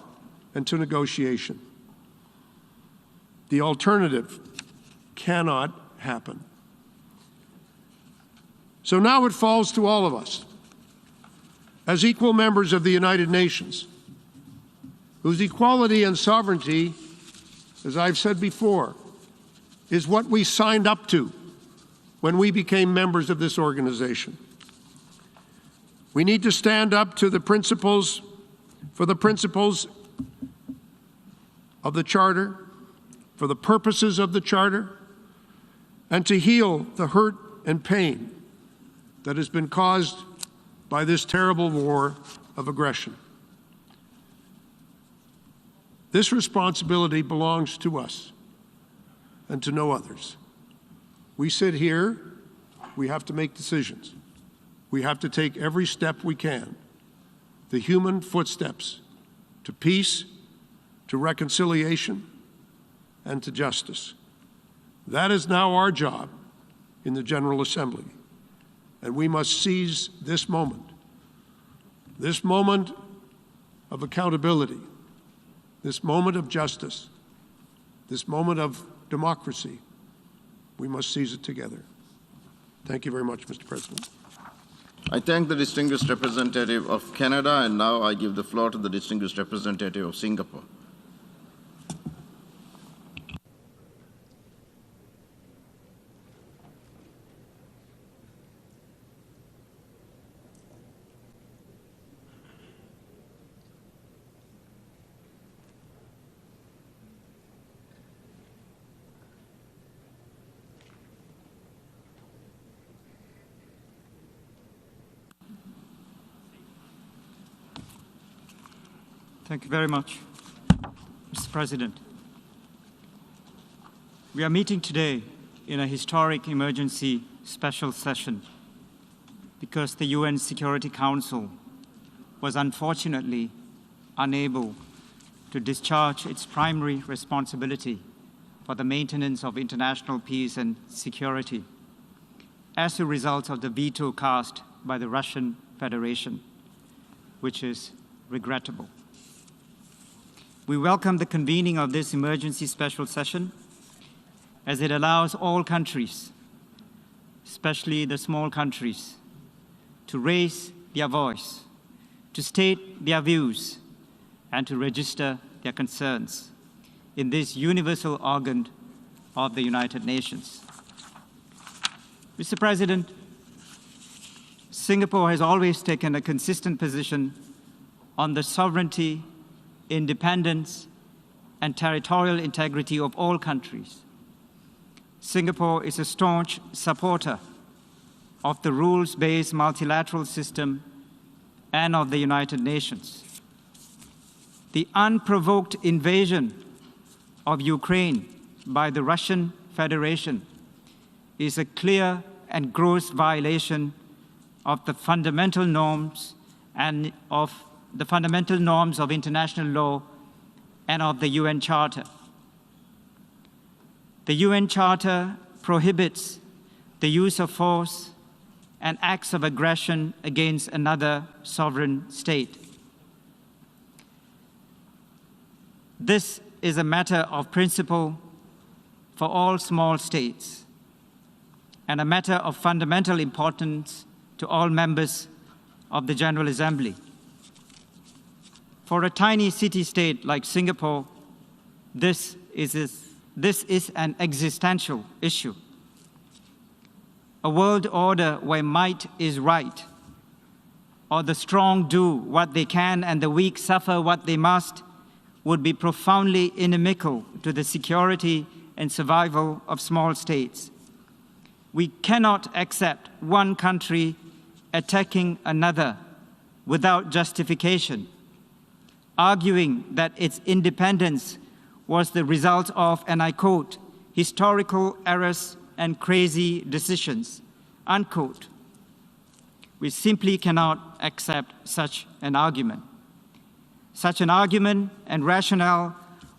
and to negotiation. The alternative cannot happen. So now it falls to all of us, as equal members of the United Nations, whose equality and sovereignty, as I've said before, is what we signed up to when we became members of this organization. We need to stand up to the principles, for the principles of the Charter, for the purposes of the Charter, and to heal the hurt and pain that has been caused by this terrible war of aggression. This responsibility belongs to us and to no others. We sit here, we have to make decisions. We have to take every step we can, the human footsteps to peace, to reconciliation, and to justice. That is now our job in the General Assembly, and we must seize this moment of accountability, this moment of justice, this moment of democracy. We must seize it together. Thank you very much, Mr. President. I thank the distinguished representative of Canada, and now I give the floor to the distinguished representative of Singapore. Thank you very much, Mr. President. We are meeting today in a historic emergency special session because the UN Security Council was unfortunately unable to discharge its primary responsibility for the maintenance of international peace and security as a result of the veto cast by the Russian Federation, which is regrettable. We welcome the convening of this emergency special session as it allows all countries, especially the small countries, to raise their voice, to state their views, and to register their concerns in this universal organ of the United Nations. Mr. President, Singapore has always taken a consistent position on the sovereignty, independence, and territorial integrity of all countries. Singapore is a staunch supporter of the rules-based multilateral system and of the United Nations. The unprovoked invasion of Ukraine by the Russian Federation is a clear and gross violation of the fundamental norms and of the fundamental norms of international law and of the UN Charter. The UN Charter prohibits the use of force and acts of aggression against another sovereign state. This is a matter of principle for all small states and a matter of fundamental importance to all members of the General Assembly. For a tiny city-state like Singapore, this is an existential issue. A world order where might is right, or the strong do what they can and the weak suffer what they must, would be profoundly inimical to the security and survival of small states. We cannot accept one country attacking another without justification, arguing that its independence was the result of, and I quote, historical errors and crazy decisions, unquote. We simply cannot accept such an argument. Such an argument and rationale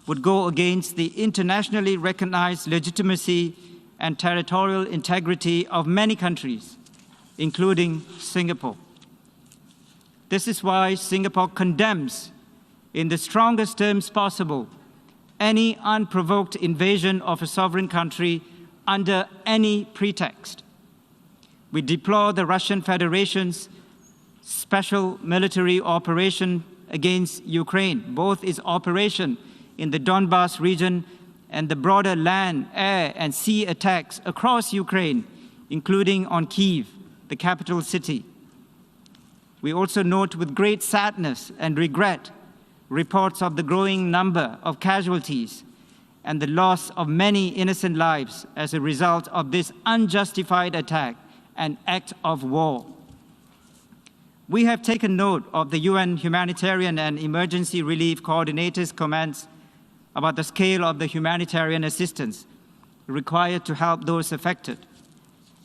would go against the internationally recognized legitimacy and territorial integrity of many countries, including Singapore. This is why Singapore condemns, in the strongest terms possible, any unprovoked invasion of a sovereign country under any pretext. We deplore the Russian Federation's special military operation against Ukraine, both its operation in the Donbas region and the broader land, air, and sea attacks across Ukraine, including on Kyiv, the capital city. We also note with great sadness and regret reports of the growing number of casualties and the loss of many innocent lives as a result of this unjustified attack and act of war. We have taken note of the UN Humanitarian and Emergency Relief Coordinator's comments about the scale of the humanitarian assistance required to help those affected,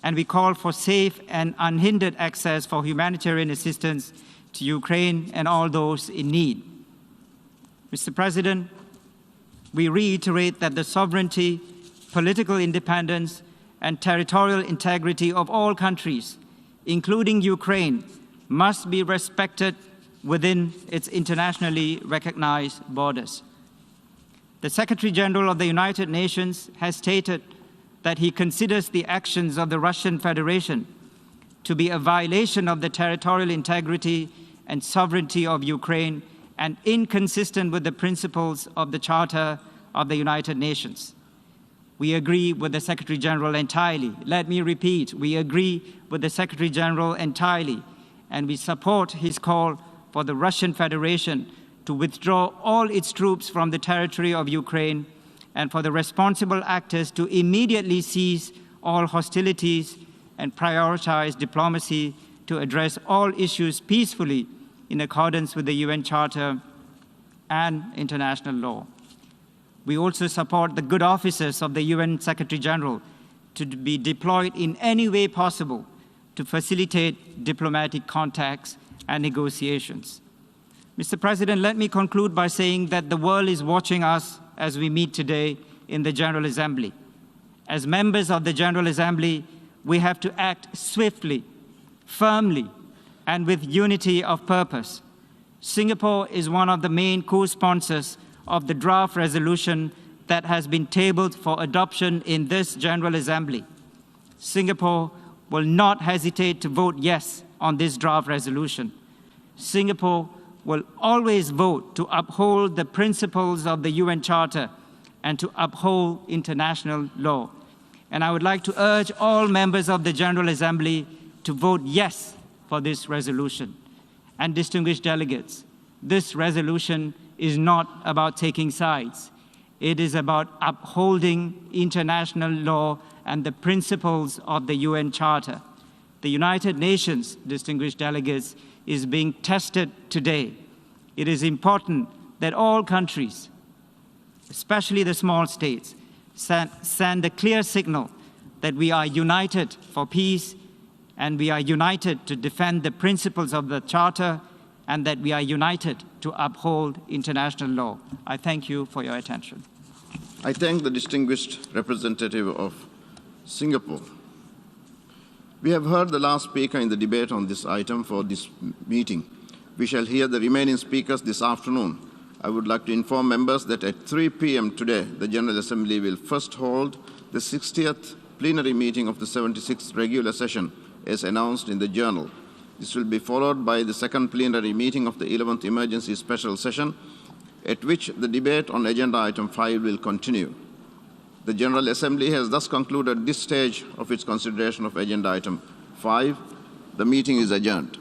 and we call for safe and unhindered access for humanitarian assistance to Ukraine and all those in need. Mr. President, we reiterate that the sovereignty, political independence, and territorial integrity of all countries, including Ukraine, must be respected within its internationally recognized borders. The Secretary General of the United Nations has stated that he considers the actions of the Russian Federation to be a violation of the territorial integrity and sovereignty of Ukraine and inconsistent with the principles of the Charter of the United Nations. We agree with the Secretary General entirely. Let me repeat, we agree with the Secretary General entirely, and we support his call for the Russian Federation to withdraw all its troops from the territory of Ukraine and for the responsible actors to immediately cease all hostilities and prioritize diplomacy to address all issues peacefully in accordance with the UN Charter and international law. We also support the good officers of the UN Secretary General to be deployed in any way possible to facilitate diplomatic contacts and negotiations. Mr. President, let me conclude by saying that the world is watching us as we meet today in the General Assembly. As members of the General Assembly, we have to act swiftly, firmly, and with unity of purpose. Singapore is one of the main co-sponsors of the draft resolution that has been tabled for adoption in this General Assembly. Singapore will not hesitate to vote yes on this draft resolution. Singapore will always vote to uphold the principles of the UN Charter and to uphold international law. And I would like to urge all members of the General Assembly to vote yes for this resolution. And distinguished delegates, this resolution is not about taking sides. It is about upholding international law and the principles of the UN Charter. The United Nations, distinguished delegates, is being tested today. It is important that all countries, especially the small states, send a clear signal that we are united for peace and we are united to defend the principles of the Charter and that we are united to uphold international law. I thank you for your attention. I thank the distinguished representative of Singapore. We have heard the last speaker in the debate on this item for this meeting. We shall hear the remaining speakers this afternoon. I would like to inform members that at 3 p.m. today, the General Assembly will first hold the 60th plenary meeting of the 76th regular session, as announced in the journal. This will be followed by the second plenary meeting of the 11th emergency special session, at which the debate on agenda item 5 will continue. The General Assembly has thus concluded this stage of its consideration of agenda item 5. The meeting is adjourned.